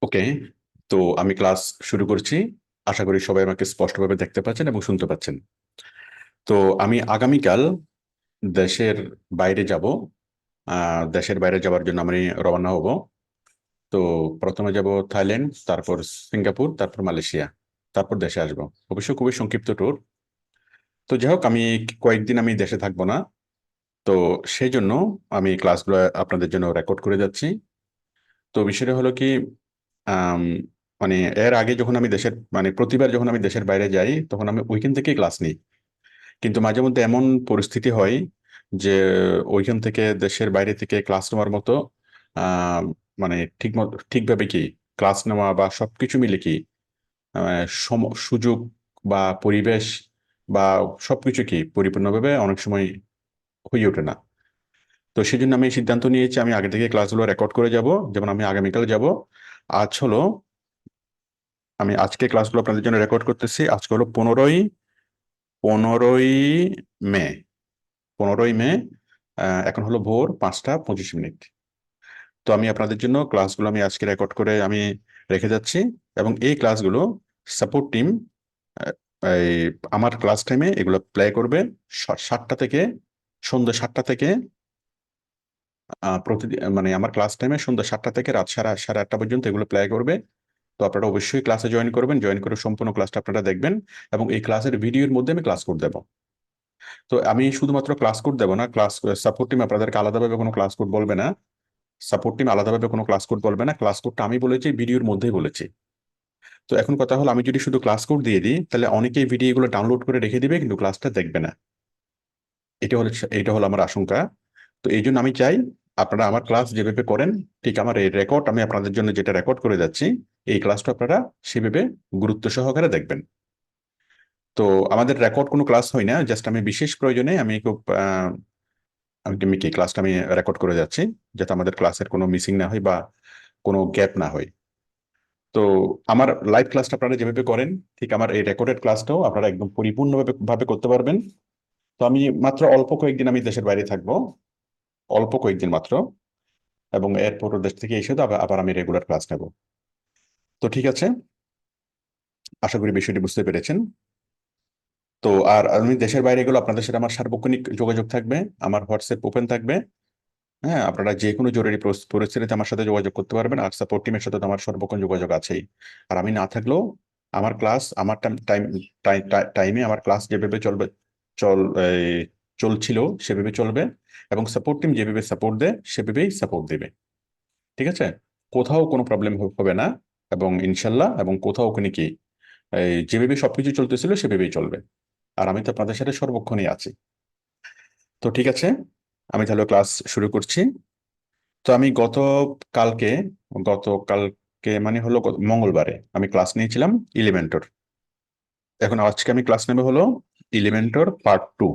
ওকে। তো আমি ক্লাস শুরু করছি। আশা করি সবাই আমাকে স্পষ্টভাবে দেখতে পাচ্ছেন এবং শুনতে পাচ্ছেন। তো আমি আগামীকাল দেশের বাইরে যাব। দেশের বাইরে যাওয়ার জন্য আমি রওনা হব। তো প্রথমে যাব থাইল্যান্ড, তারপর সিঙ্গাপুর, তারপর মালয়েশিয়া, তারপর দেশে আসবো। অবশ্য খুবই সংক্ষিপ্ত ট্যুর। তো যাই হোক, আমি কয়েকদিন আমি দেশে থাকবো না। তো সেই জন্য আমি ক্লাসগুলো আপনাদের জন্য রেকর্ড করে যাচ্ছি। তো বিষয়টা হলো কি, আম, মানে এর আগে যখন আমি দেশের প্রতিবার যখন আমি দেশের বাইরে যাই তখন আমি ওইখান থেকেই ক্লাস নিই। কিন্তু মাঝে মধ্যে এমন পরিস্থিতি হয় যে ওইখান থেকে দেশের বাইরে থেকে ক্লাস নেওয়ার মতো আহ ঠিকভাবে কি ক্লাস নেওয়া বা সবকিছু মিলে কি সুযোগ বা পরিবেশ বা সবকিছু কি পরিপূর্ণভাবে অনেক সময় হয়ে ওঠে না। তো সেই জন্য আমি সিদ্ধান্ত নিয়েছি আমি আগে থেকে ক্লাসগুলো রেকর্ড করে যাব। যেমন আমি আগামীকাল যাব। আজ হলো আমি আজকে ক্লাসগুলো আপনাদের জন্য রেকর্ড করতেছি। আজকে হলো পনেরোই মে। 15ই মে। এখন হলো ভোর 5টা 25 মিনিট। তো আমি আপনাদের জন্য ক্লাসগুলো আমি আজকে রেকর্ড করে আমি রেখে যাচ্ছি। এবং এই ক্লাসগুলো সাপোর্ট টিম এই আমার ক্লাস টাইমে এগুলো প্লে করবে। 7টা থেকে সন্ধ্যা 7টা থেকে প্রতিদিন আমার ক্লাস টাইমে সন্ধ্যা 7টা থেকে রাত সাড়ে 8টা পর্যন্ত এগুলো প্লে করবে। তো আপনারা অবশ্যই ক্লাসে জয়েন করবেন, জয়েন করে সম্পূর্ণ ক্লাসটা আপনারা দেখবেন। এবং এই ক্লাসের ভিডিওর মধ্যে আমি ক্লাস কোড দেবো। তো আমি শুধুমাত্র ক্লাস কোড দেবো না, ক্লাস সাপোর্ট টিম আপনাদেরকে আলাদাভাবে কোনো ক্লাস কোড বলবে না। সাপোর্ট টিম আলাদাভাবে কোনো ক্লাস কোড বলবে না, ক্লাস কোডটা আমি বলেছি, ভিডিওর মধ্যেই বলেছি। তো এখন কথা হলো, আমি যদি শুধু ক্লাস কোড দিয়ে দিই তাহলে অনেকেই ভিডিওগুলো ডাউনলোড করে রেখে দিবে কিন্তু ক্লাসটা দেখবে না। এটা হলো আমার আশঙ্কা। তো এই জন্য আমি চাই আপনারা আমার ক্লাস যেভাবে করেন, ঠিক আমার এই রেকর্ড আমি আপনাদের জন্য যেটা রেকর্ড করে যাচ্ছি, এই ক্লাসটা আপনারা সেভাবে গুরুত্ব সহকারে দেখবেন। তো আমাদের রেকর্ড কোনো ক্লাস হয় না, জাস্ট আমি বিশেষ প্রয়োজনে আমি খুব আমি কি ক্লাসটা আমি রেকর্ড করে যাচ্ছি, যাতে আমাদের ক্লাসের কোনো মিসিং না হয় বা কোনো গ্যাপ না হয়। তো আমার লাইভ ক্লাসটা আপনারা যেভাবে করেন, ঠিক আমার এই রেকর্ডেড ক্লাসটাও আপনারা একদম পরিপূর্ণভাবে করতে পারবেন। তো আমি মাত্র অল্প কয়েকদিন আমি দেশের বাইরে থাকবো, অল্প কয়েকদিন মাত্র। এবং এরপর দেশ থেকে এসে তো আবার আবার আমি রেগুলার ক্লাস নেব। তো ঠিক আছে, আশা করি বিষয়টি বুঝতে পেরেছেন। তো আর আমি দেশের বাইরে গেলে আপনাদের সাথে আমার সার্বক্ষণিক যোগাযোগ থাকবে। আমার হোয়াটসঅ্যাপ ওপেন থাকবে। হ্যাঁ, আপনারা যে কোনো জরুরি পরিস্থিতিতে আমার সাথে যোগাযোগ করতে পারবেন। আর সাপোর্ট টিমের সাথে তো আমার সর্বক্ষণ যোগাযোগ আছেই। আর আমি না থাকলেও আমার ক্লাস আমার টাইমে আমার ক্লাস যেভাবে চল এই, চলছিল সেভাবে চলবে। এবং সাপোর্ট টিম যেভাবে সাপোর্ট দেয় সেভাবেই সাপোর্ট দেবে। ঠিক আছে? কোথাও কোনো প্রবলেম হবে না। এবং ইনশাল্লাহ এবং কোথাও কোনো কি যেভাবে সবকিছু চলতেছিল সেভাবেই চলবে। আর আমি তো আপনাদের সাথে সর্বক্ষণই আছি। তো ঠিক আছে, আমি তাহলে ক্লাস শুরু করছি। তো আমি কালকে গতকালকে হলো মঙ্গলবারে আমি ক্লাস নিয়েছিলাম ইলিমেন্টর। এখন আজকে আমি ক্লাস নেবে হলো ইলিমেন্টর পার্ট 2।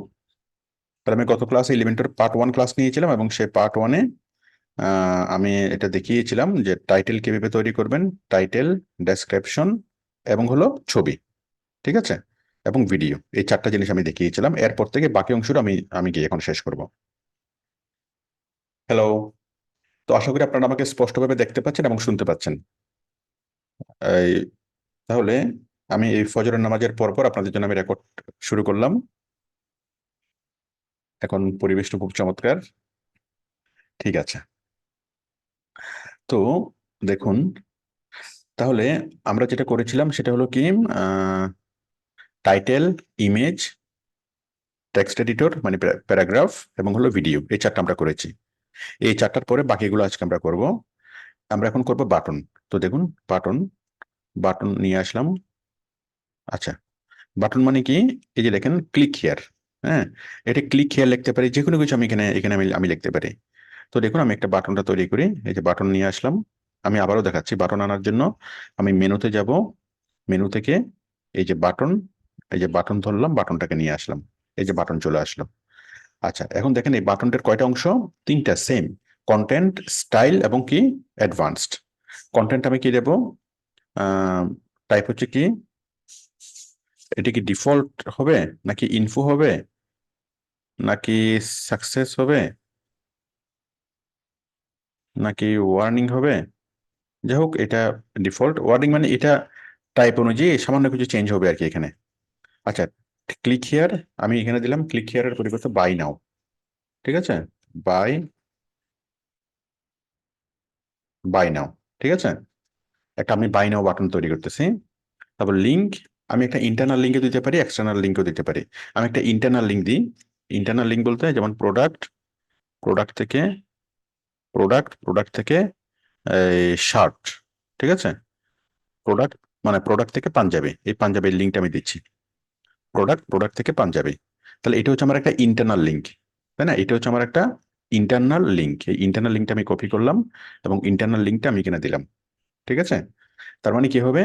তাহলে আমি গত ক্লাসে ইলিমেন্টর পার্ট 1 ক্লাস নিয়েছিলাম এবং সেই পার্ট 1-এ আমি এটা দেখিয়েছিলাম যে টাইটেল কিভাবে তৈরি করবেন, টাইটেল, ডেসক্রিপশন এবং হলো ছবি। ঠিক আছে? এবং ভিডিও, এই 4টা জিনিস আমি দেখিয়েছিলাম। এরপর থেকে বাকি অংশটা আমি আমি গিয়ে এখন শেষ করব। হ্যালো। তো আশা করি আপনারা আমাকে স্পষ্টভাবে দেখতে পাচ্ছেন এবং শুনতে পাচ্ছেন। এই তাহলে আমি এই ফজরের নামাজের পর পর আপনাদের জন্য আমি রেকর্ড শুরু করলাম। এখন পরিবেশটা খুব চমৎকার। ঠিক আছে। তো দেখুন, তাহলে আমরা যেটা করেছিলাম সেটা হলো কি, title, image, text editor paragraph এবং হলো ভিডিও, এই 4টা আমরা করেছি। এই 4টার পরে বাকিগুলো আজকে আমরা করব। আমরা এখন করব বাটন। তো দেখুন, বাটন বাটন নিয়ে আসলাম। আচ্ছা, বাটন মানে কি? এই যে দেখেন, ক্লিক হিয়ার। হ্যাঁ, এটা ক্লিক হিয়ার লিখতে পারি, যে কোনো কিছু আমি এখানে এখানে আমি আমি লিখতে পারি। তো দেখুন, আমি একটা বাটনটা তৈরি করি। এই যে বাটন নিয়ে আসলাম। আমি আবারও দেখাচ্ছি, বাটন আনার জন্য আমি মেনুতে যাব। মেনু থেকে এই যে বাটন, এই যে বাটন ধরলাম, বাটনটাকে নিয়ে আসলাম। এই যে বাটন চলে আসলো। আচ্ছা, এখন দেখেন এই বাটনটার কয়টা অংশ? 3টা সেম: কন্টেন্ট, স্টাইল এবং কি অ্যাডভান্সড। কন্টেন্ট আমি কি দেবো? টাইপ হচ্ছে কি, এটা কি ডিফল্ট হবে, নাকি ইনফো হবে, নাকি সাকসেস হবে, নাকি ওয়ার্নিং হবে? যাই হোক, এটা ডিফল্ট ওয়ার্ডিং, মানে এটা টাইপ অনুযায়ী সামান্য কিছু চেঞ্জ হবে আর কি এখানে। আচ্ছা, ক্লিক হিয়ার, আমি এখানে দিলাম ক্লিক হিয়ারের পরিবর্তে বাই নাও। ঠিক আছে, বাই বাই নাও। ঠিক আছে, একটা আমি বাই নাও বাটন তৈরি করতেছি। তারপর লিঙ্ক, আমি একটা ইন্টারনাল লিঙ্কও দিতে পারি, এক্সটার্নাল লিঙ্কও দিতে পারি। আমি একটা ইন্টারনাল লিঙ্ক দিই। ইন্টারনাল লিঙ্ক বলতে যেমন প্রোডাক্ট, প্রোডাক্ট থেকে প্রোডাক্ট থেকে শার্ট। ঠিক আছে, প্রোডাক্ট মানে প্রোডাক্ট থেকে পাঞ্জাবি, এই পাঞ্জাবির লিঙ্কটা আমি দিচ্ছি। প্রোডাক্ট থেকে পাঞ্জাবি। তাহলে এটা হচ্ছে আমার একটা ইন্টারনাল লিঙ্ক, তাই না? এটা হচ্ছে আমার একটা ইন্টারনাল লিঙ্ক। এই ইন্টারনাল লিঙ্কটা আমি কপি করলাম এবং ইন্টারনাল লিঙ্কটা আমি এখানে দিলাম। ঠিক আছে, তার মানে কি হবে,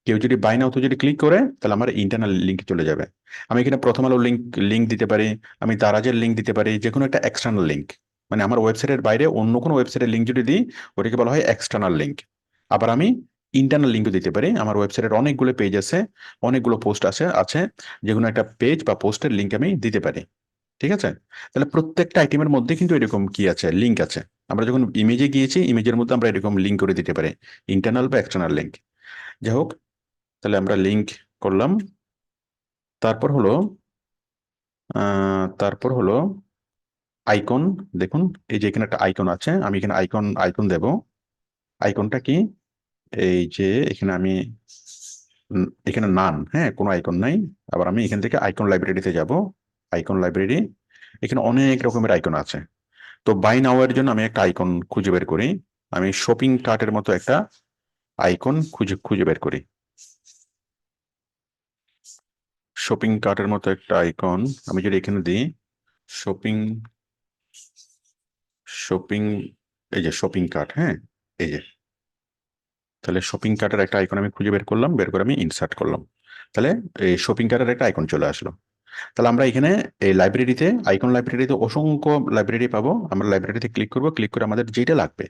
কেউ যদি বাই নাও তো যদি ক্লিক করে, তাহলে আমার ইন্টারনাল লিঙ্ক চলে যাবে। আমি এখানে প্রথম আলো লিঙ্ক লিঙ্ক দিতে পারি, আমি দারাজের লিঙ্ক দিতে পারি, যে কোনো একটা এক্সটার্নাল লিঙ্ক। মানে আমার ওয়েবসাইটের বাইরে অন্য কোনো ওয়েবসাইটের লিঙ্ক যদি দিই, ওটাকে বলা হয় এক্সটার্নাল লিঙ্ক। আবার আমি ইন্টারনাল লিঙ্কও দিতে পারি। আমার ওয়েবসাইটের অনেকগুলো পেজ আছে, অনেকগুলো পোস্ট আছে, যে কোনো একটা পেজ বা পোস্টের লিঙ্ক আমি দিতে পারি। ঠিক আছে, তাহলে প্রত্যেকটা আইটেমের মধ্যে কিন্তু এরকম কি আছে, লিঙ্ক আছে। আমরা যখন ইমেজে গিয়েছি, ইমেজের মধ্যে আমরা এরকম লিঙ্ক করে দিতে পারি, ইন্টারনাল বা এক্সটার্নাল লিঙ্ক। যাই হোক, তাহলে আমরা লিঙ্ক করলাম। তারপর হলো তারপর হলো আইকন। দেখুন, এই যে এখানে একটা আইকন আছে, আমি এখানে আইকন আইকন দেব। আইকনটা কি, এই যে এখানে আমি এখানে নান, হ্যাঁ, কোনো আইকন নাই। আবার আমি এখান থেকে আইকন লাইব্রেরিতে যাব। আইকন লাইব্রেরি, এখানে অনেক রকমের আইকন আছে। তো বাই নাও এর জন্য আমি একটা আইকন খুঁজে বের করি। আমি শপিং কার্টের মতো একটা আইকন খুঁজে খুঁজে বের করি। শপিং কার্টের মতো একটা আইকন আমি যদি এখানে দিই, শপিং শপিং এই যে শপিং কার্ট, হ্যাঁ, এই যে, তাহলে শপিং কার্টের একটা আইকন আমি খুঁজে বের করলাম, বের করে আমি ইনসার্ট করলাম। তাহলে এই শপিং কার্টের একটা আইকন চলে আসলো। তাহলে আমরা এখানে এই লাইব্রেরিতে, আইকন লাইব্রেরিতে অসংখ্য লাইব্রেরি পাবো। আমরা লাইব্রেরিতে ক্লিক করব, ক্লিক করে আমাদের যেটা লাগবে,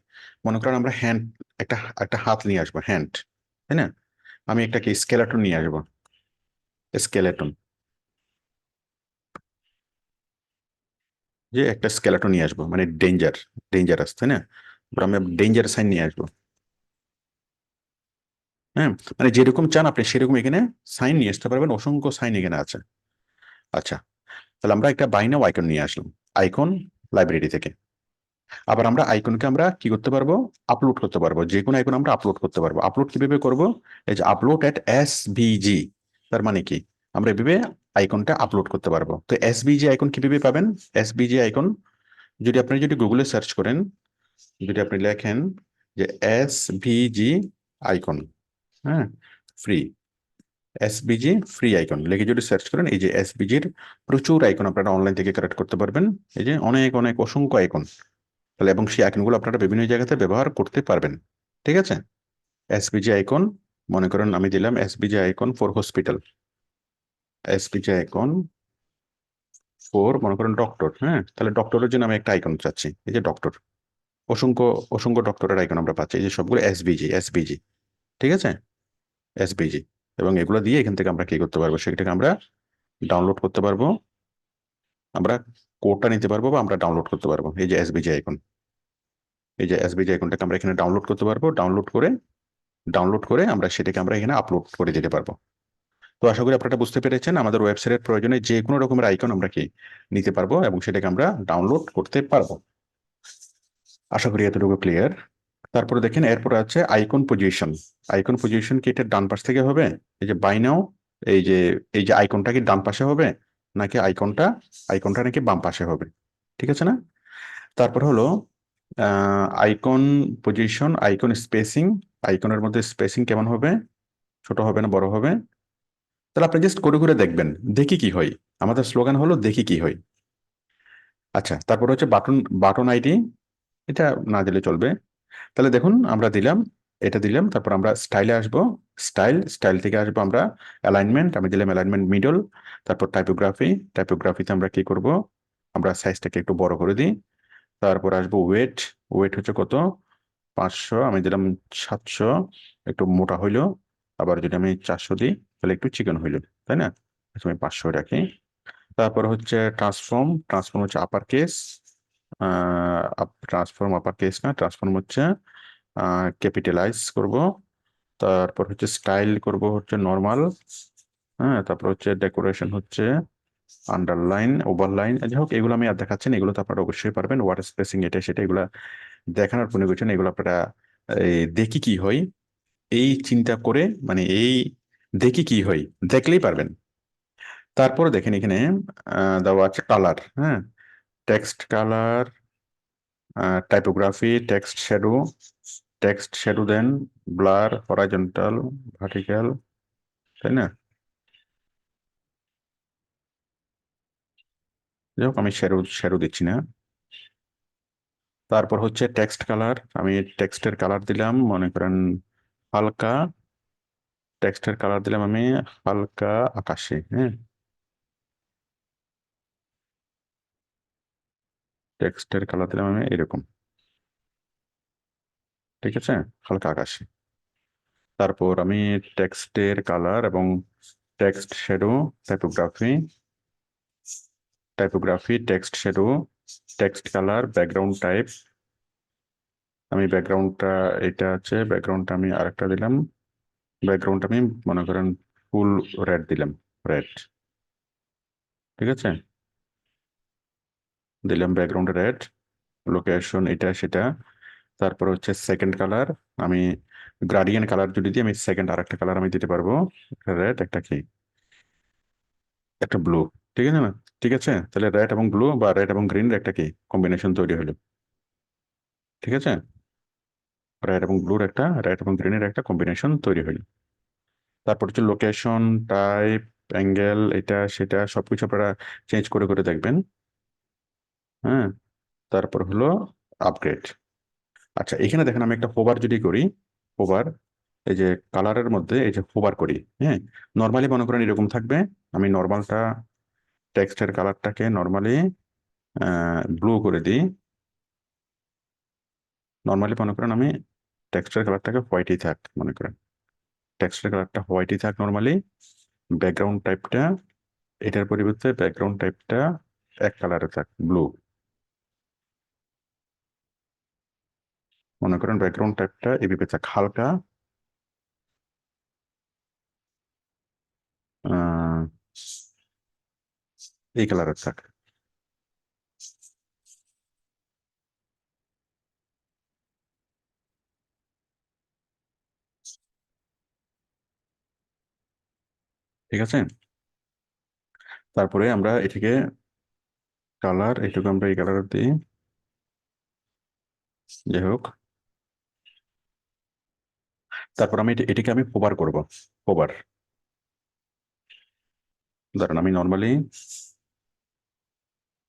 মনে করেন আমরা হ্যান্ড, একটা একটা হাত নিয়ে আসবো, হ্যান্ড, তাই না? আমি একটা কি স্কেলেটন নিয়ে আসবো, স্কেলেটন, যে একটা স্কেলেটন নিয়ে আসবো, মানে ডেঞ্জারাস, তাই না? এবার আমি ডেঞ্জার সাইন নিয়ে আসবো। হ্যাঁ, মানে যেরকম চান আপনি সেরকম এখানে সাইন নিয়ে আসতে পারবেন, অসংখ্য সাইন এখানে আছে। আচ্ছা, তাহলে আমরা একটা বাই নাও আইকন নিয়ে আসলাম আইকন লাইব্রেরি থেকে। আবার আমরা আইকনকে আমরা কি করতে পারবো, আপলোড করতে পারবো। যে কোনো আইকন আমরা আপলোড করতে পারবো। আপলোড কিভাবে করব, এই যে আপলোড এট এসভিজি, তার মানে কি, আমরা এভাবে আইকনটা আপলোড করতে পারবো। তো এসভিজি আইকন কিভাবে পাবেন? এসভিজি আইকন যদি গুগলে সার্চ করেন, যদি আপনি লেখেন যে এসভিজি আইকন, হ্যাঁ, ফ্রি, এসবিজি ফ্রি আইকন লিখে যদি সার্চ করেন, এই যে এসবিজির প্রচুর আইকন আপনারা অনলাইন থেকে কালেক্ট করতে পারবেন। এই যে অনেক অনেক অসংখ্য আইকন, তাহলে এবং সেই আইকনগুলো আপনারা বিভিন্ন জায়গাতে ব্যবহার করতে পারবেন। ঠিক আছে, এসবিজি আইকন, মনে করেন আমি দিলাম SBG icon for hospital, SBG icon for, মনে করেন ডক্টর, হ্যাঁ, তাহলে ডক্টরের জন্য আমি একটা আইকন চাচ্ছি, এই যে ডক্টর, অসংখ্য অসংখ্য ডক্টরের আইকন আমরা পাচ্ছি, এই যে সবগুলো এসবিজি। ঠিক আছে, এসবিজি, এবং এগুলো দিয়ে এখান থেকে আমরা কি করতে পারবো, সেটাকে আমরা ডাউনলোড করতে পারবো। আমরা কোডটা নিতে পারবো বা আমরা ডাউনলোড করতে পারবো। এই যে এসবিজি আইকন, এই যে এসবিজি আইকনটাকে আমরা এখানে ডাউনলোড করতে পারবো। ডাউনলোড করে আমরা সেটাকে আমরা এখানে আপলোড করে দিতে পারবো। তো আশা করি আপনারা বুঝতে পেরেছেন, আমাদের ওয়েবসাইটের প্রয়োজনে যে কোনো রকমের আইকন আমরা কি নিতে পারবো এবং সেটাকে আমরা ডাউনলোড করতে পারবো। আশা করি এতটুকু ক্লিয়ার। তারপরে দেখেন, এরপর আছে আইকন পজিশন। আইকন পজিশন কি এটা ডান পাশ থেকে হবে? এই যে বাই নাও, এই যে এই যে আইকনটা কি ডান পাশে হবে, নাকি আইকনটা নাকি বাম পাশে হবে? ঠিক আছে না? তারপর হলো আইকন পজিশন, আইকন স্পেসিং। আইকনের মধ্যে স্পেসিং কেমন হবে, ছোট হবে না বড় হবে? তাহলে আপনি জাস্ট করে করে দেখবেন, দেখি কি হয়। আমাদের স্লোগান হলো দেখি কি হয়। আচ্ছা, তারপর হচ্ছে বাটন, বাটন আইডি, এটা না দিলে চলবে। তাহলে দেখুন, আমরা দিলাম, এটা দিলাম, তারপর আমরা স্টাইলে আসবো। স্টাইল থেকে আসবো আমরা অ্যালাইনমেন্ট, আমি দিলাম অ্যালাইনমেন্ট মিডল। তারপর টাইপোগ্রাফিতে আমরা কি করব, আমরা সাইজটাকে একটু বড় করে দিই। তারপর আসবো ওয়েট, ওয়েট হচ্ছে কত, 500, আমি দিলাম 700, একটু মোটা হইলো। আবার যদি আমি 400 দিই, তাহলে একটু চিকন হইলো, তাই না? আচ্ছা, আমি 500 রাখি। তারপর হচ্ছে ট্রান্সফর্ম হচ্ছে upper case, transform upper case না, ট্রান্সফর্ম হচ্ছে ক্যাপিটালাইজ করব। তারপর হচ্ছে স্টাইল করব হচ্ছে নর্মাল। হ্যাঁ, তারপর হচ্ছে ডেকোরেশন হচ্ছে আন্ডারলাইন, ওভারলাইন, যাই হোক এগুলো আমি আর দেখাচ্ছি না, এগুলো তো আপনারা অবশ্যই পারবেন। ওয়াটার স্পেসিং এটা সেটা এগুলো দেখানোর কোনো কিছু নেই, এগুলো আপনারা দেখি কি হয় এই চিন্তা করে, মানে এই দেখি কি হয় দেখলেই পারবেন। তারপরে দেখেন এখানে দেওয়া আছে কালার। হ্যাঁ, text colour, typography, text shadow then, blur, horizontal, vertical, তাই না? যাই হোক আমি শ্যাডো শ্যাডো দিচ্ছি না। তারপর হচ্ছে টেক্সট কালার, আমি টেক্সটের কালার দিলাম মনে করেন হালকা, টেক্সটের কালার দিলাম আমি হালকা আকাশি। হ্যাঁ, টেক্সটের কালার দিলাম আমি এরকম, ঠিক আছে, হালকা আকাশি। তারপর আমি টেক্সটের কালার এবং text shadow, typography, text shadow, text colour, background type, আমি ব্যাকগ্রাউন্ডটা, এটা আছে ব্যাকগ্রাউন্ডটা আমি আরেকটা দিলাম, ব্যাকগ্রাউন্ড আমি মনে করেন ফুল রেড দিলাম, রেড, ঠিক আছে, দিলাম ব্যাকগ্রাউন্ড রেড, লোকেশন এটা সেটা। তারপর হচ্ছে সেকেন্ড কালার, আমি গ্রাডিয়েন্ট কালার যদি দিই আমি সেকেন্ড আরেকটা কালার আমি দিতে পারবো, রেড, একটা কি, একটা ব্লু, ঠিক আছে না? ঠিক আছে, তাহলে রেড এবং ব্লু বা রেড এবং গ্রিন একটা কি কম্বিনেশন তৈরি হলো, ঠিক আছে, রেড এবং গ্রিনের একটা কম্বিনেশন তৈরি হলো। তারপর হচ্ছে লোকেশন, টাইপ, অ্যাঙ্গেল, এটা সেটা সবকিছু আপনারা চেঞ্জ করে করে দেখবেন। হ্যাঁ, তারপর হলো আপগ্রেড। আচ্ছা, এখানে দেখেন আমি একটা হোভার যদি করি, হোভার, এই যে কালারের মধ্যে এই যে হোভার করি, হ্যাঁ, নর্মালি মনে করেন এরকম থাকবে, আমি নর্মালটা, টেক্সটের কালারটাকে নর্মালি ব্লু করে দিই, নর্মালি মনে করেন আমি টেক্সটের কালারটাকে হোয়াইটই থাক, মনে করেন টেক্সটের কালারটা হোয়াইটই থাক নর্মালি, ব্যাকগ্রাউন্ড টাইপটা, এটার পরিবর্তে ব্যাকগ্রাউন্ড টাইপটা এক কালারে থাক, ব্লু, মনে করেন ব্যাকগ্রাউন্ড টাইপটা এভাবে থাক হালকা আহ, এই কালারের থাক, ঠিক আছে। তারপরে আমরা এটাকে কালার, এটুকু আমরা এই কালার দিই, যাই হোক। তারপর আমি এটাকে আমি হোভার করব, হোভার, ধরেন আমি নর্মালি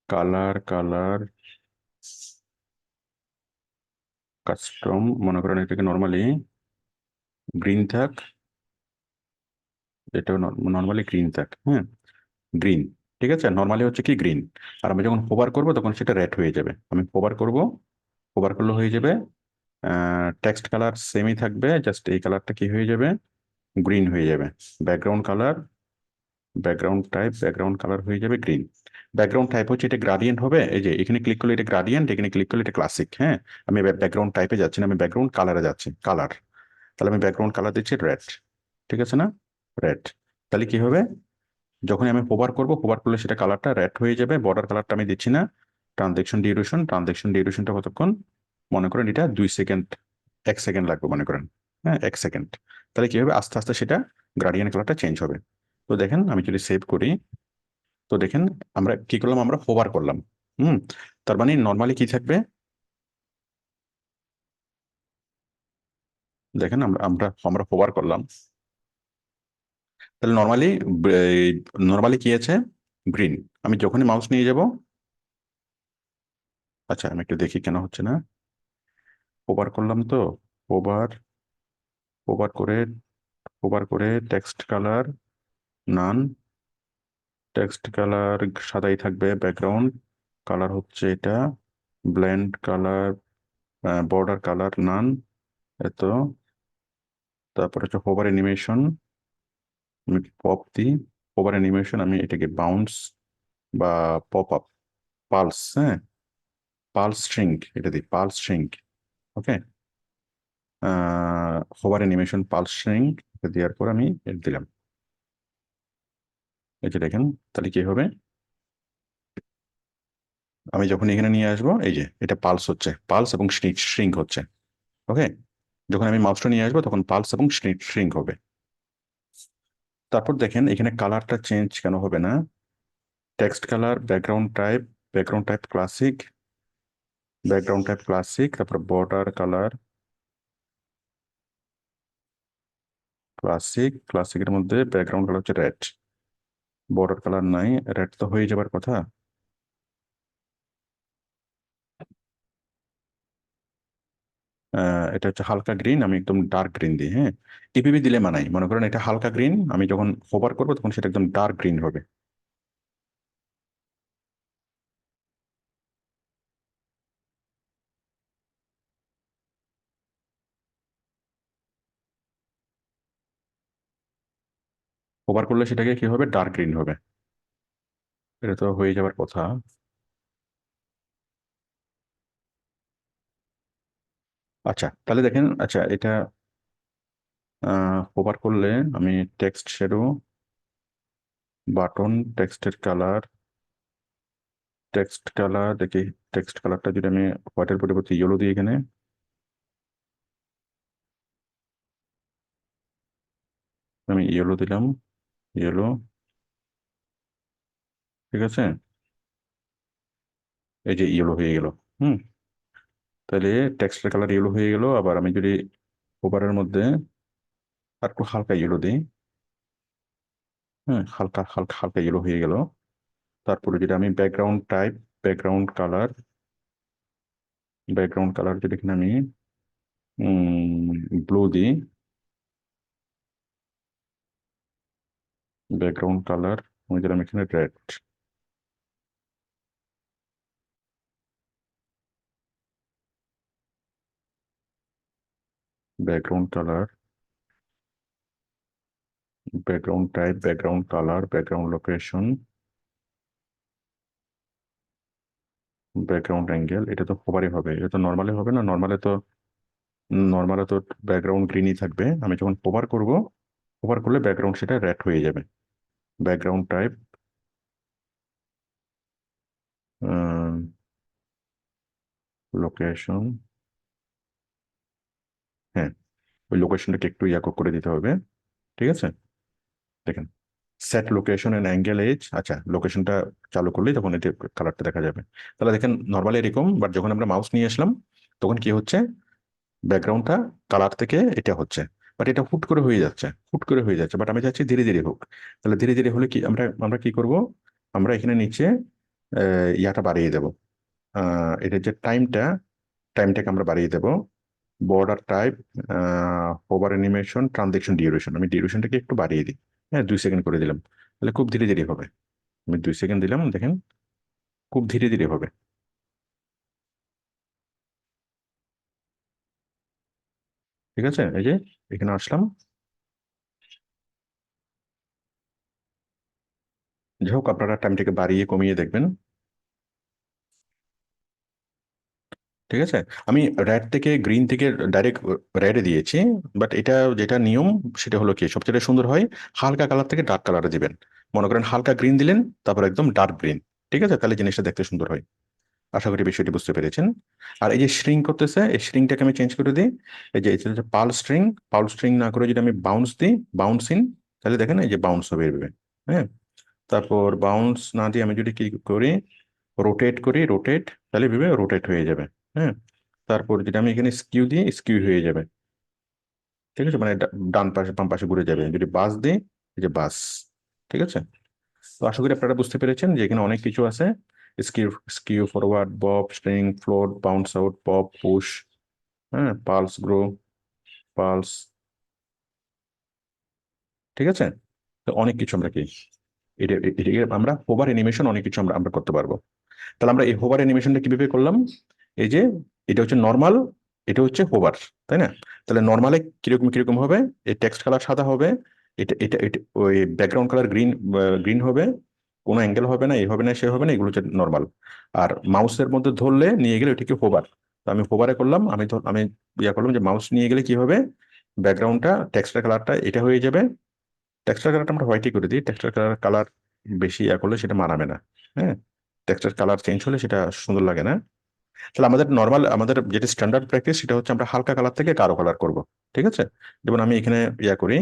কালার কাস্টম, মনে করেন এটাকে নর্মালি গ্রিন থাক, এটা নর্মালি গ্রিন থাক, হ্যাঁ, গ্রিন, ঠিক আছে, নর্মালি হচ্ছে কি গ্রিন। আর আমি যখন হোভার করব তখন সেটা রেড হয়ে যাবে, আমি হোভার করব, হোভার করলে হয়ে যাবে টেক্সট কালার সেমই থাকবে, জাস্ট এই কালারটা কি হয়ে যাবে, গ্রিন হয়ে যাবে। ব্যাকগ্রাউন্ড কালার, ব্যাকগ্রাউন্ড কালার হয়ে যাবে গ্রিন। ব্যাকগ্রাউন্ড টাইপ হচ্ছে এটা গ্রাডিয়েন্ট হবে, এই যে এখানে ক্লিক করলে এটা গ্রাডিয়েন্ট, এখানে ক্লিক করলে এটা ক্লাসিক। হ্যাঁ, আমি ব্যাকগ্রাউন্ড টাইপে যাচ্ছি না, আমি ব্যাকগ্রাউন্ড কালারে যাচ্ছি, কালার, তাহলে আমি ব্যাকগ্রাউন্ড কালার দিচ্ছি রেড, ঠিক আছে না, রেড। তাহলে কি হবে, যখনই আমি হোভার করব, হোভার করলে সেটা কালারটা রেড হয়ে যাবে, বর্ডার কালারটা আমি দিচ্ছি না। ট্রানজেকশন ডিউরেশনটা কতক্ষণ, মনে করেন এটা 2 সেকেন্ড, 1 সেকেন্ড লাগবে মনে করেন, হ্যাঁ 1 সেকেন্ড। তাহলে কি হবে, আস্তে আস্তে সেটা গ্রাডিয়েন্ট কালারটা চেঞ্জ হবে। তো দেখেন আমি যদি সেভ করি, তো দেখেন আমরা কি করলাম, আমরা হোভার করলাম। হুম, তার মানে নর্মালি কি থাকবে, দেখেন আমরা আমরা আমরা হোভার করলাম, তাহলে নর্মালি কি আছে, গ্রিন। আমি যখনই মাউস নিয়ে যাব, আচ্ছা আমি একটু দেখি কেন হচ্ছে না, হোভার করলাম তো, হোভার, হোভার করে, টেক্সট কালার নান, টেক্সট কালার সাদাই থাকবে, ব্যাকগ্রাউন্ড কালার হচ্ছে এটা, ব্লেন্ড কালার, বর্ডার কালার নান, এত, তারপর হচ্ছে হোভার অ্যানিমেশন, আমি পপ দিই, ওভার অ্যানিমেশন আমি এটাকে বাউন্স বা পপ আপ, পালস, হ্যাঁ, পালস শ্রিঙ্ক, এটা দিই পালস শ্রিঙ্ক, ওকে। হোভার অ্যানিমেশন পালস শ্রিঙ্ক দেওয়ার পর আমি দিলাম, এই যে দেখেন। তাহলে কি হবে, আমি যখন এখানে নিয়ে আসবো এই যে এটা পালস হচ্ছে, পালস এবং শ্রিঙ্ক হচ্ছে। ওকে, যখন আমি মাউসটা নিয়ে আসবো তখন পালস এবং শ্রিঙ্ক হবে। তারপর দেখেন এখানে কালারটা চেঞ্জ কেন হবে না, text colour, background type classic, তারপর বর্ডার কালার ক্লাসিকের মধ্যে ব্যাকগ্রাউন্ড কালার হচ্ছে রেড, বর্ডার কালার নাই, রেড তো হয়ে যাবার কথা। এটা হচ্ছে হালকা গ্রিন, আমি একদম ডার্ক গ্রিন দিই, হ্যাঁ। টিপিবি দিলে মানাই, মনে করেন এটা হালকা গ্রিন, আমি যখন হোভার করবো তখন সেটা একদম ডার্ক গ্রিন হবে। হোভার করলে সেটাকে কি হবে, ডার্ক গ্রিন হবে। এটা তো হয়ে যাবার কথা। আচ্ছা তাহলে দেখেন, আচ্ছা এটা হোভার করলে আমি text shadow, button, text colour দেখি, টেক্সট কালারটা যদি আমি হোয়াইটের পরিবর্তে ইয়েলো দিই এখানে, আমি ইয়েলো দিলাম, ইয়েলো, ঠিক আছে, এই যে ইয়েলো হয়ে গেল। হুম, তাহলে টেক্সটের কালার ইয়েলো হয়ে গেল। আবার আমি যদি ওভারের মধ্যে আর একটু হালকা ইয়েলো দিই, হ্যাঁ, হালকা হালকা হালকা ইয়েলো হয়ে গেল। তারপরে যদি আমি ব্যাকগ্রাউন্ড কালার যদি এখানে আমি ব্লু দিই, ব্যাকগ্রাউন্ড কালার আমি দিলাম এখানে red, background colour, background colour, background location, background angle. এটা তো হোভারে হবে, এটা তো নর্মালে হবে না, নর্মালে তো ব্যাকগ্রাউন্ড গ্রিনই থাকবে। আমি যখন ওভার করলে ব্যাকগ্রাউন্ড সেটা রেড হয়ে যাবে। ব্যাকগ্রাউন্ড টাইপ, লোকেশন, হ্যাঁ, ওই লোকেশনটাকে একটু করে দিতে হবে, ঠিক আছে। দেখেন, set location and angle as, আচ্ছা লোকেশনটা চালু করলেই তখন এতে কালারটা দেখা যাবে। তাহলে দেখেন নর্মালি এরকম, বাট যখন আমরা মাউস নিয়ে আসলাম তখন কি হচ্ছে, ব্যাকগ্রাউন্ডটা কালার থেকে এটা হচ্ছে, বাট এটা হুট করে হয়ে যাচ্ছে, বাট আমি চাচ্ছি ধীরে ধীরে হোক। তাহলে ধীরে ধীরে হলে কি আমরা আমরা কি করব, আমরা এখানে নিচে ইয়াটা বাড়িয়ে দেব, এটার যে টাইমটাকে আমরা বাড়িয়ে দেব। Border type, over animation, transaction duration, আমি ডিউরেশনটাকে একটু বাড়িয়ে দিই, হ্যাঁ 2 সেকেন্ড করে দিলাম। তাহলে খুব ধীরে ধীরে হবে, আমি 2 সেকেন্ড দিলাম, দেখেন খুব ধীরে ধীরে হবে। ঠিক আছে, এই যে এখানে আসলাম, যাই হোক আপনারা টাইমটাকে বাড়িয়ে কমিয়ে দেখবেন। ঠিক আছে, আমি রেড থেকে গ্রিন থেকে ডাইরেক্ট রেডে দিয়েছি, বাট এটা যেটা নিয়ম সেটা হলো কি, সবচেয়ে সুন্দর হয় হালকা কালার থেকে ডার্ক কালারে দিবেন। মনে করেন হালকা গ্রিন দিলেন, তারপর একদম ডার্ক গ্রিন, ঠিক আছে, তাহলে জিনিসটা দেখতে সুন্দর হয়। আশা করি বিষয়টি বুঝতে পেরেছেন। আর এই যে শ্রিঙ্ক করতেছে, এই শ্রিঙ্কটাকে আমি চেঞ্জ করে দিই, এই যে এটা হচ্ছে পাল স্ট্রিং না করে যদি আমি বাউন্স দিই, বাউন্স ইন, তাহলে দেখেন এই যে বাউন্স হবে এভাবে, হ্যাঁ। তারপর বাউন্স না দিয়ে আমি যদি কি করি, রোটেট, তাহলে এভাবে রোটেট হয়ে যাবে, হ্যাঁ। তারপর যেটা আমি এখানে স্কিউ দিই, স্কিউ হয়ে যাবে, ঠিক আছে, মানে ডান পাশে বাম পাশে ঘুরে যাবে। যদি বাস দিই, এই যে বাস, ঠিক আছে। তো আশা করি আপনারা বুঝতে পেরেছেন যে এখানে অনেক কিছু আছে, skew skew forward, Bob, string, float, bounce out, pop, push, হ্যাঁ, পালস, গ্রো, পালস, ঠিক আছে। তো অনেক কিছু আমরা কি এটাকে আমরা হোভার অ্যানিমেশন অনেক কিছু আমরা আমরা করতে পারবো। তাহলে আমরা এই হোভার অ্যানিমেশনটা কিভাবে করলাম, এই যে এটা হচ্ছে নর্মাল, এটা হচ্ছে হোভার, তাই না। তাহলে নর্মালে কিরকম কিরকম হবে, এই টেক্সট কালার সাদা হবে, এটা ওই ব্যাকগ্রাউন্ড কালার গ্রিন হবে, কোনো অ্যাঙ্গেল হবে না, এই হবে না সে হবে না, এগুলো হচ্ছে নর্মাল। আর মাউসের মধ্যে ধরলে নিয়ে গেলে ওইটাকে হোভার, তো আমি হোভারে করলাম, আমি ইয়া করলাম যে মাউস নিয়ে গেলে কি হবে, ব্যাকগ্রাউন্ডটা টেক্সটার কালারটা এটা হয়ে যাবে। টেক্সচার কালারটা আমরা হোয়াইটই করে দিই, টেক্সচার কালার বেশি ইয়া করলে সেটা মানাবে না। হ্যাঁ, টেক্সচার কালার চেঞ্জ হলে সেটা সুন্দর লাগে না। তাহলে আমাদের নর্মাল, আমাদের যেটা স্ট্যান্ডার্ড প্র্যাকটিস সেটা হচ্ছে আমরা হালকা কালার থেকে গাঢ় কালার করব। ঠিক আছে, যেমন আমি এখানে ইয়া করি,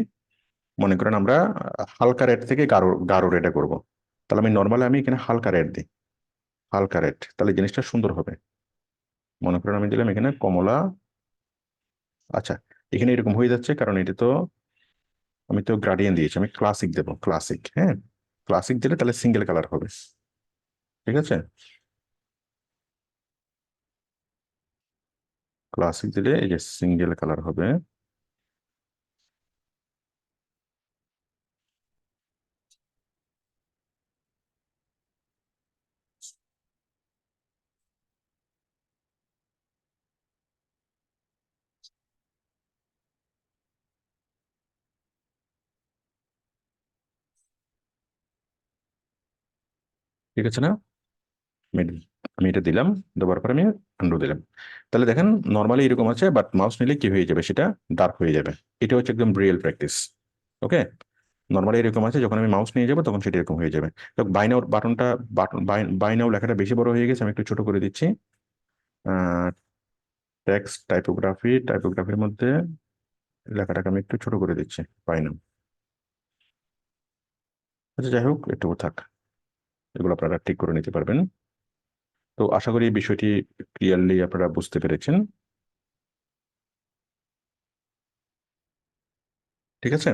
মনে করেন আমরা হালকা রেড থেকে গাঢ় গাঢ় রেডে করব। তাহলে আমি নর্মালি আমি এখানে হালকা রেড দিই, হালকা রেড, তাহলে জিনিসটা সুন্দর হবে। মনে করেন আমি দিলাম এখানে কমলা। আচ্ছা, এখানে এরকম হয়ে যাচ্ছে কারণ এটা তো, আমি তো গ্রাডিয়েন্ট দিয়েছি, আমি ক্লাসিক দেবো, ক্লাসিক। হ্যাঁ, ক্লাসিক দিলে তাহলে সিঙ্গেল কালার হবে। ঠিক আছে, ক্লাসিক দিলে এই যে সিঙ্গেল কালার হবে। ঠিক আছে না, আমি আমি এটা দিলাম, দেওয়ার পর আমি আন্ডু দিলাম। তাহলে দেখেন নর্মালি এরকম আছে, বাট মাউস নিলে কি হয়ে যাবে, সেটা ডার্ক হয়ে যাবে। এটা হচ্ছে একদম রিয়েল প্র্যাকটিস। ওকে, নর্মালি এরকম আছে, যখন আমি মাউস নিয়ে যাবো তখন সেটা এরকম হয়ে যাবে। তো বাই নাও বাটনটা, বাটন বাই নাও লেখাটা বেশি বড় হয়ে গেছে, আমি একটু ছোট করে দিচ্ছি। টেক্সট টাইপোগ্রাফি, টাইপোগ্রাফির মধ্যে লেখাটাকে আমি একটু ছোট করে দিচ্ছি, বাই নাও। আচ্ছা যাই হোক, একটু থাক, এগুলো আপনারা ঠিক করে নিতে পারবেন। তো আশা করি এই বিষয়টি ক্লিয়ারলি আপনারা বুঝতে পেরেছেন। ঠিক আছে,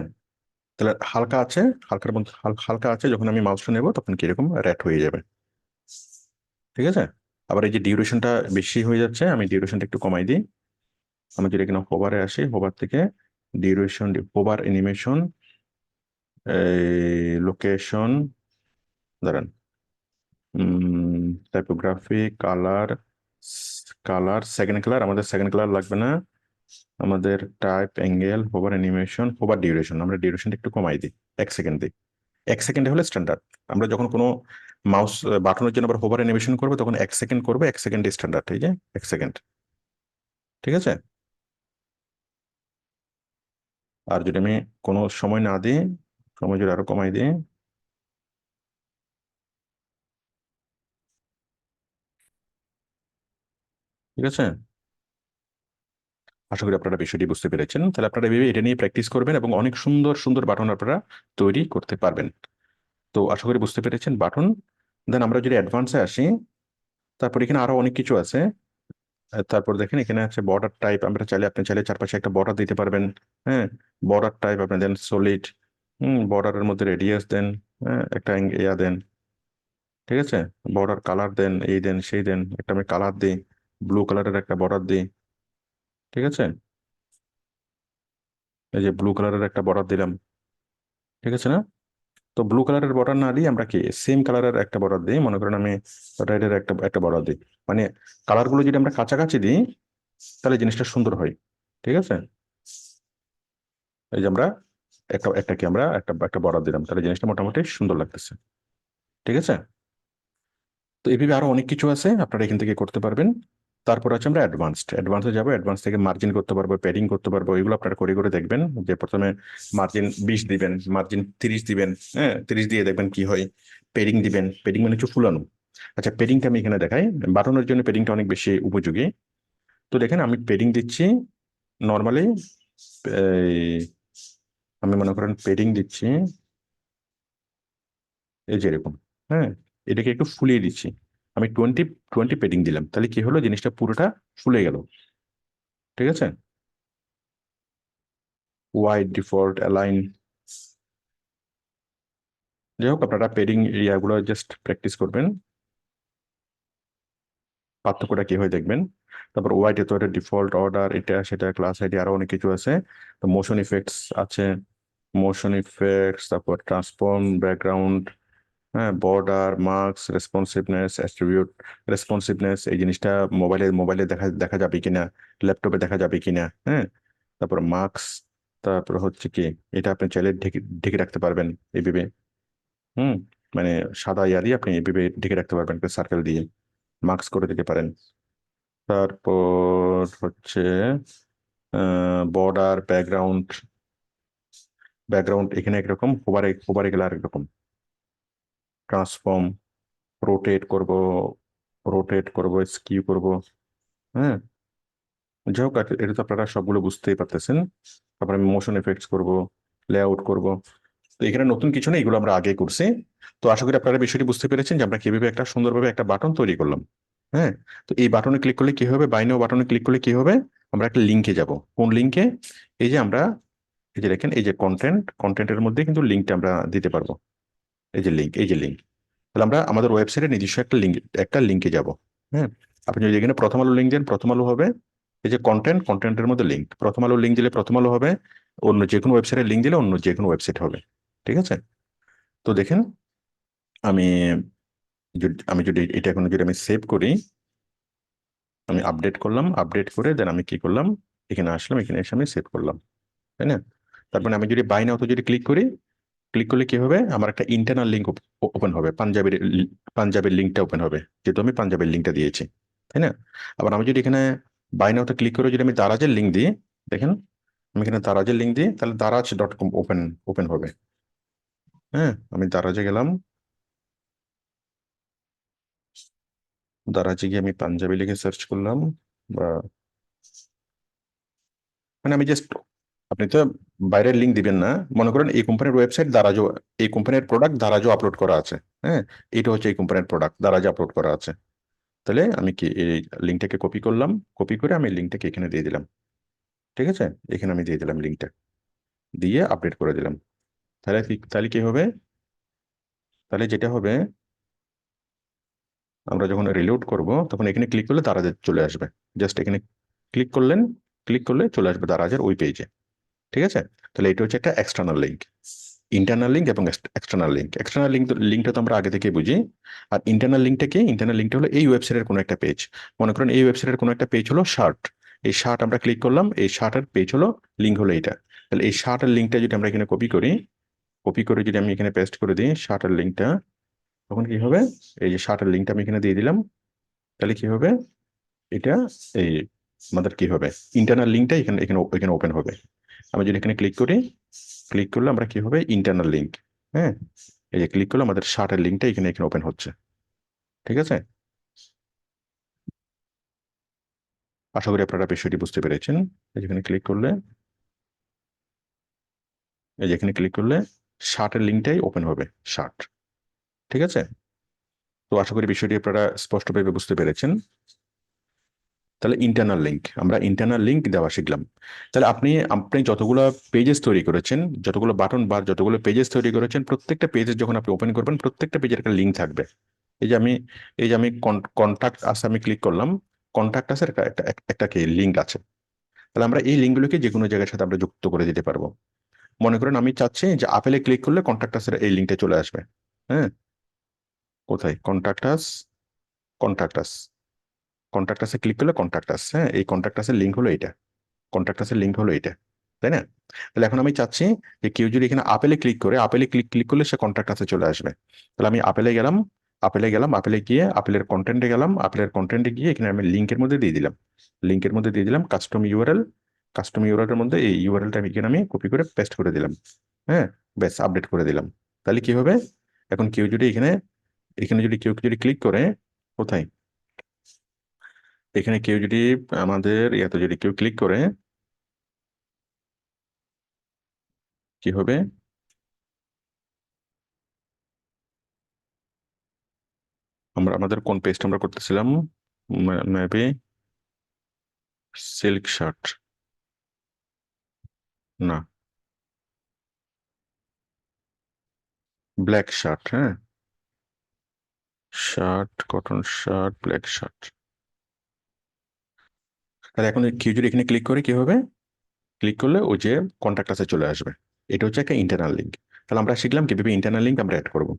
তাহলে হালকা আছে, হালকার মধ্যে হালকা আছে, যখন আমি মাউসটা নেবো তখন কিরকম রেড হয়ে যাবে। ঠিক আছে, আবার এই যে ডিউরেশনটা বেশি হয়ে যাচ্ছে, আমি ডিউরেশনটা একটু কমাই দিই। আমি যদি এখানে হোভারে আসি, হোভার থেকে ডিউরেশন, হোভার অ্যানিমেশন, লোকেশন, দাঁড়ান, typography, colour, colour second colour, আমাদের সেকেন্ড কালার লাগবে না। আমাদের type, angle, hover animation, hover duration, আমরা ডিউরেশনটা একটু কমাই দিই, 1 সেকেন্ড দিই। 1 সেকেন্ডে হলে স্ট্যান্ডার্ড। আমরা যখন কোনো মাউস বাটনের জন্য আবার হোভার অ্যানিমেশন করবো তখন 1 সেকেন্ড করবে, 1 সেকেন্ডে স্ট্যান্ডার্ড, এই যে 1 সেকেন্ড। ঠিক আছে, আর যদি আমি কোনো সময় না দিই, সময় যদি আরো কমাই দিই, ঠিক আছে, আশা করি আপনারা বিষয়টি বুঝতে পেরেছেন। তাহলে আপনারা এভাবে এটা নিয়ে প্র্যাকটিস করবেন এবং অনেক সুন্দর সুন্দর বাটন আপনারা তৈরি করতে পারবেন। তো আশা করি বুঝতে পেরেছেন বাটন। দেন আমরা যদি অ্যাডভান্সে আসি, তারপর এখানে আরো অনেক কিছু আছে। তারপর দেখেন এখানে আছে বর্ডার টাইপ, আমরা চাইলে, আপনি চাইলে চারপাশে একটা বর্ডার দিতে পারবেন। হ্যাঁ, বর্ডার টাইপ আপনি দেন সলিড, বর্ডারের মধ্যে রেডিয়াস দেন, হ্যাঁ একটা ইয়া দেন। ঠিক আছে, বর্ডার কালার দেন, এই দেন সেই দেন, একটা আমি কালার দিই, ব্লু কালারের একটা বর্ডার দিই। ঠিক আছে, এই যে ব্লু কালারের একটা বর্ডার দিলাম। ঠিক আছে না, তো ব্লু কালারের বর্ডার না দিয়ে আমরা কি সেম কালারের একটা বর্ডার দিই, মনে করেন আমি রেডের একটা একটা বর্ডার দিই। মানে কালারগুলো যদি আমরা কাছাকাছি দিই তাহলে জিনিসটা সুন্দর হয়। ঠিক আছে, এই যে আমরা একটা একটা কি আমরা একটা একটা বর্ডার দিলাম, তাহলে জিনিসটা মোটামুটি সুন্দর লাগতেছে। ঠিক আছে, তো এইভাবে আরো অনেক কিছু আছে, আপনারা এখান থেকে করতে পারবেন। তারপর আছে আমরা অ্যাডভান্সে যাবো, অ্যাডভান্স থেকে মার্জিন করতে পারবো, প্যাডিং করতে পারবো, এগুলো আপনারা করে করে দেখবেন। যে প্রথমে মার্জিন 20 দিবেন, মার্জিন 30 দিবেন, হ্যাঁ 30 দিয়ে দেখবেন কি হয়। পেডিং দিবেন, পেডিং মানে হচ্ছে ফুলানো। আচ্ছা, পেডিংটা আমি এখানে দেখাই, বাটনের জন্য পেডিংটা অনেক বেশি উপযোগী। তো দেখেন আমি পেডিং দিচ্ছি নর্মালি, আমি মনে করেন পেডিং দিচ্ছি এই যে এরকম। হ্যাঁ, এটাকে একটু ফুলিয়ে দিচ্ছি, আমি 20 পেডিং দিলাম, তাহলে কি হলো, জিনিসটা পুরোটা ফুলে গেল। ঠিক আছে, ওয়াইড, ডিফল্ট, অ্যালাইন, যাই হোক আপনারা পেডিং ইয়াগুলো জাস্ট প্র্যাকটিস করবেন, পার্থক্যটা কি হয় দেখবেন। তারপর ওয়াইড, তো এটা ডিফল্ট, অর্ডার, এটা সেটা, ক্লাস আইডি, আরো অনেক কিছু আছে। তো মোশন ইফেক্টস আছে, মোশন ইফেক্টস, তারপর ট্রান্সফর্ম, ব্যাকগ্রাউন্ড, হ্যাঁ, border, marks, responsiveness, attribute, responsiveness, এই জিনিসটা মোবাইলে মোবাইলে দেখা দেখা যাবে কিনা, ল্যাপটপে দেখা যাবে কিনা। হ্যাঁ, তারপর মার্কস, তারপর হচ্ছে কি, এটা আপনি চাইলে ঢেকে ঢেকে রাখতে পারবেন এইভাবে। হুম, মানে সাদা ইয়া দিয়ে আপনি এইভাবে ঢেকে রাখতে পারবেন, সার্কেল দিয়ে মার্কস করে দিতে পারেন। তারপর হচ্ছে বর্ডার, ব্যাকগ্রাউন্ড এখানে একরকম, হোভারে গেলে আরেক রকম। ট্রান্সফর্ম, রোটেট করব, স্কিউ করব। হ্যাঁ, যাই হোক, এটা তো আপনারা সবগুলো বুঝতেই পারতেছেন। তারপরে আমি মোশন এফেক্টস করব, লেআউট করব। তো এখানে নতুন কিছু নেই, এগুলো আমরা আগে করছি। তো আশা করি আপনারা বিষয়টি বুঝতে পেরেছেন যে আমরা কিভাবে একটা সুন্দরভাবে একটা বাটন তৈরি করলাম। হ্যাঁ, তো এই বাটনে ক্লিক করলে কি হবে, বাই নাও বাটনে ক্লিক করলে কি হবে, আমরা একটা লিঙ্কে যাব। কোন লিঙ্কে? এই যে আমরা, এই যে দেখেন, এই যে কন্টেন্টের মধ্যে কিন্তু লিঙ্কটা আমরা দিতে পারবো। এই যে লিঙ্ক, এই যে লিঙ্ক, তাহলে আমরা আমাদের ওয়েবসাইটে নিজস্ব একটা লিঙ্কে যাব। হ্যাঁ, আপনি যদি এখানে প্রথম আলো লিঙ্ক দেন, প্রথম আলো হবে। এই যে কন্টেন্টের মধ্যে লিঙ্ক, প্রথম আলো লিঙ্ক দিলে প্রথম আলো হবে, অন্য যে কোনো ওয়েবসাইটের লিঙ্ক দিলে অন্য যে কোনো ওয়েবসাইট হবে। ঠিক আছে? তো দেখেন, আমি আমি যদি এটা এখন যদি আমি সেভ করি, আমি আপডেট করলাম, আপডেট করে দেন আমি কি করলাম, এখানে আসলাম, এখানে এসে আমি সেভ করলাম। তাই না? তারপরে আমি যদি বাই নাও তো যদি ক্লিক করি, ক্লিক করলে কি হবে, আমার একটা ইন্টারনাল লিঙ্ক ওপেন হবে, পাঞ্জাবের লিঙ্কটা ওপেন হবে, যেহেতু আমি পাঞ্জাবের লিঙ্কটা দিয়েছি। তাই না? আবার আমি যদি এখানে বাই নাওতে ক্লিক করে যদি আমি দারাজের লিঙ্ক দিই, দেখেন, আমি এখানে দারাজের লিঙ্ক দিই, তাহলে দারাজ.com ওপেন ওপেন হবে। হ্যাঁ, আমি দারাজে গেলাম, দারাজে গিয়ে আমি পাঞ্জাবি লিখে সার্চ করলাম, বা মানে আমি জাস্ট, আপনি তো বাইরের লিঙ্ক দিবেন না। মনে করেন এই কোম্পানির ওয়েবসাইট দারাজও, এই কোম্পানির প্রোডাক্ট দারাজও আপলোড করা আছে। হ্যাঁ, এটা হচ্ছে এই কোম্পানির প্রোডাক্ট, দারাজে আপলোড করা আছে। তাহলে আমি কি এই লিঙ্কটাকে কপি করলাম, কপি করে আমি লিঙ্কটাকে এখানে দিয়ে দিলাম। ঠিক আছে? এখানে আমি দিয়ে দিলাম লিঙ্কটা, দিয়ে আপডেট করে দিলাম। তাহলে কি হবে, তাহলে যেটা হবে, আমরা যখন রিলোড করব তখন এখানে ক্লিক করলে দারাজে চলে আসবে। জাস্ট এখানে ক্লিক করলেন, ক্লিক করলে চলে আসবে দারাজের ওই পেজে। ঠিক আছে? তাহলে এটা হচ্ছে একটা এক্সটার্নাল লিঙ্ক। ইন্টারনাল লিঙ্ক এবং এক্সটার্নাল লিঙ্ক, লিঙ্কটা তো আমরা আগে থেকে বুঝি। আর ইন্টারনাল লিঙ্কটা কি? ইন্টারনাল লিঙ্কটা হলো এই ওয়েবসাইটের কোনো একটা পেজ। মনে করেন এই ওয়েবসাইটের কোনো একটা পেজ হলো শার্ট, এই শার্ট আমরা ক্লিক করলাম, এই শার্টের পেজ হলো, লিঙ্ক হলো এইটা। তাহলে এই শার্টের লিঙ্কটা যদি আমরা এখানে কপি করি, কপি করে যদি আমি এখানে পেস্ট করে দিই শার্টের লিঙ্কটা, তখন কি হবে, এই যে শার্টের লিঙ্কটা আমি এখানে দিয়ে দিলাম। তাহলে কি হবে, এটা এই আমাদের কি হবে, ইন্টারনাল লিঙ্কটা এখানে এখানে এখানে ওপেন হবে। আমি যদি এখানে ক্লিক করি, ক্লিক করলে আমরা কি হবে, ইন্টারনাল লিঙ্ক। হ্যাঁ, এই যে ক্লিক করলে আমাদের শার্টের লিঙ্কটা এখানে এখানে ওপেন হচ্ছে। ঠিক আছে? আশা করি আপনারা বিষয়টি বুঝতে পেরেছেন। এই যেখানে ক্লিক করলে, এই যেখানে ক্লিক করলে শার্টের লিঙ্কটাই ওপেন হবে, শার্ট। ঠিক আছে? তো আশা করি বিষয়টি আপনারা স্পষ্টভাবে বুঝতে পেরেছেন। তাহলে ইন্টারনাল লিঙ্ক, আমরা ইন্টারনাল লিঙ্ক দেওয়া শিখলাম। তাহলে আপনি আপনি যতগুলো পেজেস তৈরি করেছেন, যতগুলো বাটন বা যতগুলো পেজেস তৈরি করেছেন, প্রত্যেকটা পেজে যখন আপনি ওপেন করবেন, প্রত্যেকটা পেজের একটা লিঙ্ক থাকবে। এই যে আমি, এই যে আমি কন্টাক্ট আছে আমি ক্লিক করলাম, কন্টাক্ট আছে একটা একটা একটা কি লিঙ্ক আছে। তাহলে আমরা এই লিঙ্কগুলোকে যে কোনো জায়গার সাথে আমরা যুক্ত করে দিতে পারবো। মনে করেন আমি চাচ্ছি যে আপেলে ক্লিক করলে কন্টাক্ট আসের এই লিঙ্কটা চলে আসবে। হ্যাঁ, কোথায় কন্টাক্ট আস কন্টাক্ট আসে ক্লিক করলে কন্টাক্ট আস, হ্যাঁ, এই কন্টাক্ট আসের লিঙ্ক হলো এইটা, কন্টাক্ট আসের লিঙ্ক হলো এইটা। তাই না? তাহলে এখন আমি চাচ্ছি যে কেউ যদি এখানে আপেলে ক্লিক করে, আপেলে ক্লিক ক্লিক করলে সে কন্টাক্ট আসে চলে আসবে। তাহলে আমি আপেলে গেলাম, আপেলে গিয়ে আপেলের কন্টেন্টে গেলাম, আপেলের কন্টেন্টে গিয়ে এখানে আমি লিঙ্কের মধ্যে দিয়ে দিলাম, লিঙ্কের মধ্যে দিয়ে দিলাম কাস্টম ইউআরএল, কাস্টম ইউআরএল এর মধ্যে এই ইউআরএলটা আমি এখানে আমি কপি করে পেস্ট করে দিলাম। হ্যাঁ, ব্যাস আপডেট করে দিলাম। তাহলে কি হবে, এখন কেউ যদি এখানে, এখানে যদি কেউ যদি ক্লিক করে, কোথায়, এখানে কেউ যদি আমাদের ইয়াতে যদি কেউ ক্লিক করে, কি হবে, আমরা আমাদের কোন পেজটা আমরা করতেছিলাম, মেবি সিল্ক শার্ট, না, ব্ল্যাক শার্ট। হ্যাঁ, shirt, cotton shirt, black shirt. তাহলে এখন কেউ যদি এখানে ক্লিক করে কি হবে, ক্লিক করলে ওই যে কন্ট্যাক্ট আছে চলে আসবে। এটা হচ্ছে একটা ইন্টারনাল লিঙ্ক। তাহলে আমরা শিখলাম কিভাবে ইন্টারনাল লিঙ্ক আমরা অ্যাড করবো।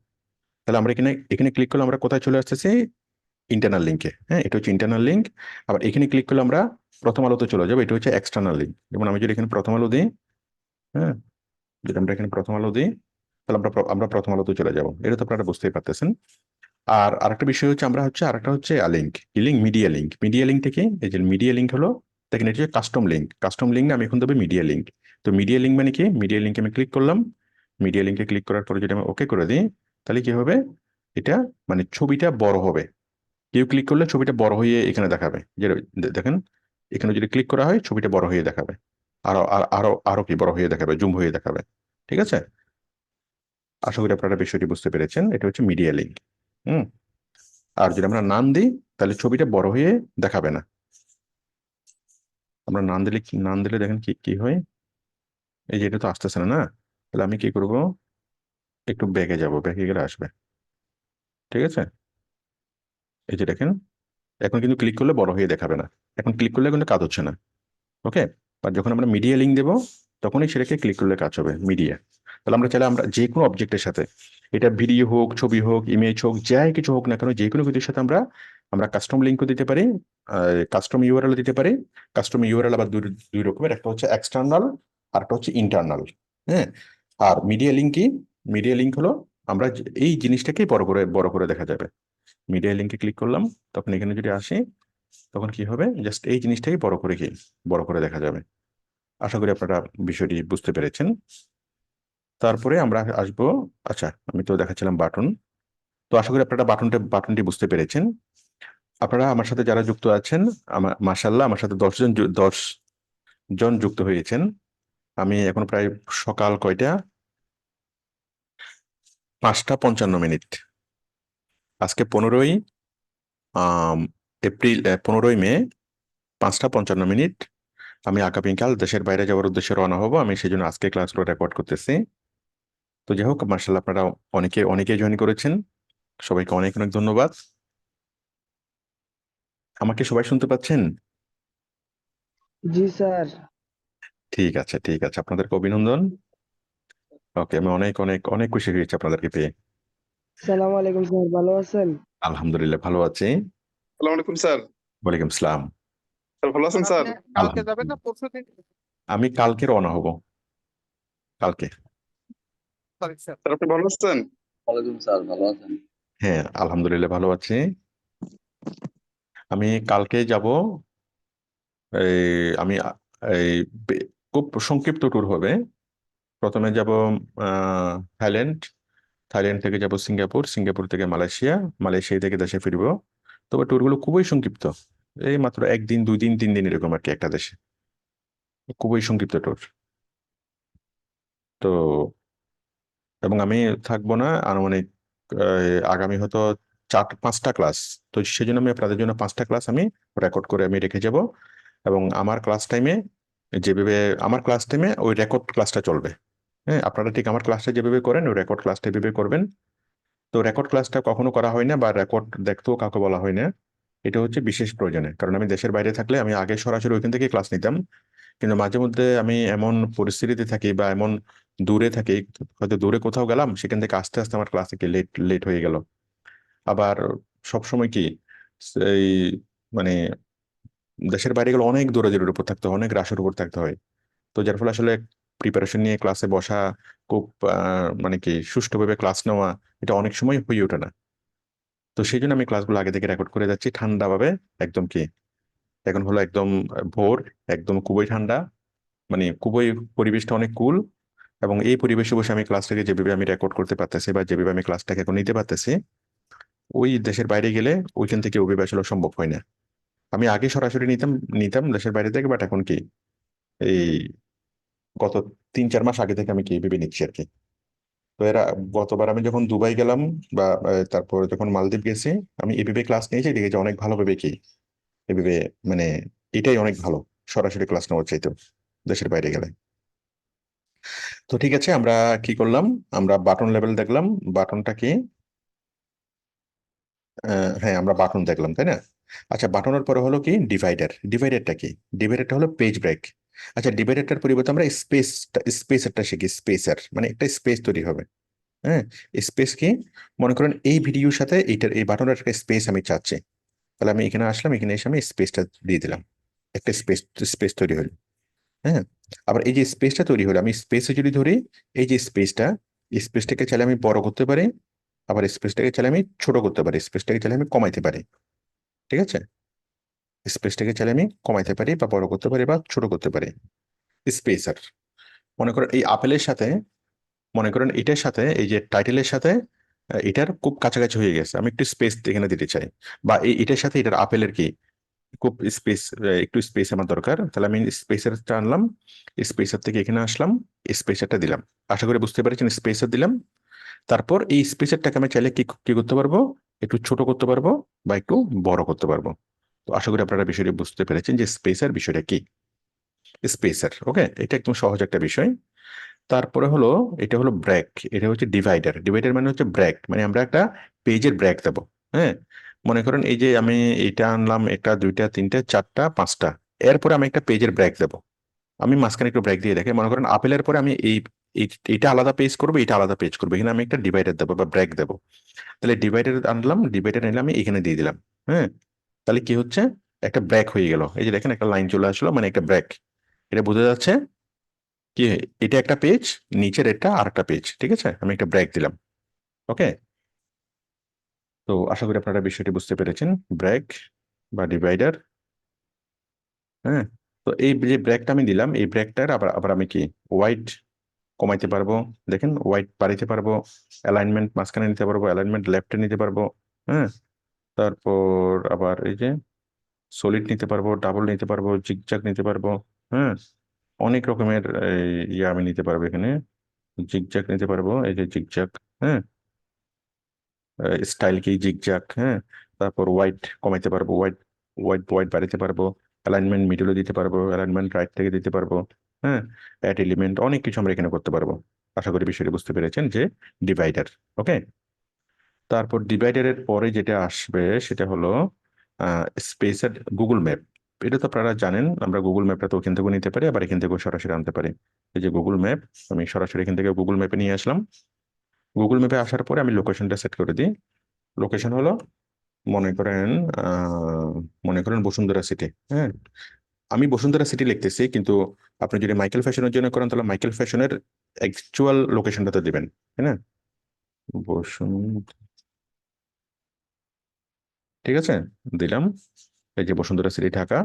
তাহলে আমরা এখানে এখানে ক্লিক করলে আমরা কোথায় চলে আসতেছি, ইন্টারনাল লিঙ্কে। হ্যাঁ, এটা হচ্ছে ইন্টারনাল লিঙ্ক। আবার এখানে ক্লিক করলে আমরা প্রথম আলোতে চলে যাবো, এটা হচ্ছে এক্সটার্নাল লিঙ্ক। যেমন আমি যদি এখানে প্রথম আলো দিই, হ্যাঁ, যদি আমরা এখানে প্রথম আলো দিই, তাহলে আমরা আমরা প্রথম আলোতে চলে যাবো, এটা তো আপনারা বুঝতেই পারতেছেন। আর আরেকটা বিষয় হচ্ছে আরেকটা হচ্ছে link, link media link. Media link থেকে এই যে মিডিয়া লিঙ্ক হলো, দেখেন এটা হচ্ছে কাস্টম লিঙ্ক। কাস্টম লিঙ্ক না, আমি এখন দেবো মিডিয়া লিঙ্ক। তো মিডিয়া লিঙ্ক মানে কি, মিডিয়া লিঙ্কে আমি ক্লিক করলাম। মিডিয়া লিঙ্কে ক্লিক করার পরে যদি আমি ওকে করে দিই, তাহলে কি হবে, এটা মানে ছবিটা বড় হবে। কেউ ক্লিক করলে ছবিটা বড় হয়ে এখানে দেখাবে, যে দেখেন এখানে যদি ক্লিক করা হয় ছবিটা বড় হয়ে দেখাবে, আরো আরো আরো কি বড় হয়ে দেখাবে, জুম হয়ে দেখাবে। ঠিক আছে, আশা করি আপনারা বিষয়টি বুঝতে পেরেছেন। এটা হচ্ছে মিডিয়া লিঙ্ক। হুম। আর যদি আমরা নাম দিই, তাহলে ছবিটা বড় হয়ে দেখাবে না। আমরা নাম দিলে দেখেন কি কি হয়, এই যে এটা তো আসতেছে না না, তাহলে আমি কি করব, একটু ব্যাকে যাব, ব্যাকে গেলে আসবে। ঠিক আছে, এই যে দেখেন এখন কিন্তু ক্লিক করলে বড় হয়ে দেখাবে না, এখন ক্লিক করলে কিন্তু কাজ হচ্ছে না। ওকে, আর যখন আমরা মিডিয়া লিঙ্ক দেবো, তখনই সেটাকে ক্লিক করলে কাজ হবে মিডিয়া। তাহলে আমরা চাইলে আমরা যে কোনো অবজেক্টের সাথে, এটা ভিডিও হোক, ছবি হোক, ইমেজ হোক, যাই কিছু হোক না কেন, যে কোনো কিছুর সাথে আমরা আমরা কাস্টম লিঙ্কও দিতে পারি, কাস্টম ইউআরএল দিতে পারি। কাস্টম ইউআরএল আবার দুই দুই রকমের, একটা হচ্ছে এক্সটার্নাল আর একটা হচ্ছে ইন্টারনাল। হ্যাঁ, আর মিডিয়া লিঙ্ক কি, মিডিয়া লিঙ্ক হলো আমরা এই জিনিসটাকেই বড় করে দেখা যাবে। মিডিয়া লিঙ্কে ক্লিক করলাম, তখন এখানে যদি আসি, তখন কি হবে, জাস্ট এই জিনিসটাই বড় করে দেখা যাবে। আশা করি আপনারা বিষয়টি বুঝতে পেরেছেন। তারপরে আমরা আসবো, আচ্ছা আমি তো দেখাচ্ছিলাম বাটন। তো আশা করি আপনারা বাটনটি বুঝতে পেরেছেন। আপনারা আমার সাথে যারা যুক্ত আছেন, আমার মাশাআল্লাহ আমার সাথে 10 জন যুক্ত হয়েছেন। আমি এখন প্রায় সকাল কয়টা, 5টা 55 মিনিট। আজকে 15ই মে, 5টা 55 মিনিট। আমি আগামীকাল দেশের বাইরে যাওয়ার উদ্দেশ্যে রওনা হব, আমি সেই জন্য আজকে ক্লাসগুলো রেকর্ড করতেছি। তো যাই হোক, মার্শাল্লাহ আপনারা অনেকে জয়েন করেছেন, সবাইকে অনেক অনেক ধন্যবাদ। আমাকে সবাই শুনতে পাচ্ছেন? জি স্যার। ঠিক আছে, ঠিক আছে, আপনাদেরকে অভিনন্দন। ওকে, আমি অনেক অনেক অনেক খুশি হয়েছি আপনাদেরকে পেয়ে। সালাম আলাইকুম স্যার, ভালো আছেন? আলহামদুলিল্লাহ ভালো আছি। আসসালামু আলাইকুম স্যার। ওয়ালাইকুম সালাম। স্যার ভালো আছেন স্যার? কালকে যাবেন না পরশু দিন? আমি কালকে রওনা হব, কালকে। স্যার আপনি ভালো আছেন? ওয়ালাইকুম স্যার, ভালো আছেন? হ্যাঁ আলহামদুলিল্লাহ ভালো আছি। আমি কালকে যাব। এই আমি এই খুব সংক্ষিপ্ত ট্যুর হবে। প্রথমে যাব থাইল্যান্ড, থাইল্যান্ড থেকে যাব সিঙ্গাপুর, সিঙ্গাপুর থেকে মালয়েশিয়া, মালয়েশিয়া থেকে দেশে ফিরবো। তবে ট্যুরগুলো খুবই সংক্ষিপ্ত, এই মাত্র 1 দিন 2 দিন 3 দিন এরকম আর কি একটা দেশে, খুবই সংক্ষিপ্ত ট্যুর। তো এবং আমি থাকবো না আনুমানিক আগামী হয়তো 4-5টা ক্লাস। তো সেজন্য আমি আপনাদের জন্য 5টা ক্লাস আমি রেকর্ড করে আমি রেখে যাব। এবং যেভাবে আমার ক্লাস টাইমে ওই রেকর্ড ক্লাসটা চলবে। হ্যাঁ, আপনারা ঠিক আমার ক্লাসটা যেভাবে করেন ওই রেকর্ড ক্লাসটা এভাবে করবেন। তো রেকর্ড ক্লাসটা কখনো করা হয় না, বা রেকর্ড দেখতেও কাউকে বলা হয় না। এটা হচ্ছে বিশেষ প্রয়োজনে, কারণ আমি দেশের বাইরে থাকলে আমি আগে সরাসরি ওইখান থেকে ক্লাস নিতাম। কিন্তু মাঝে মধ্যে আমি এমন পরিস্থিতিতে থাকি বা এমন দূরে থাকি, হয়তো দূরে কোথাও গেলাম, সেখান থেকে আস্তে আস্তে আমার ক্লাসে কি লেট লেট হয়ে গেল। আবার সবসময় কি এই মানে দেশের বাইরে গেলে অনেক দৌড়াদৌড়ির উপর থাকতে হয়, অনেক রাশের উপর থাকতে হয়। তো যার ফলে আসলে প্রিপারেশন নিয়ে ক্লাসে বসা, খুব মানে কি সুষ্ঠুভাবে ক্লাস নেওয়া, এটা অনেক সময় হয়ে ওঠে না। তো সেই জন্য আমি ক্লাসগুলো আগে থেকে রেকর্ড করে যাচ্ছি ঠান্ডাভাবে। একদম কি, এখন হলো একদম ভোর, একদম খুবই ঠান্ডা, মানে খুবই পরিবেশটা অনেক কুল। এবং এই পরিবেশে বসে আমি ক্লাসটাকে যেভাবে আমি রেকর্ড করতে পারতেছি বা যেভাবে আমি ক্লাসটাকে এখন নিতে পারতেছি, ওই দেশের বাইরে গেলে ওইখান থেকে ওইভাবে আসলে সম্ভব হয় না। আমি আগে সরাসরি নিতাম নিতাম দেশের বাইরে থেকে, বাট এখন কি এই গত 3-4 মাস আগে থেকে আমি কি ভেবে নিচ্ছি আর কি। তো গতবার আমি যখন দুবাই গেলাম বা তারপর যখন মালদ্বীপ গেছি, আমি এভাবে ক্লাস নিয়েছি, দেখেছি অনেক ভালোভাবে কি এভাবে, মানে এটাই অনেক ভালো সরাসরি ক্লাস নেওয়ার চাইতে দেশের বাইরে গেলে। তো ঠিক আছে, আমরা কি করলাম, আমরা বাটন লেভেল দেখলাম। বাটনটা কি, হ্যাঁ আমরা বাটন দেখলাম তাই না। আচ্ছা, বাটনের পরে হলো কি ডিভাইডার। ডিভাইডারটা কি, ডিভাইডারটা হলো পেজ ব্রেক। আচ্ছা, ডিভাইডারটার পরিবর্তে আমরা স্পেসারটা শিখি। স্পেসার মানে একটা স্পেস তৈরি হবে। হ্যাঁ, স্পেস কি, মনে করেন এই ভিডিওর সাথে এই বাটনের একটা স্পেস আমি চাচ্ছি, তাহলে আমি এখানে আসলাম, এখানে এসে আমি স্পেসটা দিয়ে দিলাম, একটা স্পেস তৈরি হলো। হ্যাঁ, আবার এই যে স্পেসটা তৈরি হলো, আমি স্পেসে যদি ধরি, এই যে স্পেসটাকে চাইলে আমি বড় করতে পারি, আবার স্পেসটাকে চাইলে আমি ছোট করতে পারি, স্পেসটাকে চাইলে আমি কমাইতে পারি। ঠিক আছে, স্পেসটাকে চাইলে আমি কমাইতে পারি বা বড় করতে পারি বা ছোট করতে পারি। স্পেসার, মনে করেন এই আপেলের সাথে, মনে করেন এটার সাথে এই যে টাইটেলের সাথে এটার খুব কাছাকাছি হয়ে গেছে, আমি একটু স্পেস এখানে দিতে চাই, বা এটার সাথে এটার আপেলের কি খুব স্পেস, একটু স্পেস আমার দরকার, তাহলে আমি স্পেসারটা আনলাম, স্পেসার থেকে এখানে আসলাম, স্পেসারটা দিলাম। আশা করি বুঝতে পেরেছেন, স্পেসার দিলাম। তারপর এই স্পেসারটাকে আমি চাইলে কি কি করতে পারবো, একটু ছোট করতে পারবো বা একটু বড় করতে পারবো। তো আশা করি আপনারা বিষয়টি বুঝতে পেরেছেন যে স্পেসার বিষয়টা কি। স্পেসার, ওকে, এটা একদম সহজ একটা বিষয়। তারপরে হলো, এটা হলো ব্রেক, এটা হচ্ছে ডিভাইডার। ডিভাইডার মানে হচ্ছে ব্রেক, মানে আমরা একটা পেজের ব্রেক দেবো। হ্যাঁ, মনে করেন এই যে আমি এটা আনলাম, একটা দুইটা তিনটা চারটা পাঁচটা, এরপরে আমি একটা পেজের ব্রেক দেবো। আমি মাঝখানে একটু ব্রেক দিয়ে দেখে, মনে করেন আপেলের পরে আমি এইটা আলাদা পেজ করবো, এটা আলাদা পেজ করবো, এখানে আমি একটা ডিভাইডার দেবো বা ব্রেক দেবো। তাহলে ডিভাইডার আনলাম, ডিভাইডার নিলাম, আমি এখানে দিয়ে দিলাম। হ্যাঁ, তাহলে কি হচ্ছে, একটা ব্রেক হয়ে গেল। এই যে দেখেন একটা লাইন চলে আসলো, মানে একটা ব্রেক। এটা বোঝা যাচ্ছে কি এটা একটা পেজ, নিচের এটা আর একটা পেজ। ঠিক আছে, আমি একটা ব্রেক দিলাম। ওকে, তো আশা করি আপনারা বিষয়টি বুঝতে পেরেছেন, ব্রেক বা ডিভাইডার। হ্যাঁ, তো এই যে ব্রেকটা আমি দিলাম, এই ব্রেকটার আবার আবার আমি কি ওয়াইড কমাইতে পারবো, দেখেন ওয়াইড বাড়াইতে পারবো, অ্যালাইনমেন্ট মাঝখানে নিতে পারবো, অ্যালাইনমেন্ট লেফটে নিতে পারবো। হ্যাঁ, তারপর আবার এই যে সলিড নিতে পারবো, ডাবল নিতে পারবো, জিগজ্যাগ নিতে পারবো। হ্যাঁ, অনেক রকমের ইয়ে আমি নিতে পারবো এখানে, জিগজ্যাগ নিতে পারবো, এই যে জিগজ্যাগ। হ্যাঁ, স্টাইল কি জিগজ্যাগ। হ্যাঁ, তারপর হোয়াইট কমাইতে পারবো, হোয়াইট হোয়াইট হোয়াইট বাড়াতে পারবো, অ্যালাইনমেন্ট মিডলে দিতে পারবো, অ্যালাইনমেন্ট রাইট থেকে দিতে পারবো। হ্যাঁ, অ্যাড এলিমেন্ট, অনেক কিছু আমরা এখানে করতে পারবো। আশা করি বিষয়টি বুঝতে পেরেছেন যে ডিভাইডার। ওকে, তারপর ডিভাইডারের পরে যেটা আসবে সেটা হলো স্পেসের গুগল ম্যাপ। এটা তো আপনারা জানেন, আমরা গুগল ম্যাপটা তো ওখান থেকেও নিতে পারি, আবার এখান থেকেও সরাসরি আনতে পারি। এই যে গুগল ম্যাপ, আমি সরাসরি এখান থেকে গুগল ম্যাপে নিয়ে আসলাম। গুগল ম্যাপে আসার পরে আমি লোকেশনটা সেট করে দিই। লোকেশন হলো, মনে করেন মনে করেন বসুন্ধরা সিটি। হ্যাঁ, আমি বসুন্ধরা সিটি লিখতেছি, কিন্তু আপনি যদি মাইকেল ফ্যাশনের জন্য করেন তাহলে মাইকেল ফ্যাশনের অ্যাকচুয়াল লোকেশনটাতে দিবেন। তাই না, বসুন, ঠিক আছে, দিলাম। এই যে বসুন্ধরা সিটি ঢাকা,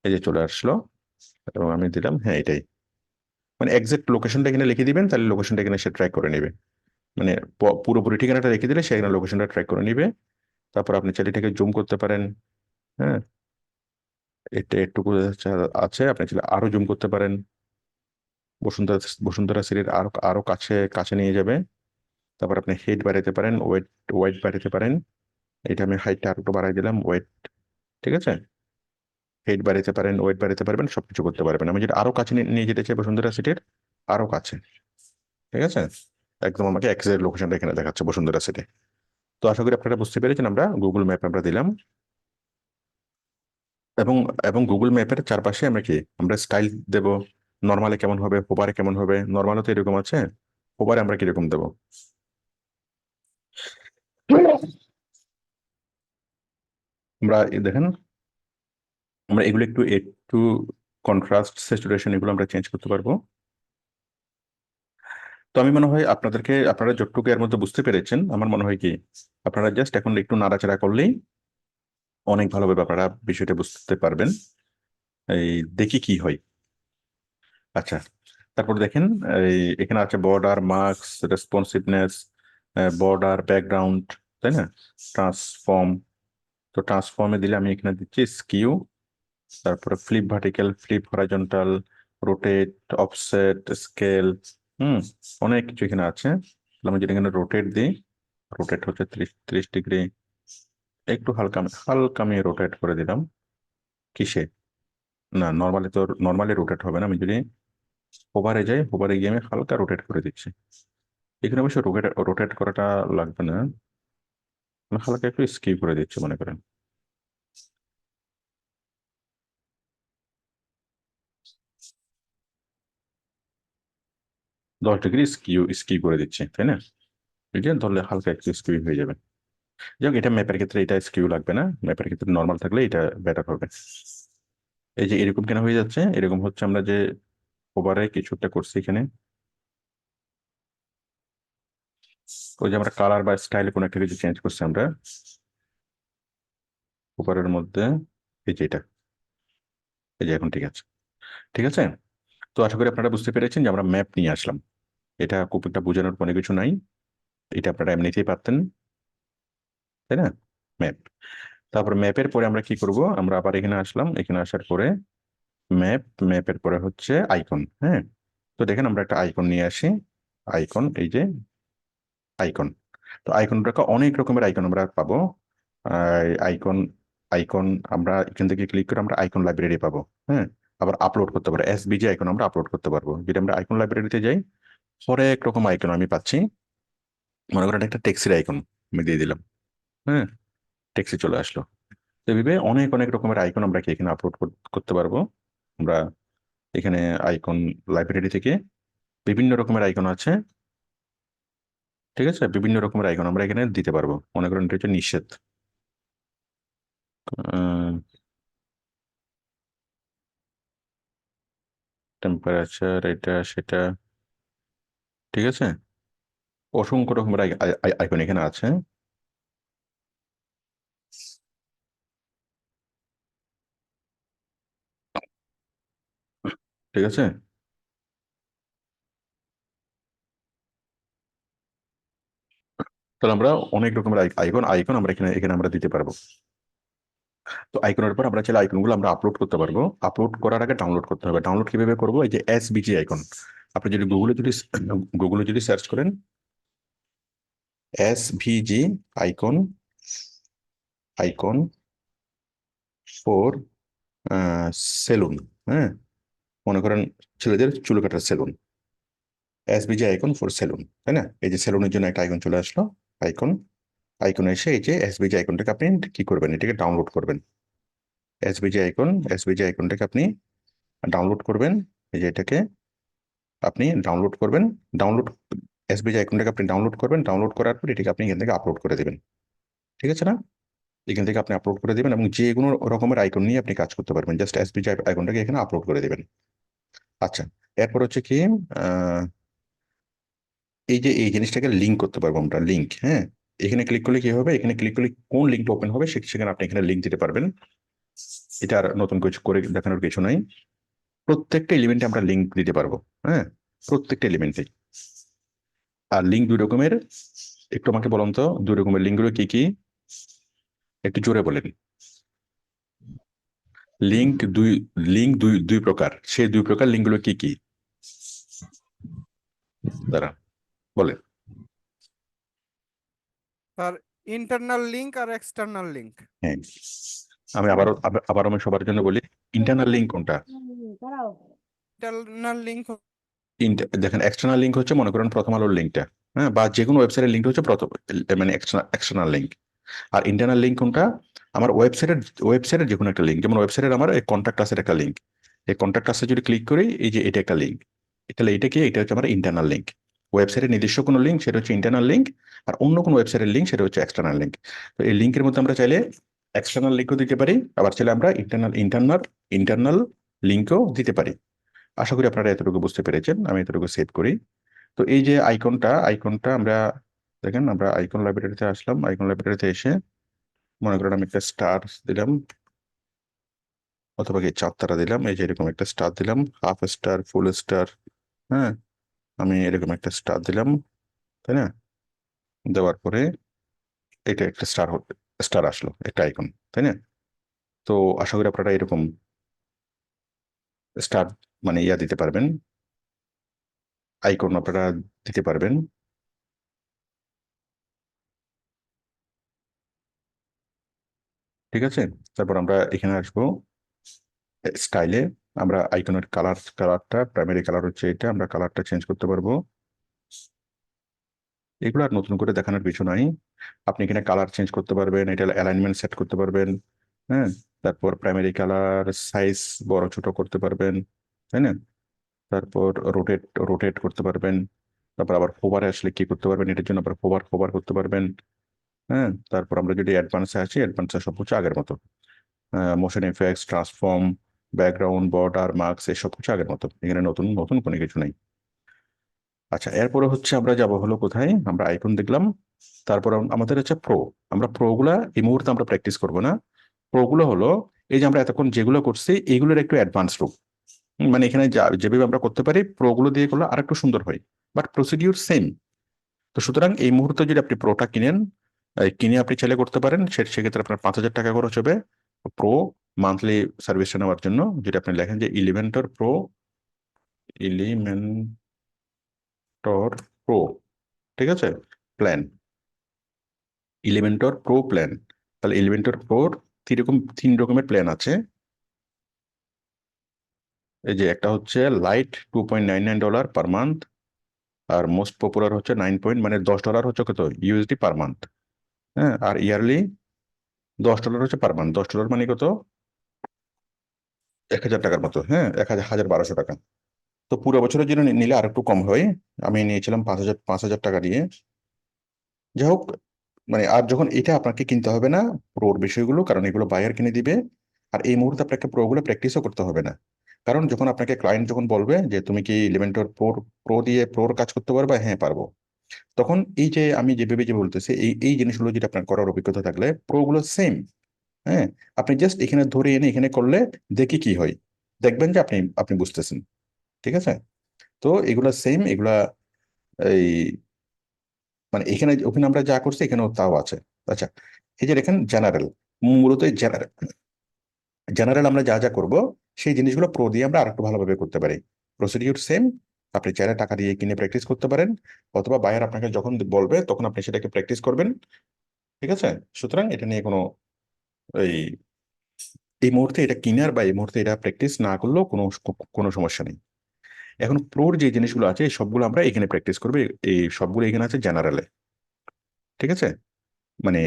এই যে চলে আসলো, এবং আমি দিলাম হ্যাঁ এটাই, মানে এক্সাক্ট লোকেশনটা এখানে লিখে দিবেন, তাহলে লোকেশনটা এখানে সে ট্র্যাক করে নেবে। মানে পুরোপুরি ঠিকানাটা রেখে দিলে সে এখানে লোকেশনটা ট্র্যাক করে নিবে। তারপর আপনি চাইলে এটাকে জুম করতে পারেন। হ্যাঁ, এটা একটু আছে, আপনি চাইলে আরো জুম করতে পারেন। বসুন্ধরা বসুন্ধরা সিটির আরো আরো কাছে কাছে নিয়ে যাবে। তারপর আপনি হেড বাড়াইতে পারেন, ওয়েট ওয়েট বাড়াইতে পারেন। এটা আমি হাইটটা আরো একটু বাড়াই দিলাম, ওয়েট। ঠিক আছে, হেড বাড়াইতে পারেন, ওয়েট বাড়াইতে পারবেন, সবকিছু করতে পারবেন। আমি যেটা আরো কাছে নিয়ে যেতে চাই বসুন্ধরা সিটির আরো কাছে। ঠিক আছে, একদম আমাকে এক্সাক্ট লোকেশনটা এখানে দেখাচ্ছে বসুন্ধরা সিটি। তো আশা করি আপনারা বুঝতে পেরেছেন, আমরা গুগল ম্যাপ আমরা দিলাম, এবং এবং গুগল ম্যাপের চারপাশে আমরা কি আমরা স্টাইল দেব। নর্মালে কেমন হবে, হোভারে কেমন হবে, নর্মালও তো এরকম আছে, হোভারে আমরা কিরকম দেবো। আমরা দেখেন, আমরা এগুলো একটু একটু কন্ট্রাস্ট স্যাচুরেশন এগুলো আমরা চেঞ্জ করতে পারবো। তো আমি মনে হয় আপনাদেরকে, আপনারা যতটুকু এর মধ্যে বুঝতে পেরেছেন, আমার মনে হয় কি আপনারা জাস্ট এখন একটু নাড়াচাড়া করলেই অনেক ভালোভাবে আপনারা বিষয়টা বুঝতে পারবেন। এই দেখি কি হয়। আচ্ছা, তারপর দেখেন, এই এখানে আছে border, marks, responsiveness, border, background, তাই না, ট্রান্সফর্ম। তো ট্রান্সফর্মে দিলে আমি এখানে দিচ্ছি স্কিউ, তারপরে flip vertical, flip horizontal, rotate, offset, scale. অনেক কিছু এখানে আছে। তাহলে আমি যদি এখানে রোটেট দিই, রোটেট হচ্ছে 30 ডিগ্রি। একটু হালকা হালকা আমি রোটেট করে দিলাম। কিসে, না নর্মালি তো নর্মালি রোটেট হবে না, আমি যদি ওভারে যাই, ওভারে গিয়ে আমি হালকা রোটেট করে দিচ্ছি। এখানে অবশ্য রোটেট রোটেট করাটা লাগবে না, আমি হালকা একটু স্কিপ করে দিচ্ছি, মনে করেন। দশ ডিগ্রি স্কিউ স্কিপ করে দিচ্ছি, তাই না, এই যে ধরলে হালকা একটু স্কিউ হয়ে যাবে। যাই হোক, এটা ম্যাপের ক্ষেত্রে এটা স্কিউ লাগবে না, ম্যাপের ক্ষেত্রে নর্মাল থাকলে এটা বেটার হবে। এই যে এরকম কেন হয়ে যাচ্ছে, এরকম হচ্ছে আমরা যে ওভারে কিছুটা করছি এখানে, ওই যে আমরা কালার বা স্টাইল কোনো একটা কিছু চেঞ্জ করছি আমরা উপরের মধ্যে, এই যে এটা, এই যে এখন ঠিক আছে। ঠিক আছে, তো আশা করি আপনারা বুঝতে পেরেছেন যে আমরা ম্যাপ নিয়ে আসলাম। এটা খুব একটা বোঝানোর কোনো কিছু নাই, এটা আপনারা এমনিতেই পারতেন, তাই না? ম্যাপ, তারপর ম্যাপের পরে আমরা কি করব, আমরা আবার এখানে আসলাম, এখানে আসার পরে ম্যাপ, ম্যাপের পরে হচ্ছে আইকন। হ্যাঁ, তো দেখেন আমরা একটা আইকন নিয়ে আসি, আইকন, এই যে আইকন। তো আইকনটাকে অনেক রকমের আইকন আমরা পাবো। আইকন, আইকন আমরা এখান থেকে ক্লিক করে আমরা আইকন লাইব্রেরি পাবো। হ্যাঁ, আবার আপলোড করতে পারবো, এসবিজি আইকন আমরা আপলোড করতে পারবো। যদি আমরা আইকন লাইব্রেরিতে যাই, হরেক রকম আইকন আমি পাচ্ছি। মনে করেন একটা টেক্সির আইকন আমি দিয়ে দিলাম, হ্যাঁ, টেক্সি চলে আসলো। তো এভাবে অনেক অনেক রকমের আইকন আমরা কি এখানে আপলোড করতে পারবো। আমরা এখানে আইকন লাইব্রেরি থেকে বিভিন্ন রকমের আইকন আছে, ঠিক আছে, বিভিন্ন রকমের আইকন আমরা এখানে দিতে পারবো। মনে করেন এটা হচ্ছে নিষেধ, টেম্পারেচার, এটা সেটা, ঠিক আছে, অসংখ্য রকমের আইকন এখানে আছে। ঠিক আছে, তাহলে আমরা অনেক রকমের আইকন আইকন আমরা এখানে এখানে আমরা দিতে পারবো। তো আইকনের পর আমরা চাইলে আইকনগুলো আমরা আপলোড করতে পারবো। আপলোড করার আগে ডাউনলোড করতে হবে। ডাউনলোড কিভাবে করবো, এই যে এসবিজি আইকন, আপনি যদি গুগলে যদি সার্চ করেন SVG icon, icon for salon, হ্যাঁ, মনে করেন ছেলেদের চুল কাটার সেলুন, এসবিজি আইকন ফর সেলুন, তাই না? এই যে সেলুনের জন্য একটা আইকন চলে আসলো, আইকন, আইকনে এসে এই যে এসবিজি আইকনটাকে আপনি কি করবেন, এটাকে ডাউনলোড করবেন। এসবিজি আইকন, এসবিজি আইকনটাকে আপনি ডাউনলোড করবেন, এই যে এটাকে আপনি ডাউনলোড করবেন। ডাউনলোড, এসবিজি আইকনটাকে আপনি ডাউনলোড করবেন। ডাউনলোড করার পর এটাকে আপনি এখান থেকে আপলোড করে দেবেন, ঠিক আছে না? এখান থেকে আপনি আপলোড করে দেবেন এবং যে কোনো রকমের আইকন নিয়ে আপনি কাজ করতে পারবেন। জাস্ট এসবিজি আইকনটাকে এখানে আপলোড করে দেবেন। আচ্ছা, এরপর হচ্ছে কি, এই যে এই জিনিসটাকে লিঙ্ক করতে পারবো আমরা, লিঙ্ক। হ্যাঁ, এখানে ক্লিক করলে কি হবে, এখানে ক্লিক করলে কোন লিঙ্কটা ওপেন হবে সেখানে আপনি এখানে লিঙ্ক দিতে পারবেন। এটা আর নতুন কিছু করে দেখানোর কিছু নাই, প্রত্যেকটা এলিমেন্টে আমরা লিঙ্ক দিতে পারবো। হ্যাঁ, প্রত্যেকটা এলিমেন্টে। আর লিঙ্ক দুই রকমের, একটু আমাকে বলুন তো দুই রকমের লিঙ্কগুলো কি কি, একটু জোরে বলেন। লিঙ্ক দুই, লিঙ্ক দুই দুই প্রকার, সেই দুই প্রকার লিঙ্কগুলো কি কি, দাঁড়া বলেন। স্যার, ইন্টারনাল লিংক আর এক্সটার্নাল লিংক। হ্যাঁ, আমি আবার আমি সবার জন্য বলি, ইন্টারনাল লিঙ্ক কোনটা? ইন্টারনাল লিংক দেখেন, এক্সটার্নাল লিঙ্ক হচ্ছে মনে করেন প্রথম আলোর লিঙ্কটা, হ্যাঁ, বা যে কোনো ওয়েবসাইটের লিঙ্ক হচ্ছে প্রথম, মানে এক্সটার্নাল লিঙ্ক। আর ইন্টারনাল লিঙ্ক কোনটা? আমার ওয়েবসাইটের যে কোনো একটা লিঙ্ক, যেমন ওয়েবসাইটের আমার এই কন্ট্যাক্ট আসের একটা লিঙ্ক, এই কন্ট্যাক্ট আসে যদি ক্লিক করি, এই যে এটা একটা লিঙ্ক, তাহলে এটা কি, এটা হচ্ছে আমার ইন্টারনাল লিঙ্ক। ওয়েবসাইটের নিজস্ব কোনো লিঙ্ক সেটা হচ্ছে ইন্টারনাল লিঙ্ক, আর অন্য কোনো ওয়েবসাইটের লিঙ্ক সেটা হচ্ছে এক্সটার্নাল লিঙ্ক। তো এই লিঙ্কের মধ্যে আমরা চাইলে এক্সটার্নাল লিঙ্কও দিতে পারি, আবার চাইলে আমরা ইন্টারনাল লিঙ্কও দিতে পারি। আশা করি আপনারা এতটুকু বুঝতে পেরেছেন, আমি এতটুকু সেভ করি। তো এই যে আইকনটা আমরা দেখেন, আমরা আইকন লাইব্রেরিতে আসলাম, আইকন লাইব্রেরিতে এসে মনে করেন আমি একটা স্টার দিলাম, অথবা কি চার তারা দিলাম, এই যে এরকম একটা স্টার দিলাম, হাফ স্টার, ফুল স্টার, হ্যাঁ, আমি এরকম একটা স্টার দিলাম, তাই না? দেওয়ার পরে এটা একটা স্টার আসলো, একটা আইকন, তাই না? তো আশা করি আপনারা এরকম স্টার মানে ইয়া দিতে পারবেন, আইকন আপনারা দিতে পারবেন। ঠিক আছে, তারপর আমরা এখানে আসবো স্টাইলে, আমরা আইকনের কালারটা প্রাইমারি কালার হচ্ছে এটা, আমরা কালারটা চেঞ্জ করতে পারবো। এগুলো আর নতুন করে দেখানোর কিছু নাই, আপনি এখানে কালার চেঞ্জ করতে পারবেন, এটা অ্যালাইনমেন্ট সেট করতে পারবেন। হ্যাঁ, তারপর প্রাইমারি কালার সাইজ বড় ছোট করতে পারবেন, তাই না? তারপর রোটেট রোটেট করতে পারবেন। তারপর আবার হোভারে আসলে কি করতে পারবেন, এটার জন্য আবার হোভার হোভার করতে পারবেন। হ্যাঁ, তারপর আমরা যদি অ্যাডভান্সে আসি, অ্যাডভান্সে সব কিছু আগের মতো, motion effects, transform, background, border, marks, এসব কিছু আগের মতো, এখানে নতুন নতুন কোনো কিছু নেই। আচ্ছা, এরপরে হচ্ছে আমরা যাব হলো কোথায়, আমরা আইফোন দেখলাম, তারপর আমাদের হচ্ছে প্রো। আমরা প্রো গুলা এই মুহূর্তে আমরা প্র্যাকটিস করব না। প্রো গুলো হলো এই যে আমরা এতক্ষণ যেগুলো করছি এইগুলোর একটু অ্যাডভান্স রূপ। মানে এখানে যেভাবে আমরা করতে পারি প্রো গুলো দিয়ে করলে আর একটু সুন্দর হয়, বাট প্রসিডিউর সেম। তো সুতরাং এই মুহূর্তে যদি আপনি প্রোটা কিনেন, কিনে আপনি চাইলে করতে পারেন, সেক্ষেত্রে আপনার 5,000 টাকা খরচ হবে প্রো মান্থলি সার্ভিসটা নেওয়ার জন্য। যদি আপনি লেখেন যে ইলিমেন্টর প্রো, ইলিমেন্টর প্রো, ঠিক আছে, প্ল্যান, ইলিমেন্টর প্রো প্ল্যান। তাহলে ইলিমেন্টর প্রোর তিন রকমের প্ল্যান আছে। এই যে একটা হচ্ছে লাইট $2.99 পার মান্থ, আর মোস্ট পপুলার হচ্ছে 9 মানে $10 হচ্ছে কত ইউএসডি পার মান্থ। হ্যাঁ, আর ইয়ারলি $10 হচ্ছে পার মান্থ। $10 মানে কত, 1,000 টাকার মতো। হ্যাঁ, 1,1200 টাকা। তো পুরো বছরের জন্য নিলে আর একটু কম হয়। আমি নিয়েছিলাম 5,000 টাকা দিয়ে। যাই হোক, মানে আর যখন এটা আপনাকে কিনতে হবে না প্রোর বিষয়গুলো, কারণ এগুলো বায়ার কিনে দিবে। আর এই মুহূর্তে আপনাকে প্রো গুলো প্র্যাকটিসও করতে হবে না, কারণ যখন আপনাকে ক্লায়েন্ট যখন বলবে যে তুমি কি ইলেভেন্টর প্রো প্রো দিয়ে প্রোর কাজ করতে পারবে, হ্যাঁ পারবো, তখন এই যে আমি যেভাবে যে বলতেছি এই এই জিনিসগুলো যেটা আপনার করার অভিজ্ঞতা থাকলে প্রো গুলো সেম। হ্যাঁ, আপনি জাস্ট এখানে ধরে এনে এখানে করলে দেখি কি হয়, দেখবেন যে আপনি আপনি বুঝতেছেন। ঠিক আছে, তো এগুলা সেম, এগুলা এই মানে এখানে ওখানে আমরা যা করছি এখানেও তাও আছে। আচ্ছা, এই যে দেখেন জেনারেল, মূলত জেনারেল জেনারেল আমরা যা যা করব সেই জিনিসগুলো প্রো দিয়ে আমরা আরেকটু ভালোভাবে করতে পারি। Procedure same. আপনি চাইলে টাকা দিয়ে কিনে প্র্যাকটিস করতে পারেন, অথবা বায়ার আপনাকে যখন বলবে তখন আপনি সেটাকে প্র্যাকটিস করবেন। ঠিক আছে, সুতরাং এটা নিয়ে কোনো এই এই মুহূর্তে এটা কিনার বা এই মুহূর্তে এটা প্র্যাকটিস না করলেও কোনো কোনো সমস্যা নেই। এখন প্রোর যে জিনিসগুলো আছে এই সবগুলো আমরা এখানে প্র্যাকটিস করবো। এই সবগুলো এখানে আছে জেনারেলে। ঠিক আছে, মানে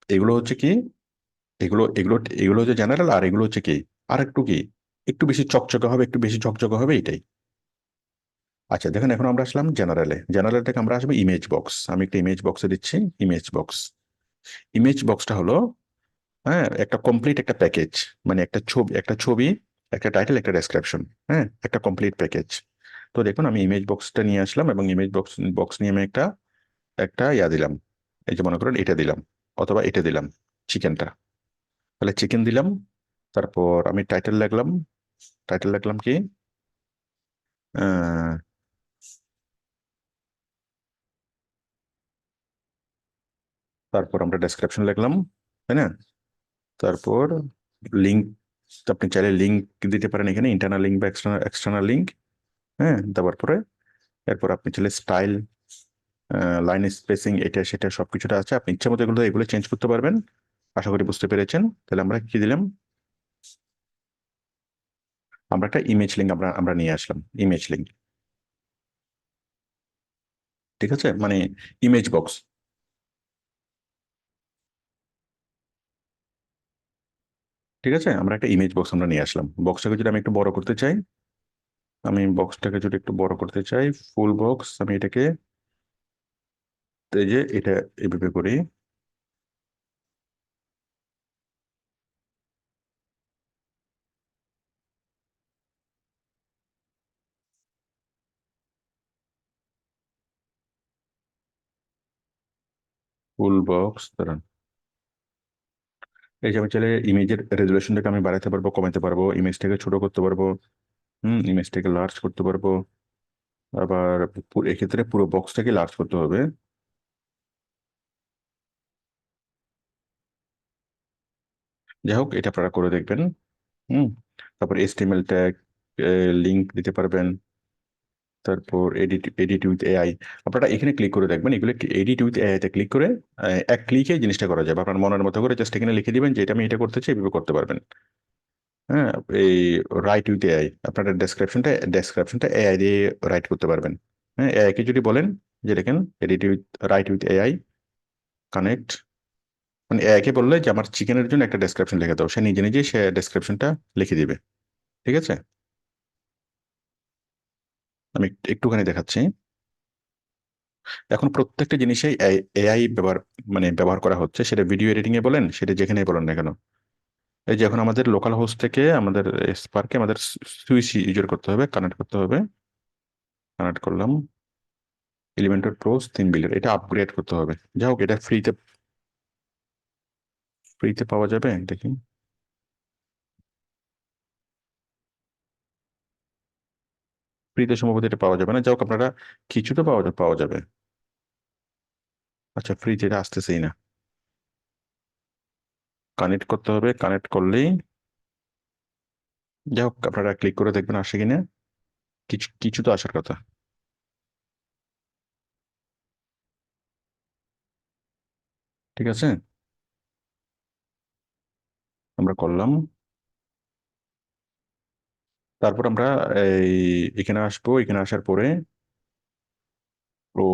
এগুলো হচ্ছে কি, এগুলো এগুলো এগুলো হচ্ছে জেনারেল, আর এগুলো হচ্ছে কি আর একটু কি একটু বেশি চকচকে হবে, একটু বেশি ঝকঝকে হবে এটাই। আচ্ছা দেখেন, এখন আমরা আসলাম জেনারেলে। জেনারেল থেকে আমরা আসবো ইমেজ বক্স। আমি একটা ইমেজ বক্সে দিচ্ছি ইমেজ বক্স। ইমেজ বক্সটা হলো, হ্যাঁ, একটা কমপ্লিট একটা প্যাকেজ। মানে একটা ছবি, একটা টাইটেল, একটা ডেসক্রিপশন, হ্যাঁ, একটা কমপ্লিট প্যাকেজ। তো দেখুন আমি ইমেজ বক্সটা নিয়ে আসলাম এবং ইমেজ বক্স বক্স নিয়ে আমি একটা একটা ইয়া দিলাম। এই যে মনে করেন এটা দিলাম, অথবা এটা দিলাম, চিকেনটা। তাহলে চিকেন দিলাম। তারপর আমি টাইটেল লিখলাম কি, আহ, তারপর আমরা ডেসক্রিপশন লিখলাম, তাই না? তারপর লিঙ্ক, আপনি চাইলে লিঙ্ক দিতে পারেন এখানে, ইন্টারনাল লিঙ্ক বা এক্সটার্নাল লিঙ্ক। হ্যাঁ, দেওয়ার পরে এরপর আপনি চাইলে স্টাইল, লাইন স্পেসিং, এটা সেটা সবকিছুটা আছে, আপনি ইচ্ছা মতো এগুলো এগুলো চেঞ্জ করতে পারবেন। আশা করি বুঝতে পেরেছেন। তাহলে আমরা কি দিলাম, আমরা একটা ইমেজ লিঙ্ক আমরা আমরা নিয়ে আসলাম, ইমেজ লিঙ্ক। ঠিক আছে, মানে ইমেজ বক্স। ঠিক আছে, আমরা একটা ইমেজ বক্স আমরা নিয়ে আসলাম। বক্সটাকে যদি আমি একটু বড় করতে চাই, ফুল বক্স, আমি এটাকে এই যে এটা এভাবে করি। ফুল বক্স দাঁড়ান, এই যে আমি চাইলে ইমেজের রেজুলেশনটাকে আমি বাড়াতে পারবো, কমাতে পারবো, ইমেজটাকে ছোট করতে পারবো, ইমেজটাকে লার্জ করতে পারবো। আবার এক্ষেত্রে পুরো বক্সটাকে লার্জ করতে হবে। যাই হোক, এটা আপনারা করে দেখবেন। হুম, তারপর এইচটিএমএল ট্যাগ, লিংক দিতে পারবেন। তারপর এডিট এডিট উইথ এআই, আপনারা এখানে ক্লিক করে দেখবেন এগুলো এডিট উইথ এআই তে ক্লিক করে এক ক্লিকে জিনিসটা করা যাবে। আপনার মনের মতো করে জাস্ট এখানে লিখে দিবেন যে এটা আমি এটা করতে চাই, এইভাবে করতে পারবেন। হ্যাঁ, এই রাইট উইথ এআই, আপনারা ডেসক্রিপশনটা এআই দিয়ে রাইট করতে পারবেন। হ্যাঁ, এআই কে যদি বলেন যে দেখেন edit with right with AI connect, মানে এআই কে বললে যে আমার চিকেনের জন্য একটা ডেসক্রিপশন লিখে দাও, সে নিজে নিজে সে ডেসক্রিপশনটা লিখে দিবে। ঠিক আছে, আমি একটুখানি দেখাচ্ছি। এখন প্রত্যেকটা জিনিসেই এআই ব্যবহার করা হচ্ছে, সেটা ভিডিও এডিটিং এ বলেন, সেটা যেখানেই বলেন না কেন। এই যে এখন আমাদের লোকাল হোস্ট থেকে আমাদের স্পার্কে আমাদের সুইচ ইউজ করতে হবে, কানেক্ট করতে হবে। কানেক্ট করলাম। এলিমেন্টর প্রোস থিম বিল্ডার, এটা আপগ্রেড করতে হবে। যাই হোক, এটা ফ্রিতে পাওয়া যাবে দেখি। ফ্রিতে সম্ভবত এটা পাওয়া যাবে না, যাই হোক আপনারা কিছু তো পাওয়া যাবে। আচ্ছা, ফ্রিতে এটা আসতেছেই না। কানেক্ট করতে হবে, কানেক্ট করলেই, যাই হোক আপনারা ক্লিক করে দেখবেন আসে কিনা। কিছু কিছু তো আসার কথা। ঠিক আছে, আমরা করলাম। তারপর আমরা এই এখানে আসবো, এখানে আসার পরে ও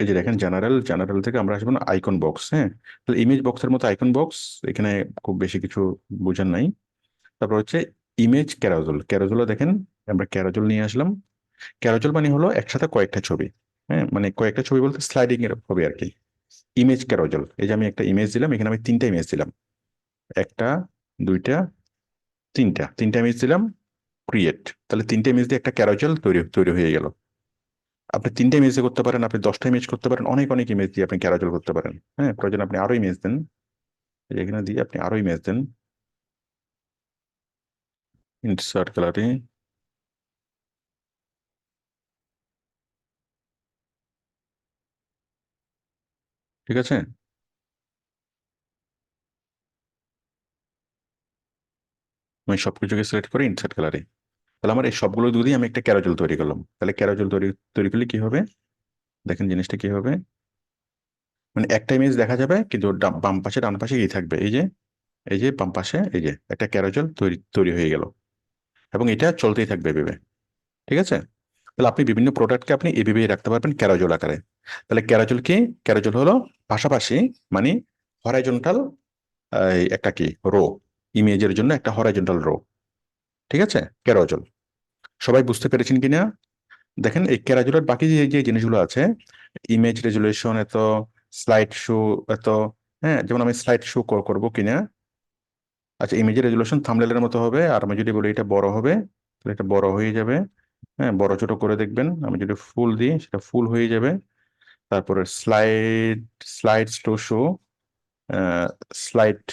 এই যে দেখেন জেনারেল, জেনারেল থেকে আমরা আসবো না আইকন বক্স। হ্যাঁ, তাহলে ইমেজ বক্সের মতো আইকন বক্স, এখানে খুব বেশি কিছু বোঝার নাই। তারপর হচ্ছে ইমেজ ক্যারোজল, ক্যারোজলও দেখেন আমরা ক্যারোজল নিয়ে আসলাম। ক্যারোজল মানে হলো একসাথে কয়েকটা ছবি। হ্যাঁ, মানে কয়েকটা ছবি বলতে স্লাইডিং এর হবে আর কি। ইমেজ ক্যারোজল, এই যে আমি একটা ইমেজ দিলাম, এখানে আমি তিনটা ইমেজ দিলাম, একটা, দুইটা, তিনটা, তিনটা ইমেজ দিলাম, ক্রিয়েট। তাহলে তিনটা ইমেজ দিয়ে একটা ক্যারোজেল তৈরি তৈরি হয়ে গেল। আপনি তিনটা ইমেজে করতে পারেন, আপনি 10টা ইমেজ করতে পারেন, অনেক অনেক ইমেজ দিয়ে আপনি ক্যারোজেল করতে পারেন। হ্যাঁ, প্রয়োজন আপনি আরো ইমেজ দেন, এই যে এখানে দিয়ে আপনি আরো ইমেজ দেন, ইনসার্ট গ্যালারি। ঠিক আছে, আমি সবকিছুকে সিলেক্ট করে ইনসার্ট গ্যালারি। তাহলে আমার এই সবগুলো দিয়ে আমি একটা ক্যারোজেল তৈরি করলাম। তাহলে ক্যারোজেল তৈরি তৈরি করলে কি হবে, দেখেন জিনিসটা কি হবে। মানে একটা ইমেজ দেখা যাবে কিন্তু বাম পাশে ডান পাশে কি থাকবে, এই যে বাম পাশে এই যে একটা ক্যারোজেল তৈরি তৈরি হয়ে গেল, এবং এটা চলতেই থাকবে এভাবে। ঠিক আছে, তাহলে আপনি বিভিন্ন প্রোডাক্টকে আপনি এভাবেই রাখতে পারবেন ক্যারোজেল আকারে। তাহলে ক্যারোজেল কি, ক্যারোজেল হলো পাশাপাশি, মানে হরাইজন্টাল একটা কি রো, ইমেজের জন্য একটা হরাইজন্টাল রো। ঠিক আছে, ক্যারোজেল। সবাই বুঝতে পেরেছেন কিনা? দেখেন এই ক্যারোজেলের বাকি যে যে জিনিসগুলো আছে, ইমেজ রেজুলেশন এত, স্লাইড শো এত। হ্যাঁ, যেমন আমি স্লাইড শো করবো কিনা। আচ্ছা, ইমেজের রেজুলেশন থাম্বনেলের মতো হবে, আর আমি যদি বলি এটা বড় হবে, তাহলে এটা বড় হয়ে যাবে। হ্যাঁ, বড় ছোট করে দেখবেন, আমি যদি ফুল দিই সেটা ফুল হয়ে যাবে। তারপরে স্লাইডস টু শো, স্লাইড,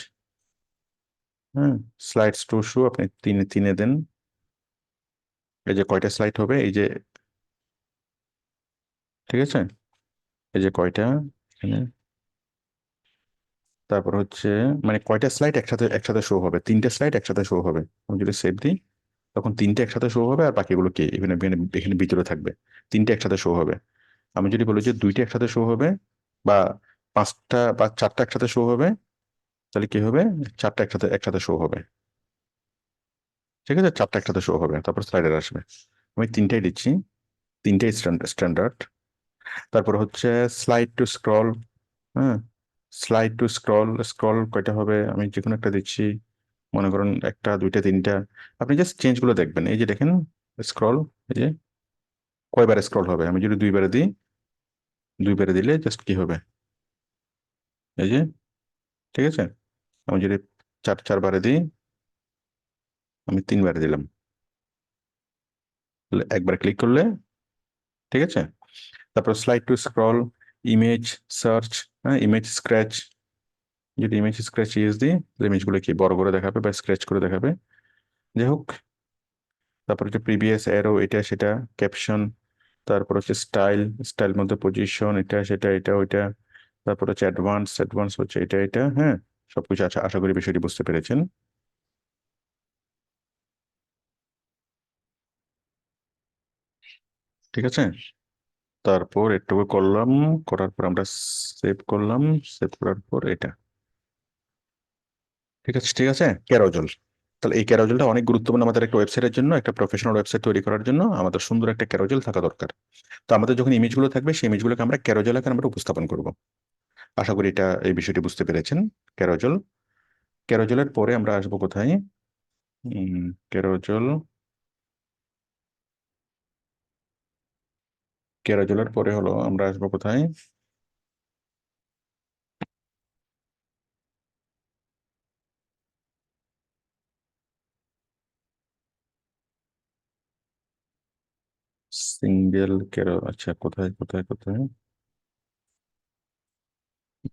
হ্যাঁ, স্লাইডস টু শো আপনি তিনে তিনে দেন। এই যে কয়টা স্লাইড হবে, এই যে, ঠিক আছে, এই যে কয়টা এখানে। তারপর হচ্ছে মানে কয়টা স্লাইড একসাথে একসাথে শো হবে, তিনটে স্লাইড একসাথে শো হবে। আমি যদি সেভ দিই তখন তিনটে একসাথে শো হবে, আর বাকিগুলো কি এখানে এখানে এখানে ভিতরে থাকবে, তিনটে একসাথে শো হবে। আমি যদি বলি যে দুইটা একসাথে শো হবে, বা পাঁচটা বা চারটা একসাথে শো হবে, তাহলে কি হবে, চারটা একসাথে একসাথে শো হবে। ঠিক আছে, চারটা একসাথে শো হবে, তারপর স্লাইডার আসবে। আমি তিনটাই দিচ্ছি, তিনটাই স্ট্যান্ডার্ড। তারপর হচ্ছে স্লাইড টু স্ক্রল। হ্যাঁ, স্লাইড টু স্ক্রল, স্ক্রল কয়টা হবে আমি যে কোনো একটা দিচ্ছি, মনে করুন একটা, দুইটা, তিনটা। আপনি জাস্ট চেঞ্জ গুলো দেখবেন, এই যে দেখেন স্ক্রল, এই যে কয়বার স্ক্রল হবে, আমি যদি দুইবারে দিই, দুইবারে দিলে জাস্ট কি হবে, এই যে, ঠিক আছে। আমি যদি চারবারে দিই, আমি তিনবারে দিলাম, তাহলে একবার ক্লিক করলে, ঠিক আছে। তারপর slide two scroll, image search, হ্যাঁ, ইমেজ স্ক্র্যাচ, যদি ইমেজ স্ক্র্যাচ ইউজ দিই তাহলে ইমেজগুলো কি বড় করে দেখাবে বা স্ক্র্যাচ করে দেখাবে। যাই হোক, তারপর হচ্ছে প্রিভিয়াস অ্যারো, এটা সেটা, ক্যাপশন, তারপর হচ্ছে স্টাইল, স্টাইল মধ্যে পজিশন, এটা সেটা এটা ওইটা। তারপর হচ্ছে অ্যাডভান্স, অ্যাডভান্স হচ্ছে এটা এটা। হ্যাঁ, সবকিছু আশা আশা করি বিষয়টি বুঝতে পেরেছেন। ঠিক আছে, তারপর একটু করলাম, করার পর আমরা সেভ করলাম, সেভ করার পর এটা, ঠিক আছে, ঠিক আছে, ক্যারোজল। তাহলে এই ক্যারোজেলটা অনেক গুরুত্বপূর্ণ আমাদের একটা ওয়েবসাইটের জন্য, একটা প্রফেশনাল ওয়েবসাইট তৈরি করার জন্য আমাদের সুন্দর একটা ক্যারোজেল থাকা দরকার। তো আমাদের যখন ইমেজগুলো থাকবে সেই ইমেজগুলোকে আমরা ক্যারোজেল আকারে আমরা উপস্থাপন করব। আশা করি এটা এই বিষয়টি বুঝতে পেরেছেন। ক্যারোজেল, ক্যারোজেলের পরে আমরা আসবো কোথায়, ক্যারোজেল, ক্যারোজেলের পরে হলো আমরা আসবো কোথায়, সিঙ্গেল ক্যারো, আচ্ছা কোথায় কোথায় কোথায়,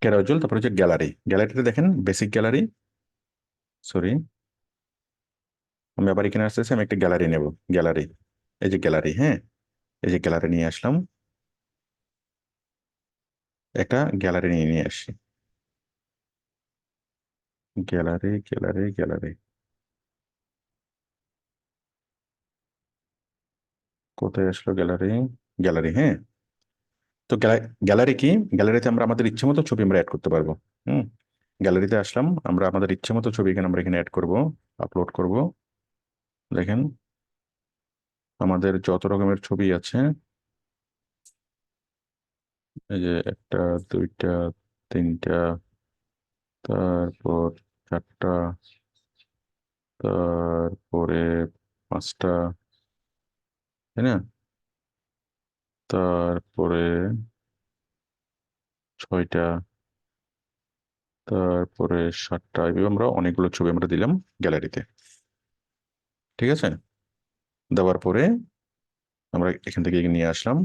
ক্যারোজল, তারপর হচ্ছে গ্যালারি। গ্যালারিতে দেখেন বেসিক গ্যালারি, সরি আমি আবার এখানে আসতেছি, আমি একটা গ্যালারি নেব। গ্যালারি, এই যে গ্যালারি, হ্যাঁ এই যে গ্যালারি নিয়ে আসলাম, একটা গ্যালারি নিয়ে নিয়ে আসি। গ্যালারি গ্যালারি গ্যালারি, কোথায় আসলো গ্যালারি? গ্যালারি, হ্যাঁ। তো গ্যালারি কি, গ্যালারিতে আমরা আমাদের ইচ্ছে মতো ছবি আমরা অ্যাড করতে পারবো। হুম, গ্যালারিতে আসলাম, আমরা আমাদের ইচ্ছে মতো ছবি এখানে আমরা এখানে অ্যাড করব, আপলোড করব। দেখেন আমাদের যত রকমের ছবি আছে, এই যে একটা, দুইটা, তিনটা, তারপর চারটা, তারপরে পাঁচটা, তাই না, তারপরে ছয়টা, তারপরে সাতটা, এভাবে আমরা অনেকগুলো ছবি আমরা দিলাম গ্যালারিতে। ঠিক আছে, দেওয়ার পরে আমরা এখান থেকে নিয়ে আসলাম,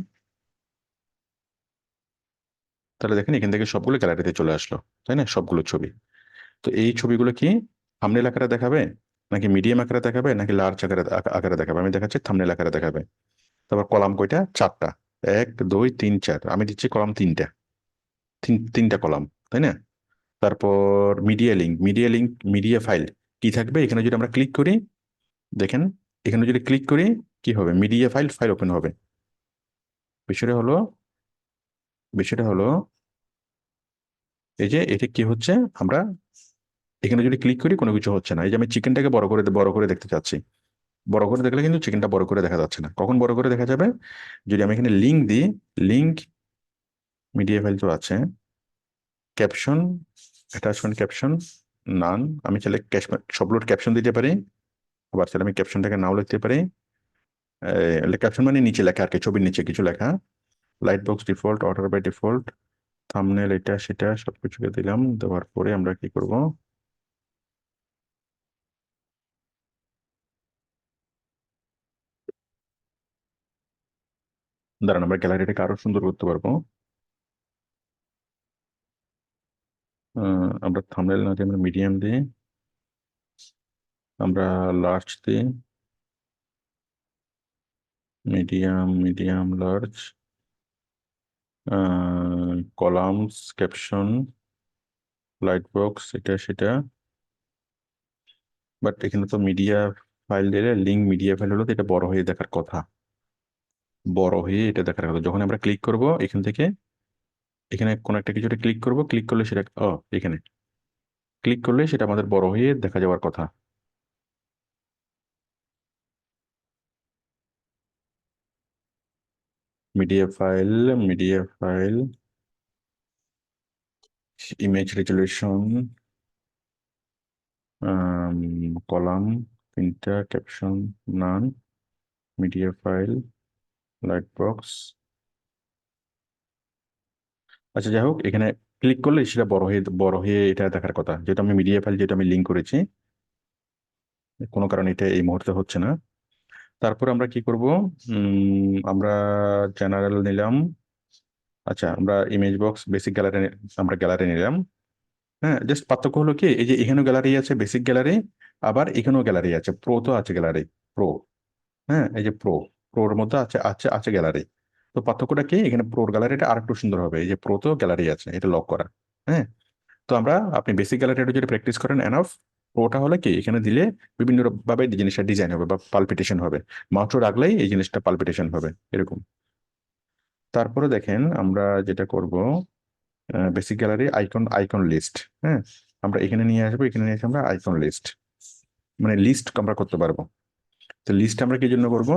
তাহলে দেখেন এখান থেকে সবগুলো গ্যালারিতে চলে আসলো, তাই না, সবগুলো ছবি। তো এই ছবিগুলো কি থাম্বনেল আকারে দেখাবে, নাকি মিডিয়াম আকারে দেখাবে, নাকি লার্জ আকারে আকারে দেখাবে? আমি দেখাচ্ছি থাম্বনেল আকারে দেখাবে। তারপর কলাম কয়টা? চারটা, এক দুই তিন চার, আমি দিচ্ছি কলাম তিনটা, তিনটা কলাম, তাই না। তারপর media link, media link, media file কি থাকবে এখানে যদি আমরা ক্লিক করি, দেখেন এখানে যদি ক্লিক করি কি হবে, মিডিয়া ফাইল, ফাইল ওপেন হবে। বিষয়টা হলো, বিষয়টা হলো এই যে এটা কি হচ্ছে, আমরা এখানে যদি ক্লিক করি কোনো কিছু হচ্ছে না। এই যে আমি চিকেনটাকে বড় করে দেখতে চাচ্ছি, বড় করে দেখলে কিন্তু চিকেনটা বড় করে দেখা যাচ্ছে না। কখন বড় করে দেখা যাবে? যদি আমি এখানে লিঙ্ক দিই, লিঙ্ক, মিডিয়া ফাইল তো আছে, ক্যাপশন, অ্যাটাচমেন্ট ক্যাপশন, নান, আমি চাইলে সবগুলোর ক্যাপশন দিতে পারি, আবার চাইলে আমি ক্যাপশনটাকে নাও লিখতে পারি। ক্যাপশন মানে নিচে লেখা আর কি, ছবির নিচে কিছু লেখা। Light box default, order by default, thumbnail, এটা সেটা সবকিছুকে দিলাম। দেওয়ার পরে আমরা কি করব, দাঁড়ান আমরা গ্যালারিটাকে আরো সুন্দর করতে পারবো। আমরা থাম্বনেল না দিয়ে আমরা মিডিয়াম দিই, আমরা লার্জ দিই, medium, medium large, columns, caption, light box, এটা সেটা। বাট এখানে তো মিডিয়া ফাইল দিলে, লিঙ্ক মিডিয়া ফাইল হলো তো এটা বড় হয়ে দেখার কথা, বড় হয়ে এটা দেখার কথা। যখন আমরা ক্লিক করব এখান থেকে, এখানে কোনো একটা কিছুতে ক্লিক করব, ক্লিক করলে সেটা এখানে ক্লিক করলে সেটা আমাদের বড় হয়ে দেখা যাওয়ার কথা। Media file, media file, image resolution, column তিনটা, ক্যাপশন নান, মিডিয়া ফাইল, লাইট বক্স। আচ্ছা যাই হোক, এখানে ক্লিক করলে সেটা বড় হয়ে এটা দেখার কথা, যেটা আমি মিডিয়া ফাইল, যেটা আমি লিঙ্ক করেছি, কোনো কারণে এটা এই মুহূর্তে হচ্ছে না। তারপর আমরা কি করব, আমরা জেনারেল নিলাম, আচ্ছা আমরা ইমেজ বক্স, বেসিক গ্যালারি, আমরা গ্যালারি নিলাম। হ্যাঁ, জাস্ট পার্থক্য হলো কি, এই যে এখানেও গ্যালারি আছে, বেসিক গ্যালারি, আবার এখানেও গ্যালারি আছে, প্রো তো আছে গ্যালারি, প্রো, হ্যাঁ এই যে প্রো, প্রোর মধ্যে আছে আছে আছে গ্যালারি। তো পার্থক্যটা কি, এখানে প্রোর গ্যালারিটা আর একটু সুন্দর হবে, এই যে প্রো তো গ্যালারি আছে, এটা লক করা। হ্যাঁ, তো আমরা, আপনি বেসিক গ্যালারিটা যদি প্র্যাকটিস করেন এনাফ, প্রোটা হলে কি এখানে দিলে বিভিন্ন ভাবে জিনিসটা ডিজাইন হবে বা পালপিটেশন হবে, মাউসটা রাখলেই এই জিনিসটা পালপিটেশন হবে এরকম। তারপরে দেখেন আমরা যেটা করব, basic gallery icon, icon list, হ্যাঁ আমরা এখানে নিয়ে আসবো, এখানে নিয়ে এসে আমরা আইকন লিস্ট, মানে লিস্ট আমরা করতে পারবো। তো লিস্ট আমরা কি জন্য করব,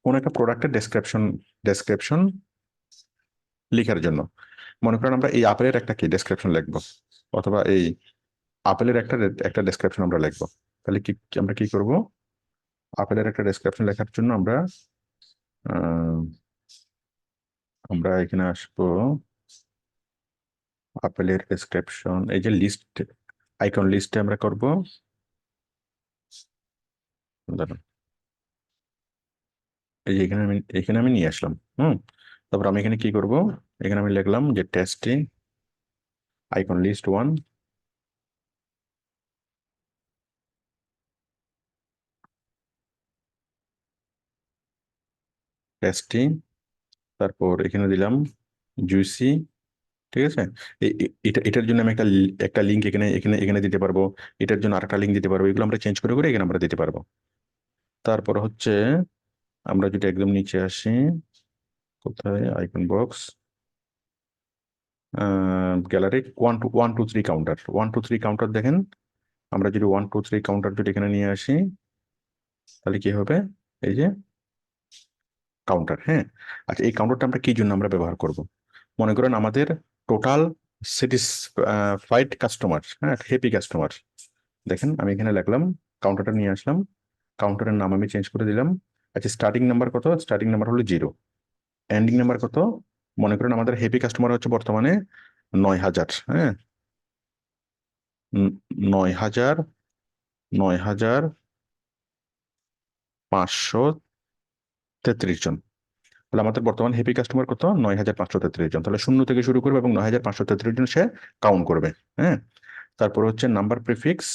কোন একটা প্রোডাক্টের ডেসক্রিপশন, ডেসক্রিপশন লেখার জন্য। মনে করেন আমরা এই আপেলের একটা কি ডেসক্রিপশন লিখবো, অথবা এই আপেলের একটা একটা ডেসক্রিপশন আমরা লিখবো। তাহলে কি আমরা কি করব, আপেলের একটা ডেসক্রিপশন লেখার জন্য আমরা আহ, আমরা এখানে আসবো, আপেলের ডেসক্রিপশন, এই যে লিস্ট, আইকন লিস্টে আমরা করব, দাঁড়ান, এই যে এখানে আমি নিয়ে আসলাম। তারপর আমি এখানে কি করব, এখানে আমি লিখলাম যে টেস্টিং আইকন লিস্ট 1, টেস্টিং, তারপর এখানে দিলাম জুইসি। ঠিক আছে, এটার জন্য আমি একটা লিঙ্ক এখানে এখানে এখানে দিতে পারবো, এটার জন্য আরেকটা লিঙ্ক দিতে পারবো, এগুলো আমরা চেঞ্জ করে করে এখানে আমরা দিতে পারবো। তারপর হচ্ছে আমরা যদি একদম নিচে আসি, কোথায় icon box, gallery 1 2 3 counter, 1 2 3 counter দেখেন। আমরা যদি 1 2 3 কাউন্টার যদি এখানে নিয়ে আসি, তাহলে কি হবে, এই যে কাউন্টার। হ্যাঁ, আচ্ছা, এই কাউন্টারটা আমরা কি জন্য আমরা ব্যবহার করব? মনে করেন আমাদের টোটাল স্যাটিসফাইড কাস্টমার, হ্যাঁ, হ্যাপি কাস্টমার। দেখেন আমি এখানে লিখলাম, কাউন্টারটা নিয়ে আসলাম, কাউন্টারের নাম আমি চেঞ্জ করে দিলাম। আচ্ছা, স্টার্টিং নাম্বার কত? স্টার্টিং নাম্বার হলো 0, এন্ডিং নাম্বার কত? মনে করেন আমাদের হ্যাপি কাস্টমার হচ্ছে বর্তমানে 9,000। হ্যাঁ, 9,000, 9,533 জন। তাহলে আমাদের বর্তমান হ্যাপি কাস্টমার কত? 9,533 জন। তাহলে 0 থেকে শুরু করবে এবং 9,533 জন সে কাউন্ট করবে। হ্যাঁ, তারপর হচ্ছে নাম্বার প্রিফিক্স,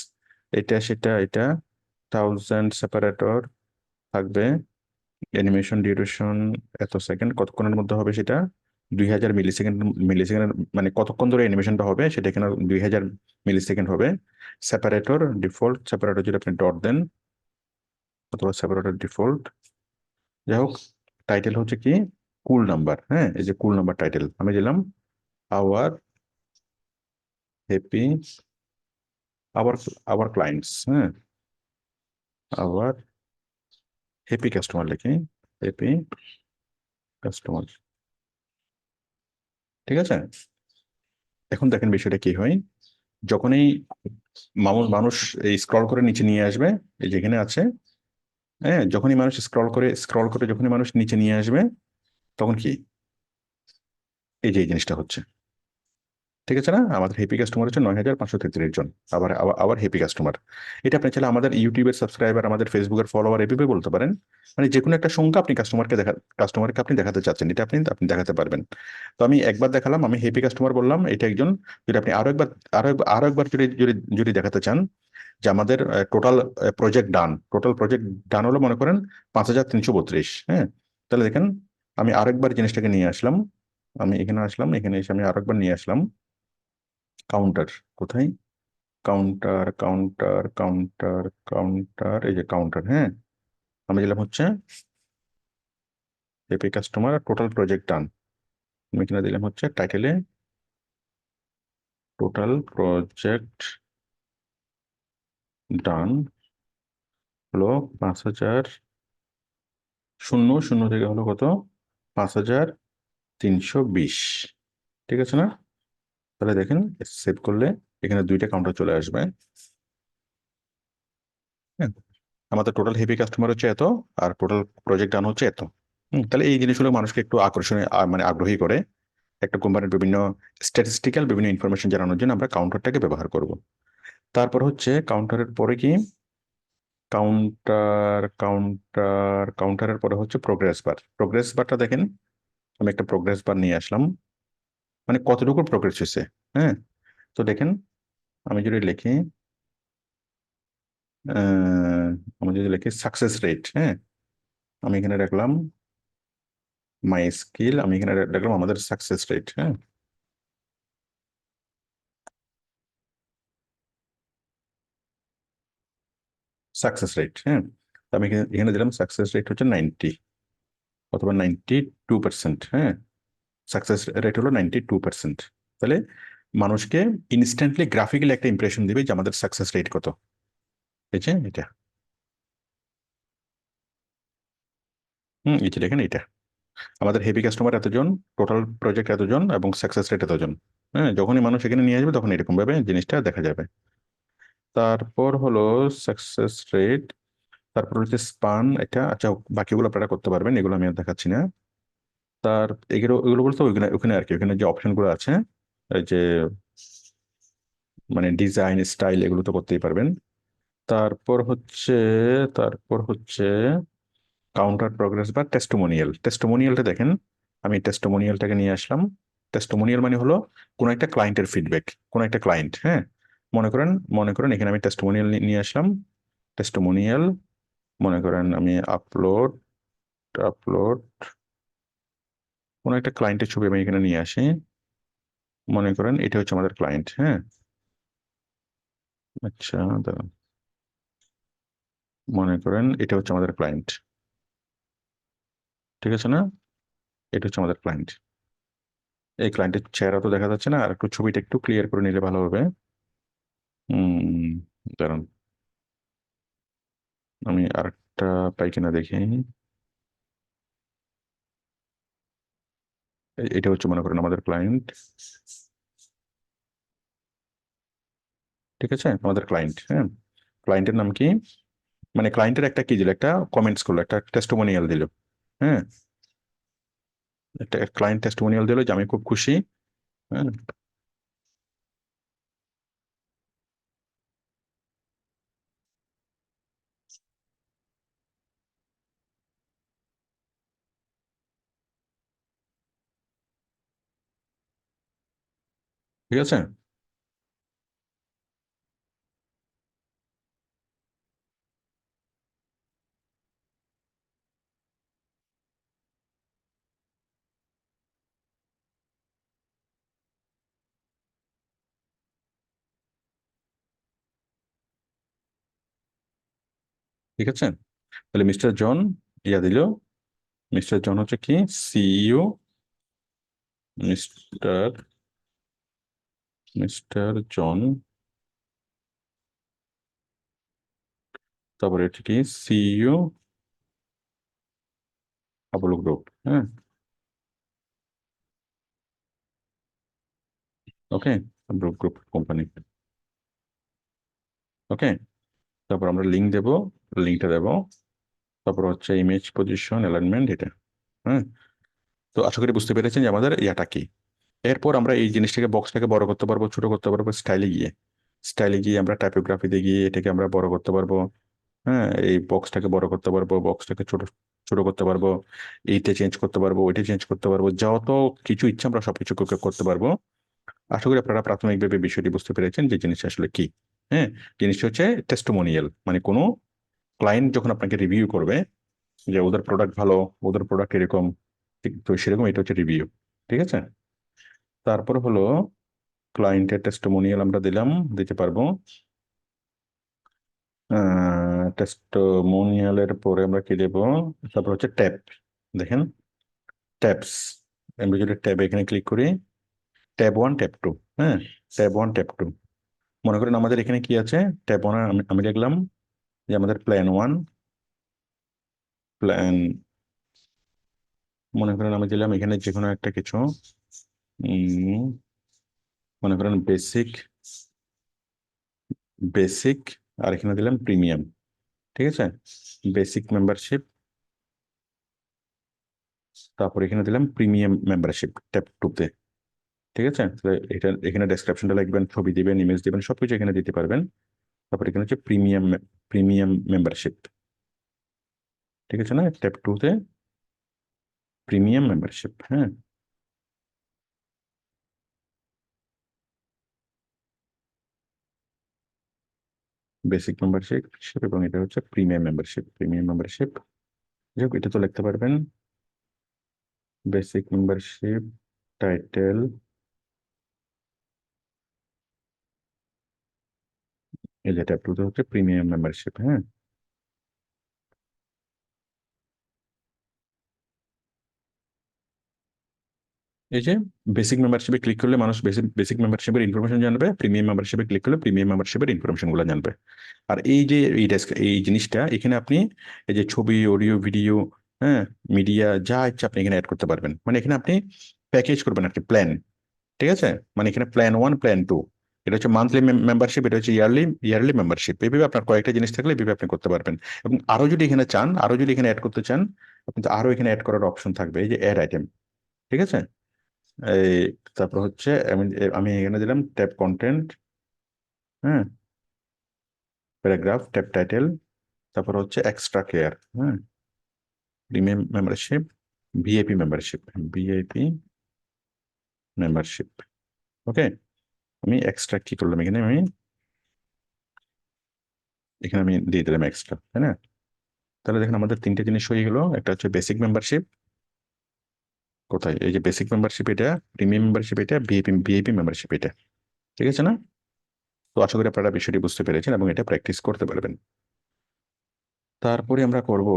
এটা সেটা এটা 1000 সেপারেটর থাকবে, অ্যানিমেশন ডিউরেশন এত সেকেন্ড, কতক্ষণের মধ্যে হবে সেটা 2,000 মিলিসেকেন্ড। মিলিসেকেন্ড মানে কতক্ষণ ধরে অ্যানিমেশনটা হবে সেটা এখানে 2,000 মিলিসেকেন্ড হবে। সেপারেটর ডিফল্ট, সেপারেটর যদি আপনি ডট দেন অথবা সেপারেটর ডিফল্ট, যাই হোক। টাইটেল হচ্ছে কি? Cool number. হ্যাঁ, এই যে কুল নাম্বার টাইটেল আমি দিলাম our happy, our our clients. হ্যাঁ, আওয়ার হ্যাপি কাস্টমার লিখি, হ্যাপি কাস্টমার। ঠিক আছে, এখন দেখেন বিষয়টা কি হয়, যখনই মানুষ এই স্ক্রল করে নিচে নিয়ে আসবে, এই যেখানে আছে, হ্যাঁ, যখনই মানুষ স্ক্রল করে যখনই মানুষ নিচে নিয়ে আসবে, তখন কি এই যে এই জিনিসটা হচ্ছে। ঠিক আছে না, আমাদের হ্যাপি কাস্টমার হচ্ছে 9,533 জন। আবার আবার আবার হ্যাপি কাস্টমার। এটা আপনি চাইলে আমাদের ইউটিউবের সাবস্ক্রাইবার, আমাদের ফেসবুকের ফলোয়ার এভাবে বলতে পারেন। মানে যে কোনো একটা সংখ্যা আপনি কাস্টমারকে আপনি দেখাতে চাচ্ছেন, এটা আপনি আপনি দেখাতে পারবেন। তো আমি একবার দেখালাম, আমি হ্যাপি কাস্টমার বললাম, এটা একজন। যদি আপনি আরো একবার যদি দেখাতে চান যে আমাদের টোটাল প্রজেক্ট ডান হলো মনে করেন 5,332। হ্যাঁ, তাহলে দেখেন আমি আরেকবার জিনিসটাকে নিয়ে আসলাম, আমি এখানে আসলাম, এখানে এসে আমি আরেকবার নিয়ে আসলাম কাউন্টার। কোথায়? কাউন্টার, কাউন্টার, কাউন্টার, কাউন্টার, এই যে কাউন্টার। হ্যাঁ, আমি দিলাম হচ্ছে হ্যাপি কাস্টমার টোটাল প্রজেক্ট ডান। আমি এখানে দিলাম হচ্ছে টাইটেলে টোটাল প্রজেক্ট ডান হলো 5,000, 0 থেকে হলো কত? 5,320। ঠিক আছে না? তাহলে দেখেন সেভ করলে এখানে 2টা কাউন্টার চলে আসবে। হ্যাঁ, আমাদের টোটাল হেভি কাস্টমার হচ্ছে এত, আর টোটাল প্রজেক্ট ডান হচ্ছে এত। তাহলে এই জিনিসগুলো মানুষকে একটু আকর্ষণীয় মানে আগ্রহী করে। একটা কোম্পানির বিভিন্ন স্ট্যাটিস্টিক্যাল বিভিন্ন ইনফরমেশন জানানোর জন্য আমরা কাউন্টারটাকে ব্যবহার করব। তারপর হচ্ছে কাউন্টারের পরে কি? কাউন্টারের পরে হচ্ছে প্রোগ্রেস বার। প্রোগ্রেস বারটা দেখেন, আমি একটা প্রোগ্রেস বার নিয়ে আসলাম, মানে কতটুকু প্রোগ্রেস হয়েছে। হ্যাঁ, তো দেখেন আমি যদি লিখি আহ আমি যদি লিখি সাকসেস রেট। হ্যাঁ, আমি এখানে রাখলাম মাই স্কিল, আমি এখানে রাখলাম আমাদের সাকসেস রেট। হ্যাঁ, সাকসেস রেট। হ্যাঁ, তো আমি এখানে দিলাম সাকসেস রেট হচ্ছে 90 অথবা 92%। হ্যাঁ, সাকসেস রেট হলো 92%। তাহলে মানুষকে ইনস্ট্যান্টলি গ্রাফিক্যালি একটা ইমপ্রেশন দিবে যে আমাদের সাকসেস রেট কত। এই যে এটা, এই যে দেখেন এটা আমাদের হেভি কাস্টমার এতজন, টোটাল প্রজেক্ট এতজন এবং সাকসেস রেট এতজন। হ্যাঁ, যখনই মানুষ এখানে নিয়ে আসবে তখন এরকম ভাবে জিনিসটা দেখা যাবে। তারপর হলো সাকসেস রেট, তারপর হচ্ছে স্পান। এটা আচ্ছা, বাকিগুলো আপনারা করতে পারবেন, এগুলো আমি আর দেখাচ্ছি না। তার এগুলো এগুলো বলতে ওইখানে ওখানে আর কি, ওখানে যে অপশনগুলো আছে, এই যে মানে ডিজাইন স্টাইল, এগুলো তো করতেই পারবেন। তারপর হচ্ছে তারপর হচ্ছে কাউন্টার প্রগ্রেস বা টেস্টিমোনিয়াল। টেস্টিমোনিয়ালটা দেখেন, আমি টেস্টিমোনিয়ালটাকে নিয়ে আসলাম। টেস্টিমোনিয়াল মানে হলো কোন একটা ক্লায়েন্টের ফিডব্যাক, কোন একটা ক্লায়েন্ট, হ্যাঁ। মনে করেন এখানে আমি টেস্টিমোনিয়াল নিয়ে আসলাম। টেস্টিমোনিয়াল, মনে করেন আমি আপলোড আপলোড কোন একটা ক্লায়েন্টের ছবি আমি এখানে নিয়ে আসি। মনে করেন এটা হচ্ছে আমাদের ক্লায়েন্ট, হ্যাঁ। আচ্ছা, দাঁড়ান। মনে করেন এটা হচ্ছে আমাদের ক্লায়েন্ট, ঠিক আছে না? এটা হচ্ছে আমাদের ক্লায়েন্ট। এই ক্লায়েন্টের চেহারা তো দেখা যাচ্ছে না, আর একটু ছবিটা একটু ক্লিয়ার করে নিলে ভালো হবে। দাঁড়ান, আমি আরেকটা পাই কিনা দেখি। এটা হচ্ছে মনে করেন আমাদের ক্লায়েন্ট, ঠিক আছে, আমাদের ক্লায়েন্ট, হ্যাঁ। ক্লায়েন্টের নাম কি? মানে ক্লায়েন্টের একটা কি দিল, একটা কমেন্টস করলো, একটা টেস্টিমোনিয়াল দিল, হ্যাঁ। একটা ক্লায়েন্ট টেস্টিমোনিয়াল দিল যে আমি খুব খুশি, হ্যাঁ। ঠিক আছে। ঠিক আছে, তাহলে মিস্টার জন ইয়া দিল। মিস্টার জন হচ্ছে কি? সিইও। মিস্টার মিস্টার জন, তারপরে হচ্ছে কি? সিইও আপোলো গ্রুপ, হ্যাঁ। ওকে, আপোলো গ্রুপ কোম্পানি। ওকে, তারপর আমরা লিঙ্ক দেব, লিঙ্কটা দেব। তারপর হচ্ছে ইমেজ পজিশন অ্যালাইনমেন্ট, এটা, হ্যাঁ। তো আশা করি বুঝতে পেরেছেন যে আমাদের ইয়াটা কি। এরপর আমরা এই জিনিসটাকে, বক্সটাকে বড় করতে পারবো, ছোট করতে পারবো স্টাইলে গিয়ে আমরা টাইপোগ্রাফিতে গিয়ে এটাকে আমরা বড় করতে পারবো, হ্যাঁ। এই বক্সটাকে বড় করতে পারবো, বক্সটাকে ছোট ছোট করতে পারবো, এইটা চেঞ্জ করতে পারবো, ওইটা চেঞ্জ করতে পারবো, যত কিছু ইচ্ছা আমরা সবকিছু করতে পারবো। আশা করি আপনারা প্রাথমিকভাবে বিষয়টি বুঝতে পেরেছেন যে জিনিসটা আসলে কি, হ্যাঁ। জিনিসটা হচ্ছে টেস্টিমোনিয়াল, মানে কোনো ক্লায়েন্ট যখন আপনাকে রিভিউ করবে যে ওদের প্রোডাক্ট ভালো, ওদের প্রোডাক্ট এরকম, ঠিক তো সেরকম এটা হচ্ছে রিভিউ, ঠিক আছে। তারপর হলো ক্লায়েন্টের টেস্টিমোনিয়াল আমরা দিতে পারবো। টেস্টিমোনিয়ালের পরে আমরা কি দেবো? তারপর হচ্ছে ট্যাব, দেখেন, ট্যাবস। আমরা যদি ট্যাব এখানে ক্লিক করি, ট্যাব 1 ট্যাব 2, হ্যাঁ। ট্যাব 1 ট্যাব 2, মনে করেন আমাদের এখানে কি আছে? ট্যাব 1 আমি লিখলাম যে আমাদের প্ল্যান 1, প্ল্যান, মনে করেন আমি দিলাম এখানে যে কোনো একটা কিছু, মনে করেন বেসিক, বেসিক, আর এখানে দিলাম প্রিমিয়াম, ঠিক আছে। বেসিক মেম্বারশিপ, তারপর এখানে দিলাম প্রিমিয়াম মেম্বারশিপ ট্যাব 2-তে, ঠিক আছে। তো এটা এখানে ডেসক্রিপশনটা লিখবেন, ছবি দিবেন, ইমেজ দিবেন, সবকিছু এখানে দিতে পারবেন। তারপর এখানে হচ্ছে প্রিমিয়াম মেম্বারশিপ, ঠিক আছে না? ট্যাব 2-তে প্রিমিয়াম মেম্বারশিপ, হ্যাঁ। বেসিক মেম্বারশিপ এবং এটা হচ্ছে প্রিমিয়াম মেম্বারশিপ। যাই হোক, এটা তো লিখতে পারবেন। বেসিক মেম্বারশিপ, টাইটেল, এই যে ট্যাব 2-তে হচ্ছে প্রিমিয়াম মেম্বারশিপ, হ্যাঁ। এই যে বেসিক মেম্বারশিপে ক্লিক করলে মানুষ বেসিক মেম্বারশিপের ইনফরমেশন জানবে, প্রিমিয়াম মেম্বারশিপে ক্লিক করলে প্রিমিয়াম মেম্বারশিপের ইনফরমেশন গুলো জানবে। আর এই যে এই জিনিসটা এখানে আপনি এই যে ছবি, অডিও, ভিডিও, হ্যাঁ, মিডিয়া, যা ইচ্ছা আপনি এখানে অ্যাড করতে পারবেন। মানে এখানে আপনি প্যাকেজ করবেন আর কি, প্ল্যান, ঠিক আছে। মানে এখানে প্ল্যান 1, প্ল্যান 2, এটা হচ্ছে মান্থলি মেম্বারশিপ, এটা হচ্ছে ইয়ারলি মেম্বারশিপ। এইভাবে আপনার কয়েকটা জিনিস থাকলে এইভাবে আপনি করতে পারবেন। এবং আরো যদি এখানে চান, আরো যদি এখানে অ্যাড করতে চান, আপনি তো আরো এখানে অ্যাড করার অপশন থাকবে, এই যে অ্যাড আইটেম, ঠিক আছে। এই, তারপর হচ্ছে আমি আমি এখানে দিলাম ট্যাব কন্টেন্ট, হ্যাঁ, প্যারাগ্রাফ, ট্যাব টাইটেল, তারপর হচ্ছে এক্সট্রা কেয়ার, হ্যাঁ। Premium membership, VIP membership, VIP membership. Okay, আমি এক্সট্রা কি করলাম এখানে, আমি দিয়ে দিলাম এক্সট্রা, তাই না? তাহলে দেখেন আমাদের তিনটে জিনিস হয়ে গেল। একটা হচ্ছে বেসিক মেম্বারশিপ, কোথায়, এই যে বেসিক মেম্বারশিপ এটা, প্রিমিয়াম মেম্বারশিপ এটা, ভিআইপি মেম্বারশিপ এটা। ঠিক আছে না? তো আশা করি আপনারা বিষয়টি বুঝতে পেরেছেন এবং এটা প্র্যাকটিস করতে পারবেন। তারপরে আমরা করব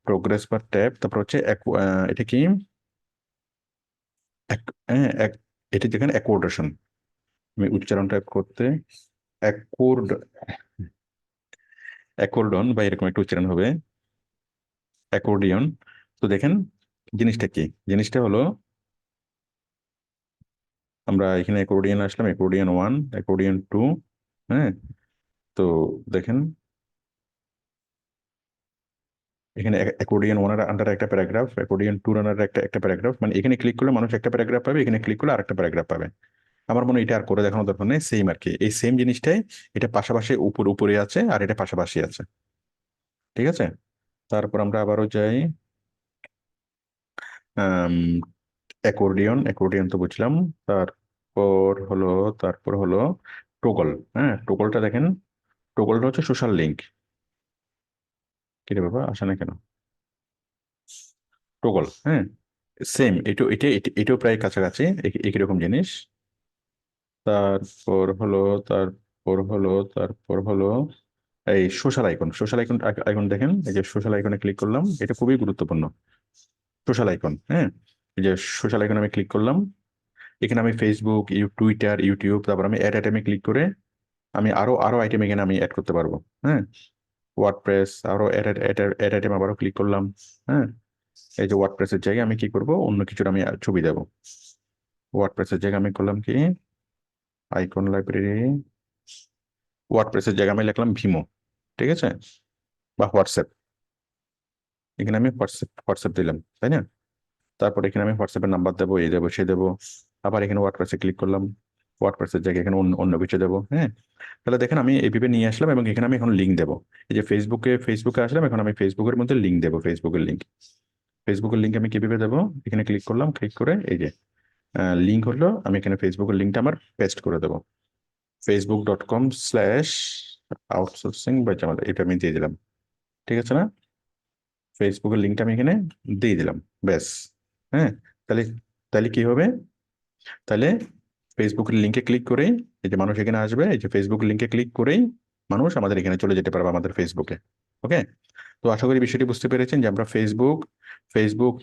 প্রোগ্রেস বার ট্যাব, তারপর হচ্ছে এটা কি, হ্যাঁ এটি যেখানে অ্যাকোর্ডেশন, আমি উচ্চারণটা করতে অ্যাকোর্ডন বা এরকম একটা উচ্চারণ হবে, অ্যাকোর্ডিয়ন। তো দেখেন জিনিসটা কি, জিনিসটা হলো আমরা এখানে অ্যাকোর্ডিয়ন আসলাম, অ্যাকোর্ডিয়ন 1, অ্যাকোর্ডিয়ন 2, হ্যাঁ। তো দেখেন এখানে অ্যাকোর্ডিয়ন 1 এর আন্ডারে একটা প্যারাগ্রাফ, অ্যাকোর্ডিয়ন 2 এর আন্ডারে একটা প্যারাগ্রাফ, মানে এখানে ক্লিক করলে মানুষ একটা প্যারাগ্রাফ পাবে, এখানে ক্লিক করলে আরেকটা প্যারাগ্রাফ পাবে। আমার মনে হয় এটা আর করে দেখানোর দরকার নেই, সেম আর কি, এই সেম জিনিসটাই এটা পাশাপাশি উপরে আছে আর এটা পাশাপাশি আছে। ঠিক আছে, তারপর আমরা আবারও যাই, অ্যাকোর্ডিয়ন তো বুঝলাম। তারপর হলো তারপর হলো টোগল। হ্যাঁ, টোগলটা দেখেন, টোগলটা হচ্ছে সোশ্যাল লিঙ্ক। কি রে বাবা, আসে না কেন? টোগল, হ্যাঁ, সেম এটাও প্রায় কাছাকাছি, একই রকম জিনিস। তারপর হলো তারপর হলো এই সোশ্যাল আইকন দেখেন, এই যে সোশ্যাল আইকনে ক্লিক করলাম, এটা খুবই গুরুত্বপূর্ণ। সোশ্যাল আইকন, হ্যাঁ, এই যে সোশ্যাল আইকনে আমি ক্লিক করলাম, এখানে আমি ফেসবুক, টুইটার, ইউটিউব, তারপর আমি অ্যাড আইটেমে ক্লিক করে আমি আরো আইটেম এখানে আমি অ্যাড করতে পারবো। হ্যাঁ, ওয়ার্ডপ্রেস, আরো অ্যাড আইটেম আবারও ক্লিক করলাম। হ্যাঁ, এই যে ওয়ার্ডপ্রেসের জায়গায় আমি কি করব, অন্য কিছুর আমি ছবি দেব। ওয়ার্ডপ্রেসের জায়গায় আমি করলাম কি, আইকন লাইব্রেরি, ওয়ার্ডপ্রেসের জায়গায় আমি লিখলাম ভিমো। ঠিক আছে, বা হোয়াটসঅ্যাপ, এখানে আমি হোয়াটসঅ্যাপ দিলাম, তাই না? তারপর এখানে আমি হোয়াটসঅ্যাপের নাম্বার দেবো, এই দেবো সে দেবো। আবার এখানে ওয়ার্ডপ্রেসে ক্লিক করলাম, ওয়ার্ডপ্রেসের জায়গায় এখানে অন্য কিছু দেবো। হ্যাঁ, তাহলে দেখেন আমি এইভাবে নিয়ে আসলাম এবং এখানে আমি এখন লিঙ্ক দেবো। এই যে ফেসবুকে আসলাম, এখন আমি ফেসবুকের মধ্যে লিঙ্ক দেবো, ফেসবুকের লিঙ্ক আমি কিভাবে দেবো, এখানে ক্লিক করলাম, ক্লিক করে এই যে লিঙ্ক হলো, আমি এখানে ফেসবুকের লিঙ্কটা আমার পেস্ট করে দেবো, facebook.com/outsourcing বা জামাল, এটা আমি দিয়ে দিলাম। ঠিক আছে না? ফেসবুকের লিঙ্কটা আমি এখানে দিয়ে দিলাম, ব্যাস। হ্যাঁ, তাহলে তাহলে কি হবে, তাহলে ফেসবুকের লিঙ্কে ক্লিক করেই এই যে মানুষ এখানে আসবে, এই যে ফেসবুক লিঙ্কে ক্লিক করেই মানুষ আমাদের এখানে চলে যেতে পারবে আমাদের ফেসবুকে। ওকে, তো আশা করি বিষয়টি বুঝতে পেরেছেন যে আমরা ফেসবুক,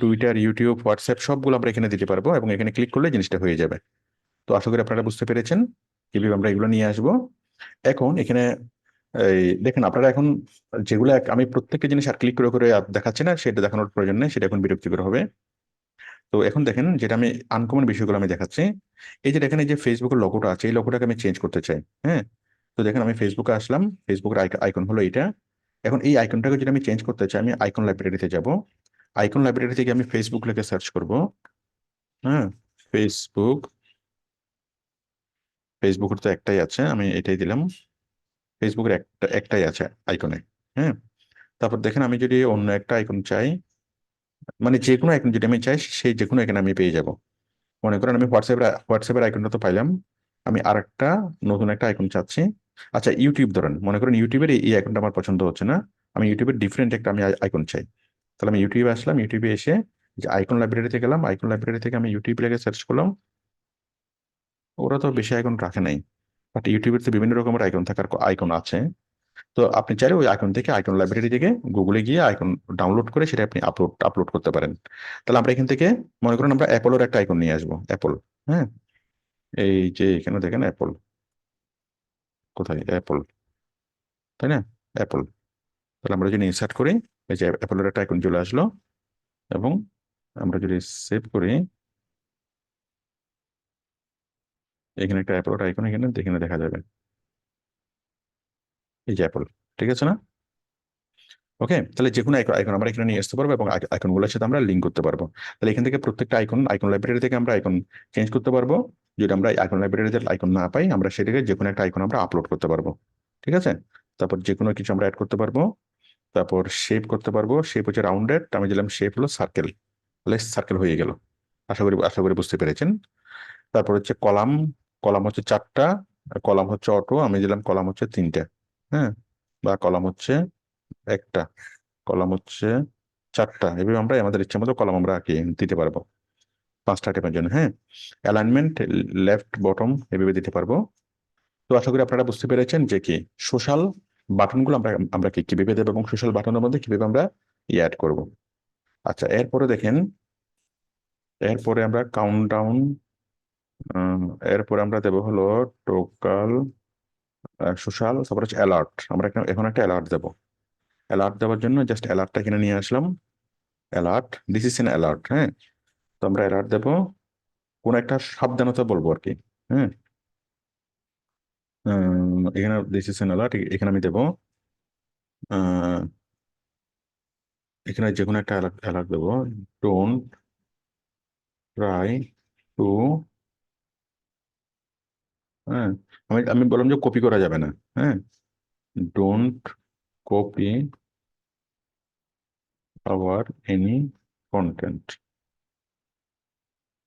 টুইটার, ইউটিউব, হোয়াটসঅ্যাপ সবগুলো আমরা এখানে দিতে পারবো এবং এখানে ক্লিক করলে জিনিসটা হয়ে যাবে। তো আশা করি আপনারা বুঝতে পেরেছেন কিভাবে আমরা এগুলো নিয়ে আসবো। এখন এখানে এই দেখেন আপনারা এখন যেগুলো আমি প্রত্যেকটা জিনিস আর ক্লিক করে আর দেখাচ্ছি না, সেটা দেখানোর প্রয়োজন নেই, সেটা এখন বিরক্তিকর হবে। তো এখন দেখেন যেটা আমি আনকমন বিষয়গুলো আমি দেখাচ্ছি, এই যে দেখেন এই যে ফেসবুকের লোগোটা আছে, এই লোগোটাকে আমি চেঞ্জ করতে চাই। হ্যাঁ, তো দেখেন আমি ফেসবুকে আসলাম, ফেসবুকের আইকন হলো এটা। এখন এই আইকনটাকে যদি আমি চেঞ্জ করতে চাই, আমি আইকন লাইব্রেরিতে যাব, আইকন লাইব্রেরি থেকে আমি ফেসবুক লিখে সার্চ করব। হ্যাঁ, ফেসবুক, ফেসবুকের তো একটাই আছে, আমি এটাই দিলাম, ফেসবুকের একটাই আছে আইকনে। হ্যাঁ, তারপর দেখেন আমি যদি অন্য একটা আইকন চাই, মানে যে কোনো আইকন যদি আমি চাই, সেই যে কোনো আইকন আমি পেয়ে যাব। মনে করেন আমি হোয়াটসঅ্যাপের আইকনটা তো পাইলাম, আমি আরেকটা নতুন একটা আইকন চাচ্ছি। আচ্ছা, ইউটিউব ধরেন, মনে করেন ইউটিউবের এই আইকনটা আমার পছন্দ হচ্ছে না, আমি ইউটিউবের ডিফারেন্ট একটা আমি আইকন চাই। তাহলে আমি ইউটিউবে আসলাম, ইউটিউবে এসে যে আইকন লাইব্রেরিতে গেলাম, আইকন লাইব্রেরি থেকে আমি ইউটিউব লেগে সার্চ করলাম। ওরা তো বেশি আইকন রাখে নাই, বাট ইউটিউবের তো বিভিন্ন রকমের আইকন আছে। তো আপনি চাইলে ওই আইকন থেকে, আইকন লাইব্রেরি থেকে গুগলে গিয়ে আইকন ডাউনলোড করে সেটা আপনি আপলোড করতে পারেন। তাহলে আমরা এখান থেকে মনে করেন আমরা অ্যাপলের একটা আইকন নিয়ে আসবো, অ্যাপল। হ্যাঁ, এই যে এখানে দেখেন অ্যাপল, কোথায় অ্যাপল, তাই না? অ্যাপল, তাহলে আমরা যদি ইনসার্ট করি, এই যে অ্যাপলের একটা আইকন চলে আসলো, এবং আমরা যদি সেভ করি, এখানে একটা অ্যাপলের আইকন এখানে দেখা যাবে, এই যে অ্যাপল। ঠিক আছে না? ওকে, তাহলে যে কোনো আইকন আমরা এখানে নিয়ে আসতে পারবো এবং আইকনগুলোর সাথে আমরা লিঙ্ক করতে পারবো। তাহলে এখান থেকে প্রত্যেকটা আইকন লাইব্রেরি থেকে আমরা আইকন চেঞ্জ করতে পারবো। যদি আমরা আইকন লাইব্রেরিতে আইকন না পাই, আমরা সেটাকে যে কোনো একটা আইকন আমরা আপলোড করতে পারবো। ঠিক আছে, তারপর যে কোনো কিছু আমরা অ্যাড করতে পারবো, তারপর শেপ করতে পারবো, শেপ হচ্ছে রাউন্ডেড, আমি দিলাম শেপ হলো সার্কেল, তাহলে সার্কেল হয়ে গেল। আশা করি বুঝতে পেরেছেন। তারপর হচ্ছে কলাম, কলাম হচ্ছে 4টা, কলাম হচ্ছে অটো, আমি দিলাম কলাম হচ্ছে 3টে। হ্যাঁ, বা কলাম হচ্ছে 1টা, কলাম হচ্ছে 4টা, এভাবে আমরা আমাদের ইচ্ছা মতো কলাম আমরা আঁকিয়ে দিতে পারবো 5টা আইটেমের জন্য। হ্যাঁ, অ্যালাইনমেন্ট লেফট বটম এভাবে দিতে পারবো। তো আশা করি আপনারা বুঝতে পেরেছেন যে কি সোশ্যাল বাটনগুলো আমরা আমরা কিভাবে দেবো এবং সোশ্যাল বাটনের মধ্যে কিভাবে আমরা অ্যাড করব। আচ্ছা, এরপরে দেখেন, এরপরে আমরা কাউন্টডাউন, এরপরে আমরা দেবো হলো টোকাল সোশ্যাল, তারপর হচ্ছে অ্যালার্ট। আমরা এখন একটা অ্যালার্ট দেবো। অ্যালার্ট দেওয়ার জন্য জাস্ট অ্যালার্টটা এখানে নিয়ে আসলাম। Alert, this is an alert. হ্যাঁ, তো আমরা অ্যালার্ট দেবো, কোন একটা সাবধানতা বলবো আর কি। হ্যাঁ, এখানে দিস ইজ এন অ্যালার্ট, এখানে আমি দেবো এখানে যে কোনো একটা অ্যালার্ট দেবো। ডোন্ট ট্রাই টু, হ্যাঁ, আমি আমি বললাম যে কপি করা যাবে না। হ্যাঁ, don't copy our any content,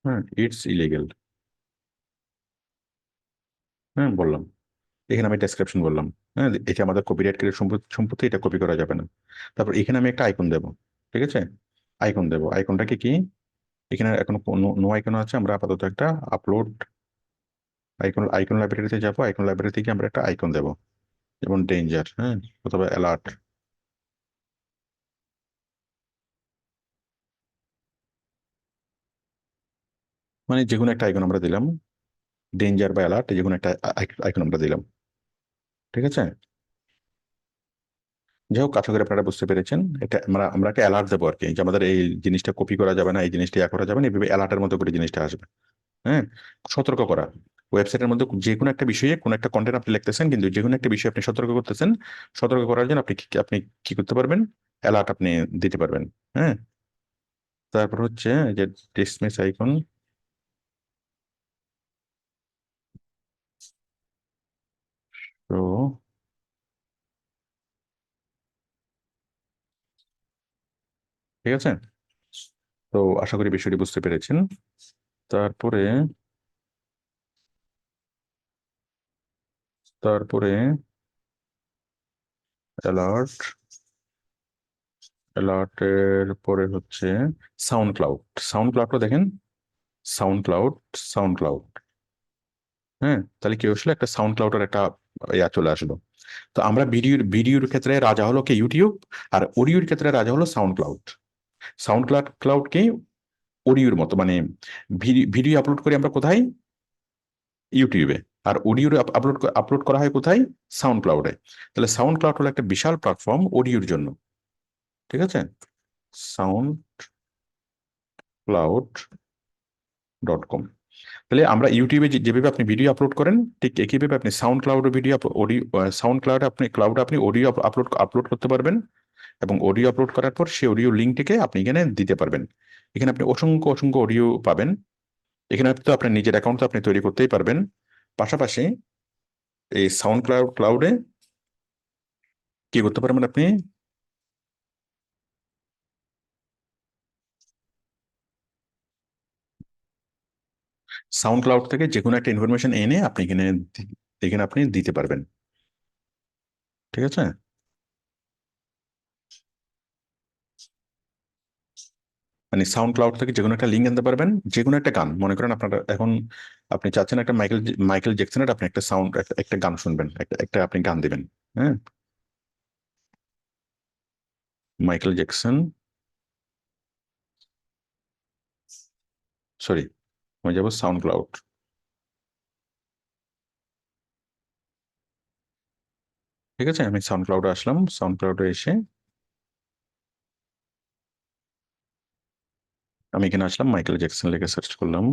হ্যাঁ, ইটস ইলিগেল। হ্যাঁ, বললাম, এখানে আমি ডেসক্রিপশন বললাম। হ্যাঁ, এটা আমাদের কপিরাইট সম্পত্তি, এটা কপি করা যাবে না। তারপর এখানে আমি একটা আইকন দেবো। ঠিক আছে, আইকন দেবো। আইকনটাকে কি, এখানে এখন নো আইকন আছে, আমরা আপাতত একটা আপলোড আইকন, আইকন লাইব্রেরিতে যাবো, আইকন লাইব্রেরি থেকে আমরা একটা আইকন দেবো, যেমন ডেঞ্জার, হ্যাঁ, অথবা অ্যালার্ট। মানে যে কোনো একটা আইকন আমরা দিলাম, ডেঞ্জার বা অ্যালার্ট, যে কোনো একটা আইকন আমরা দিলাম। ঠিক আছে, যাই হোক, আশা করি আপনারা বুঝতে পেরেছেন। এটা আমরা আমরা একটা অ্যালার্ট দেবো আর কি, যে আমাদের এই জিনিসটা কপি করা যাবে না, এই জিনিসটা ইয়া করা যাবে না, এইভাবে অ্যালার্টের মতো করে জিনিসটা আসবে। হ্যাঁ, সতর্ক করা। ওয়েবসাইটের মধ্যে যে কোনো একটা বিষয়ে কোনো একটা কন্টেন্ট আপনি লিখতেছেন, কিন্তু যে কোনো একটা বিষয়ে আপনি সতর্ক করতেছেন, সতর্ক করার জন্য আপনি কি করতে পারবেন, অ্যালার্ট আপনি দিতে পারবেন। হ্যাঁ, তারপর হচ্ছে যে ডিসমিস আইকন, তো ঠিক আছে। তো আশা করি বিষয়টি বুঝতে পেরেছেন। তারপরে তারপরে অ্যালার্ট, অ্যালার্টের পরে হচ্ছে সাউন্ড ক্লাউড। সাউন্ড ক্লাউডটা দেখেন, সাউন্ড ক্লাউড, সাউন্ড ক্লাউড। হ্যাঁ, তাহলে কি আসলে একটা সাউন্ড ক্লাউডের একটা ইয়া চলে আসলো। তো আমরা ভিডিওর ক্ষেত্রে রাজা হলো কি ইউটিউব, আর অডিওর ক্ষেত্রে রাজা হলো সাউন্ড ক্লাউড। সাউন্ড ক্লাউডকে অডিওর মতো, মানে ভিডিও আপলোড করি আমরা কোথায়, ইউটিউবে। আর অডিও আপলোড আপলোড করা হয় কোথায়, সাউন্ড ক্লাউডে। তাহলে সাউন্ড ক্লাউড হলো একটা বিশাল প্ল্যাটফর্ম অডিওর জন্য। ঠিক আছে, সাউন্ড ক্লাউড .com। তাহলে আমরা ইউটিউবে যেভাবে আপনি ভিডিও আপলোড করেন, ঠিক একইভাবে আপনি সাউন্ড ক্লাউডে ভিডিও অডিও, সাউন্ড ক্লাউডে আপনি অডিও আপলোড আপলোড করতে পারবেন। এবং অডিও আপলোড করার পর সেই অডিও লিঙ্কটিকে আপনি এখানে দিতে পারবেন। এখানে আপনি অসংখ্য অসংখ্য অডিও পাবেন। এখানে তো আপনার নিজের অ্যাকাউন্ট তো আপনি তৈরি করতেই পারবেন। পাশাপাশি এই সাউন্ড ক্লাউডে কি করতে পারবেন আপনি, সাউন্ড ক্লাউড থেকে যে কোনো একটা ইনফরমেশন এনে আপনি এখানে এখানে আপনি দিতে পারবেন। ঠিক আছে, মানে সাউন্ড ক্লাউড থেকে যে কোনো একটা লিঙ্ক আনতে পারবেন। যে কোনো একটা গান, মনে করেন আপনারা এখন আপনি চাচ্ছেন একটা মাইকেল জ্যাকসনের আপনি একটা সাউন্ড, একটা গান শুনবেন, একটা একটা আপনি গান দিবেন। হ্যাঁ, মাইকেল জ্যাকসন, সরি, আমি যাবো সাউন্ড ক্লাউড। ঠিক আছে, আমি সাউন্ড ক্লাউডে আসলাম। সাউন্ড ক্লাউডে এসে আমি এখানে আসলাম, মাইকেল জ্যাকসন লিখে সার্চ করলাম।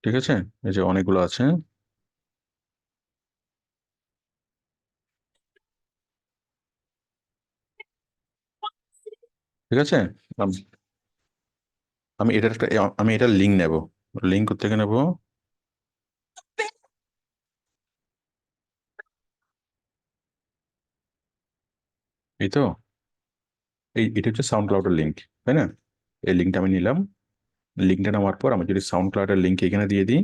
ঠিক আছে, এই যে অনেকগুলো আছে। ঠিক আছে, আম- আমি এটার একটা, আমি এটার লিঙ্ক নেব। লিঙ্ক থেকে নেব, এই তো এটা হচ্ছে সাউন্ড ক্লাউডের লিঙ্ক, তাই না? এই লিঙ্কটা আমি নিলাম। লিঙ্কটা নেওয়ার পর আমি যদি সাউন্ড ক্লাউডের লিঙ্ক এখানে দিয়ে দিই,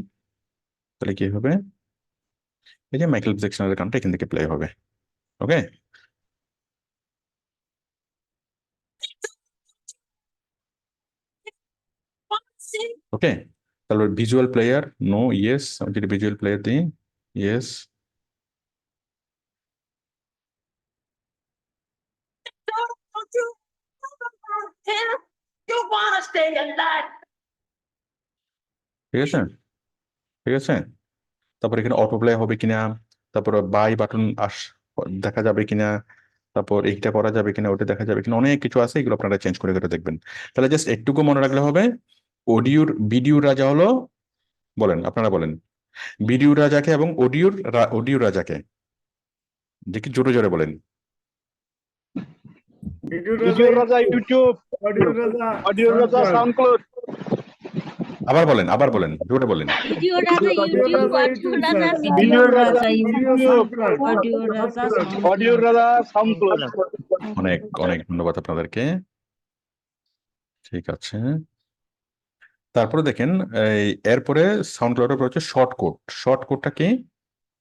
তাহলে কি হবে? এই যে মাইকেল জ্যাকসনের গানটা এখান থেকে প্লে হবে। ওকে, ওকে। তাহলে ভিজুয়াল প্লেয়ার, নো, ইয়েস। আমি যদি ভিজুয়াল প্লেয়ার দিই, ইয়েস। ঠিক আছে, ঠিক আছে। তারপর এখানে অটো প্লে হবে কিনা, তারপর বাই বাটন দেখা যাবে কিনা, তারপর এইটা করা যাবে কিনা, ওটা দেখা যাবে কিনা, অনেক কিছু আছে, এগুলো আপনারা চেঞ্জ করে করে দেখবেন। তাহলে জাস্ট একটুকু মনে রাখলে হবে, ভিডিওর রাজা হলো, বলেন আপনারা বলেন, ভিডিওর রাজাকে এবং অডিওর রাজাকে, দেখি জোরে জোরে বলেন। ভিডিও রাজা ইউটিউব, অডিও রাজা সাউন্ড ক্লাউড। আবার বলেন, জোরে বলেন। ভিডিও রাজা ইউটিউব, অডিও রাজা ভিডিও ভিডিও রাজা রাজা ইউটিউব, অডিও রাজা অডিও রাজা সাউন্ড ক্লাউড। অনেক অনেক ধন্যবাদ আপনাদেরকে। ঠিক আছে, তারপরে দেখেন, এরপরে সাউন্ড ক্লাউডের পর হচ্ছে শর্ট কোড। শর্ট কোডটা কি?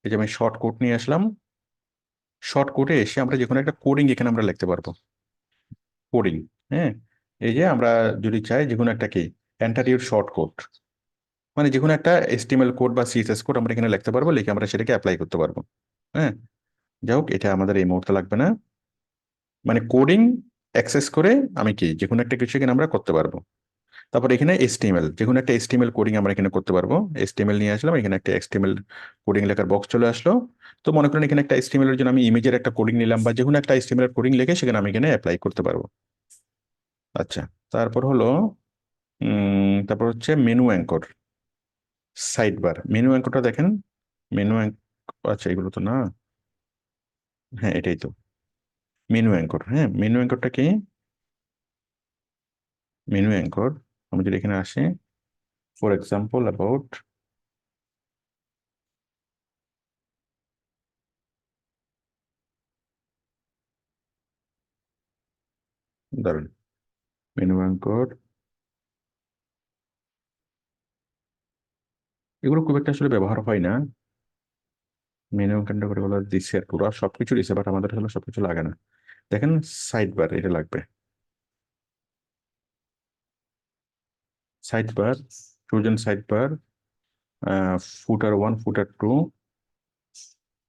এই যে আমি শর্ট কোড নিয়ে আসলাম। শর্ট কোডে এসে আমরা যে কোনো একটা কোডিং এখানে আমরা লিখতে পারবো, কোডিং। হ্যাঁ, এই যে আমরা যদি চাই যে কোনো একটা কি, এন্টার ইউর শর্ট কোড, মানে যে কোনো একটা HTML কোড বা CSS কোড আমরা এখানে লিখতে পারবো, লিখে আমরা সেটাকে অ্যাপ্লাই করতে পারবো। হ্যাঁ, যাই হোক, এটা আমাদের এই মুহূর্তে লাগবে না। মানে কোডিং অ্যাক্সেস করে আমি কি যে কোনো একটা কিছু এখানে আমরা করতে পারবো। তারপর এখানে HTML, যে কোনো একটা HTML কোডিং আমরা এখানে করতে পারবো। HTML নিয়ে আসলাম, এখানে একটা HTML কোডিং লেখার বক্স চলে আসলো। তো মনে করেন এখানে একটা HTML এর জন্য আমি ইমেজের একটা কোডিং নিলাম, বা যে কোনো একটা HTML কোডিং লিখে সেখানে আমি এখানে অ্যাপ্লাই করতে পারবো। আচ্ছা, তারপর হলো তারপর হচ্ছে menu anchor, sidebar. Menu অ্যাঙ্করটা দেখেন, মেনু আচ্ছা এগুলো তো না, হ্যাঁ এটাই তো মেনু অ্যাঙ্কর। হ্যাঁ, মেনু অ্যাঙ্করটা কি? মেনু অ্যাঙ্কর, আমি যদি এখানে আসি, ফর এক্সাম্পল অ্যাবাউট, দাঁড়ান, মেনু অ্যাঙ্কর, এগুলো খুব একটা আসলে ব্যবহার হয় না। মেনু অ্যাঙ্করটা করে বলা দিচ্ছে, পুরো সবকিছু দিচ্ছে, বাট আমাদের হলো সবকিছু লাগে না। দেখেন, সাইড বার এটা লাগবে। Sidebar, chosen sidebar, footer 1, footer 2,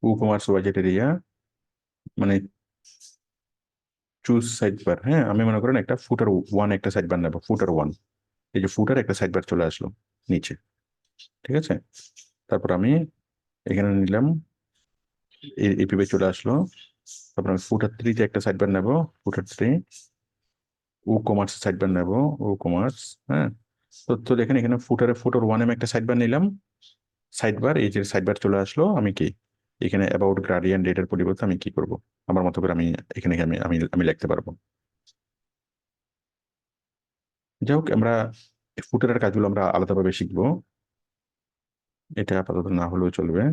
WooCommerce budget area, মানে চুজ সাইড বার। হ্যাঁ, আমি মনে করেন একটা ফুটার 1 একটা সাইড বার নেবো, ফুটার 1। এই যে ফুটার একটা সাইড বার চলে আসলো নিচে, ঠিক আছে। তারপর আমি এখানে নিলাম, এই পেজে চলে আসলো। তারপর আমি ফুটার 3-তে একটা সাইড বার নেবো, ফুটার 3, WooCommerce সাইড বার নেবো, WooCommerce। হ্যাঁ, তো দেখেন এখানে ফুটার 1 আমি একটা সাইড বার নিলাম, সাইড বার, এই যে সাইড বার চলে আসলো। আমি কি এখানে অ্যাবাউট গ্রাডিয়েন্ট ডেটার পরিবর্তে আমি কি করব, আমার মতো করে আমি এখানে আমি আমি আমি লিখতে পারবো। যাই হোক, আমরা ফুটারের কাজগুলো আমরা আলাদাভাবে শিখবো, এটা আপাতত না হলেও চলবে।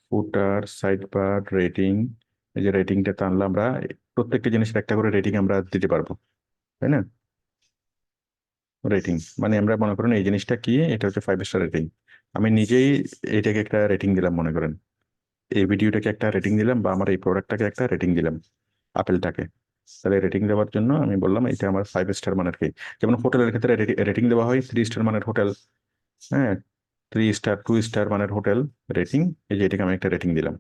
ফুটার, সাইড বার, রেটিং। এই যে রেটিংটা টানলে আমরা প্রত্যেকটা জিনিসের একটা করে রেটিং আমরা দিতে পারবো, তাই না? রেটিং মানে আমরা মনে করেন এই জিনিসটা কি, এটা হচ্ছে 5 স্টার রেটিং। আমি নিজেই এটাকে একটা রেটিং দিলাম, মনে করেন এই ভিডিওটাকে একটা রেটিং দিলাম, বা আমার এই প্রোডাক্টটাকে একটা রেটিং দিলাম, আপেলটাকে। তাহলে রেটিং দেওয়ার জন্য আমি বললাম এটা আমার 5 স্টার মানের কি, যেমন হোটেলের ক্ষেত্রে রেটিং দেওয়া হয় 3 স্টার মানের হোটেল। হ্যাঁ, 3 স্টার, 2 স্টার মানের হোটেল রেটিং। এই যে এটাকে আমি একটা রেটিং দিলাম।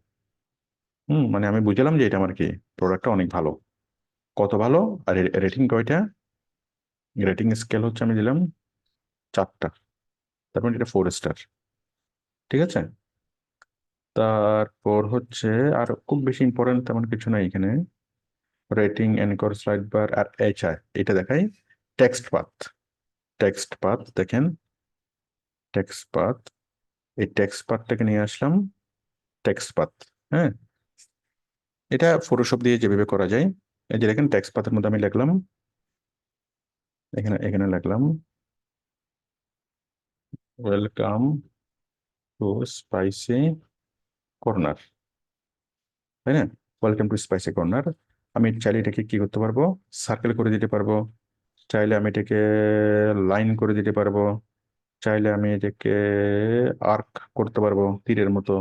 মানে আমি বুঝলাম যে এটা আমার কি, প্রোডাক্টটা অনেক ভালো। কত ভালো, আর রেটিং কয়টা, রেটিং স্কেল হচ্ছে আমি দিলাম 4টা, তারপর এটা 4 স্টার। ঠিক আছে, তারপর হচ্ছে আর খুব বেশি ইম্পর্টেন্ট তেমন কিছু নাই এখানে। রেটিং, এনকর, স্লাইড বার আর এইচআর, এটা দেখাই। টেক্সট পাথ, টেক্সট পাথ দেখেন, টেক্সট পাথ, এই টেক্সট পাথটাকে নিয়ে আসলাম, টেক্সট পাথ। হ্যাঁ, এটা ফটোশপ দিয়ে যেভাবে করা যায়। এই যে দেখেন টেক্সট পাথের মধ্যে আমি লিখলাম, এখানে এখানে লিখলাম ওয়েলকাম টু স্পাইসি কর্নার। তাই না? Welcome to spicy corner. আমি চাইলে এটাকে কি করতে পারবো, সার্কেল করে দিতে পারবো, চাইলে আমি এটাকে লাইন করে দিতে পারবো, চাইলে আমি এটাকে আর্ক করতে পারবো তীরের মতো,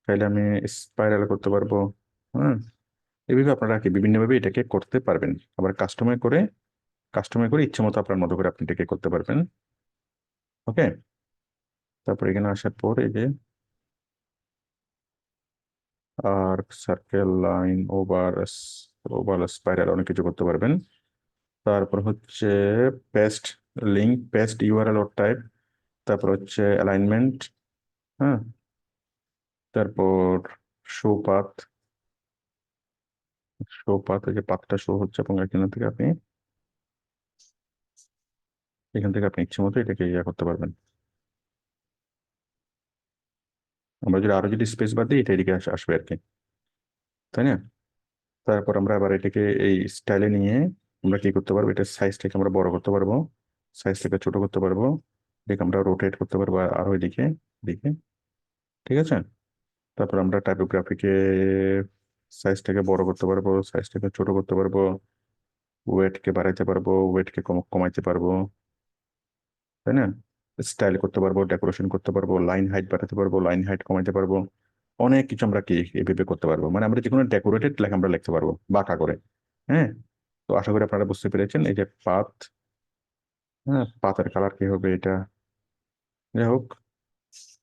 চাইলে আমি স্পাইরাল করতে পারবো। হ্যাঁ, এইভাবে আপনারা কি বিভিন্নভাবে এটাকে করতে পারবেন। আবার কাস্টমাইজ করে ইচ্ছে মতো আপনার মতো করে আপনি এটাকে করতে পারবেন। ওকে, তারপর এখানে আসার পর এই যে arc, circle, line, oval, spiral অনেক কিছু করতে পারবেন। তারপর হচ্ছে paste link, paste URL or type, তারপর হচ্ছে অ্যালাইনমেন্ট। হ্যাঁ, তারপর শো পাথ, ওই যে পাথটা শো হচ্ছে, এবং এখান থেকে আপনি ইচ্ছে মতো এটাকে ইয়ে করতে পারবেন। আমরা যদি আরো যদি স্পেস বাদ দিই, এটা এদিকে আসবে আর কি, তাই না? তারপর আমরা আবার এটাকে এই স্টাইলে নিয়ে আমরা কি করতে পারবো, এটার সাইজটাকে আমরা বড় করতে পারবো, সাইজটাকে ছোট করতে পারবো, এটাকে আমরা রোটেট করতে পারবো আরো এদিকে দিকে। ঠিক আছে, তারপর আমরা টাইপোগ্রাফিকে সাইজটাকে বড় করতে পারবো, সাইজটাকে ছোট করতে পারবো, ওয়েটকে বাড়াইতে পারবো, ওয়েটকে কমাইতে পারবো, তাই না? স্টাইল করতে পারবো, ডেকোরেশন করতে পারবো, লাইন হাইট বাড়াতে পারবো, লাইন হাইট কমাইতে পারবো, অনেক কিছু আমরা কি এইভাবে করতে পারবো। মানে আমরা যে কোনো ডেকোরেটেড লেখা আমরা লিখতে পারবো বাঁকা করে। হ্যাঁ, তো আশা করি আপনারা বুঝতে পেরেছেন। এই যে পাত, হ্যাঁ, পাতের কালার কি হবে এটা, যাই হোক,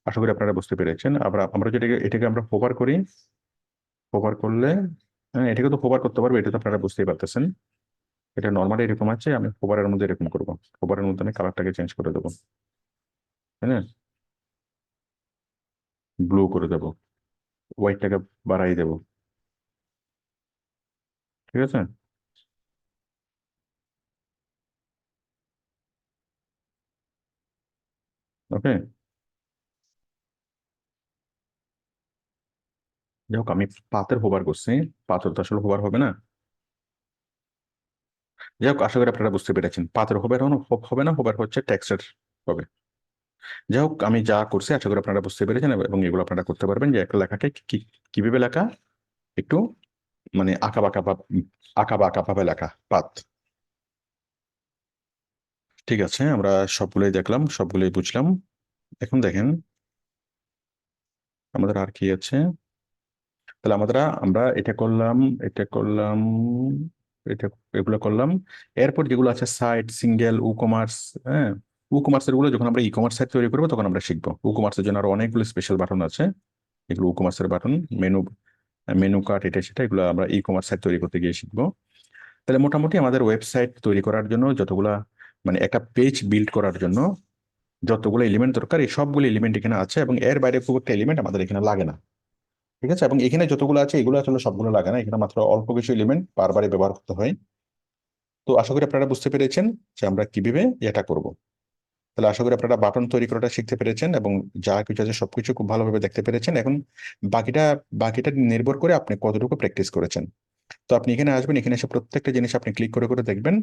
আশা করি আপনারা বুঝতে পেরেছেন। আবার আমরা যদি এটাকে আমরা হোভার করি, হোভার করলে, হ্যাঁ, এটাকে তো হোভার করতে পারবো, এটা তো আপনারা বুঝতেই পারতেছেন। এটা নর্মালি এরকম আছে, আমি হোভারের মধ্যে এরকম করবো, হোভারের মধ্যে আমি কালারটাকে চেঞ্জ করে দেবো, তাই না? ব্লু করে দেবো, হোয়াইটটাকে বাড়াই দেবো। ঠিক আছে, ওকে। যাই হোক, আমি পাতের হোভার করছি, পাথর তো আসলে হোভার হবে না। যাই হোক, আশা করি আপনারা বুঝতে পেরেছেন, পাতের হোভার হবে না, হোভার হচ্ছে টেক্সটের হবে। যাই হোক, আমি যা করছি আশা করি আপনারা বুঝতে পেরেছেন, এবং এগুলো আপনারা করতে পারবেন, যে একটা লেখাকে কিভাবে লেখা, একটু মানে আঁকা বাঁকা ভাবে লেখা পাত। ঠিক আছে, আমরা সবগুলোই দেখলাম, সবগুলোই বুঝলাম। এখন দেখেন আমাদের আর কি আছে। তাহলে আমরা এটা করলাম, এটা এগুলো করলাম। এরপর যেগুলো আছে সাইট, সিঙ্গেল, ই কমার্স, হ্যাঁ, ই কমার্সের গুলো যখন আমরা ই কমার্স সাইট তৈরি করবো তখন আমরা শিখবো। ই কমার্সের জন্য আরো অনেকগুলো স্পেশাল বাটন আছে, এগুলো ই কমার্সের বাটন, মেনু মেনু কার্ড, এটা সেটা, এগুলো আমরা ই কমার্স সাইট তৈরি করতে গিয়ে শিখবো। তাহলে মোটামুটি আমাদের ওয়েবসাইট তৈরি করার জন্য যতগুলা, মানে একটা পেজ বিল্ড করার জন্য যতগুলো এলিমেন্ট দরকার, এই সবগুলো এলিমেন্ট এখানে আছে, এবং এর বাইরে খুব একটা এলিমেন্ট আমাদের এখানে লাগে না। ঠিক আছে, এবং এখানে যতগুলো আছে এগুলো আসলে সবগুলো লাগে না, এখানে মাত্র অল্প কিছু এলিমেন্ট বারবারই ব্যবহার করতে হয়। তো আশা করি আপনারা বুঝতে পেরেছেন যে আমরা কিভাবে এটা করব। তাহলে আশা করি আপনারা বাটন তৈরি করাটা শিখতে পেরেছেন, এবং যা কিছু আছে সবকিছু খুব ভালোভাবে দেখতে পেরেছেন। এখন বাকিটা বাকিটা নির্ভর করে আপনি কতটুকু প্র্যাকটিস করেছেন। তো আপনি এখানে আসবেন, এখানে এসে প্রত্যেকটা জিনিস আপনি ক্লিক করে করে দেখবেন,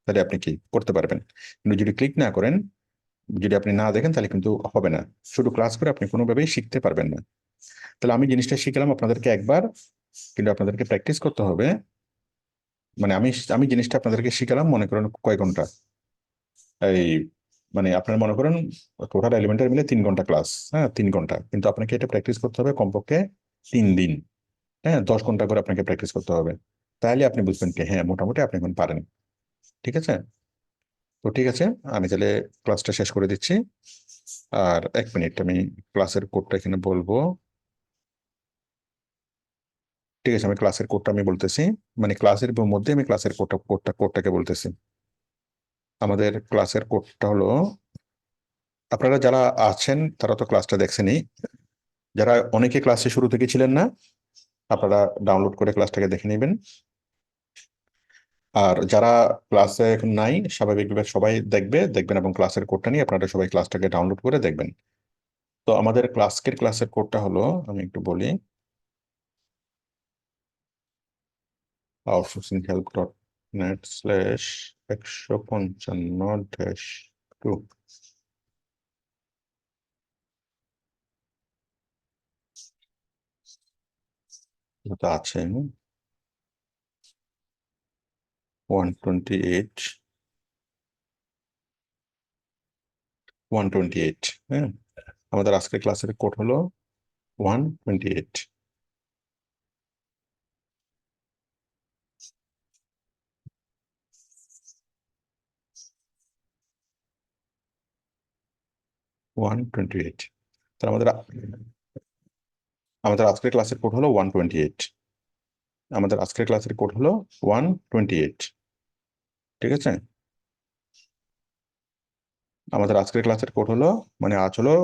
তাহলে আপনি কি করতে পারবেন। কিন্তু যদি ক্লিক না করেন, যদি আপনি না দেখেন, তাহলে কিন্তু হবে না। শুধু ক্লাস করে আপনি কোনোভাবেই শিখতে পারবেন না। তাহলে আমি জিনিসটা শিখলাম আপনাদেরকে একবার, কিন্তু আপনাদেরকে প্র্যাকটিস করতে হবে। মানে আমি আমি জিনিসটা আপনাদেরকে শিখালাম, মনে করেন কয় ঘন্টা, এই মানে আপনার মনে করেন টোটাল এলিমেন্টারি মিলে 3 ঘন্টা ক্লাস, হ্যাঁ 3 ঘন্টা, কিন্তু আপনাকে এটা প্র্যাকটিস করতে হবে কমপক্ষে 3 দিন। হ্যাঁ, 10 ঘন্টা করে আপনাকে প্র্যাকটিস করতে হবে, তাহলে আপনি বুঝবেন কি হ্যাঁ মোটামুটি আপনি এখন পারেন। ঠিক আছে, তো ঠিক আছে, আমি তাহলে ক্লাসটা শেষ করে দিচ্ছি। আর 1 মিনিট, আমি ক্লাসের কোডটা এখানে বলবো। ঠিক আছে, আমি ক্লাসের কোডটা আমি বলতেছি, মানে ক্লাসের মধ্যে আমি ক্লাসের কোডটাকে বলতেছি। আমাদের ক্লাসের কোডটা হলো, আপনারা যারা আছেন তারা তো ক্লাসটা দেখছেনই, যারা অনেকে ক্লাসে শুরু থেকে ছিলেন না, আপনারা ডাউনলোড করে ক্লাসটাকে দেখে নেবেন। আর যারা ক্লাসে এখন নাই, স্বাভাবিকভাবে সবাই দেখবেন, এবং ক্লাসের কোডটা নিয়ে আপনারা সবাই ক্লাসটাকে ডাউনলোড করে দেখবেন। তো আমাদের ক্লাসের কোডটা হলো, আমি একটু বলি, outsourcinghelp.net/155-2। এটা তো আছে 128 128, হ্যাঁ। আমাদের আজকের ক্লাসের কোড হলো 128। তাহলে আমাদের আজকের ক্লাসের কোড হলো 128। আমাদের আজকের ক্লাসের কোড হলো 128, ঠিক আছে। আমাদের আজকের ক্লাসের কোড হলো, মানে আজ হলো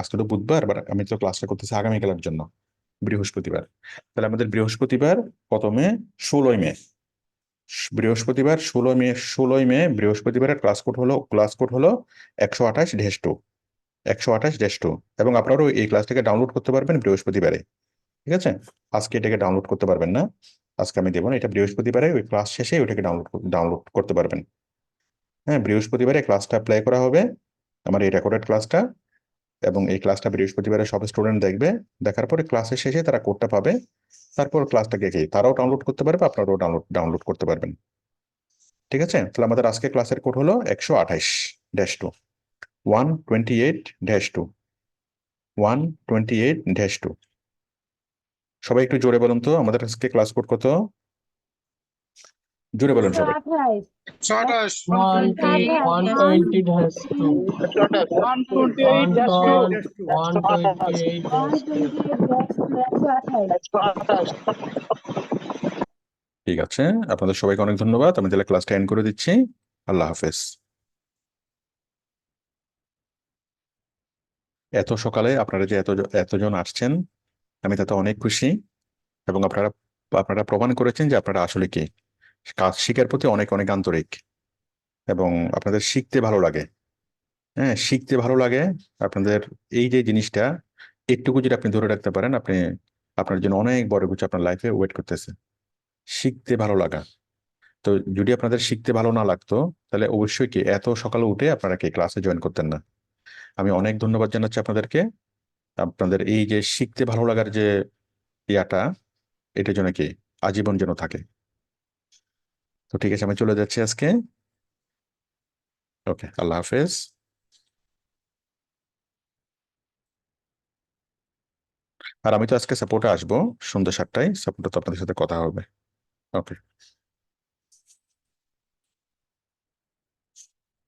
আজকে তো বুধবার, আমি তো ক্লাসটা করতেছি আগামীকালের জন্য, বৃহস্পতিবার। তাহলে আমাদের বৃহস্পতিবার কত মে? 16 মে। বৃহস্পতিবার 16 মে বৃহস্পতিবারের ক্লাস কোড হলো 128-2, 128-2। এবং আপনারাও এই ক্লাসটাকে ডাউনলোড করতে পারবেন বৃহস্পতিবারে, ঠিক আছে। আজকে এটাকে ডাউনলোড করতে পারবেন না, আজকে আমি দেবো না, এটা বৃহস্পতিবারে ওই ক্লাস শেষে ওইটাকে ডাউনলোড করতে পারবেন। হ্যাঁ, বৃহস্পতিবারে ক্লাসটা প্লে করা হবে, আমার এই রেকর্ডেড ক্লাসটা। এবং এই ক্লাসটা বৃহস্পতিবারে সব স্টুডেন্ট দেখবে, দেখার পরে ক্লাসের শেষে তারা কোডটা পাবে, তারপর ক্লাসটাকে তারাও ডাউনলোড করতে পারবে, আপনারাও ডাউনলোড করতে পারবেন, ঠিক আছে। তাহলে আমাদের আজকে ক্লাসের কোড হলো 128-2, 128-2, 128-2। সবাই একটু জোরে বলুন তো আমাদের আজকে ক্লাস কোড কত, জোরে বলুন সবাই। 128. ঠিক আছে, আপনাদের সবাইকে অনেক ধন্যবাদ। আমি তাহলে ক্লাসটা এন্ড করে দিচ্ছি। আল্লাহ হাফেজ। এত সকালে আপনারা যে এতজন আসছেন, আমি তাতে অনেক খুশি। এবং আপনারা প্রমাণ করেছেন যে আপনারা আসলে কি কাজ শিখার প্রতি অনেক অনেক আন্তরিক, এবং আপনাদের শিখতে ভালো লাগে। হ্যাঁ, শিখতে ভালো লাগে আপনাদের। এই যে জিনিসটা একটুকু যদি আপনি ধরে রাখতে পারেন, আপনার জন্য অনেক বড় কিছু আপনার লাইফে ওয়েট করতেছে। শিখতে ভালো লাগা। তো যদি আপনাদের শিখতে ভালো না লাগতো, তাহলে অবশ্যই কি এত সকালে উঠে আপনারা কি ক্লাসে জয়েন করতেন না। আমি অনেক ধন্যবাদ জানাচ্ছি আপনাদেরকে। আপনাদের এই যে শিখতে ভালো লাগার যে ইয়াটা, এটার জন্য কি আজীবন যেন থাকে। তো ঠিক আছে, আমি চলে যাচ্ছি আজকে। ওকে, আল্লাহ হাফেজ। আর আমি তো আজকে সাপোর্টে আসবো সন্ধ্যা 7টায়, সাপোর্টে তো আপনাদের সাথে কথা হবে। ওকে।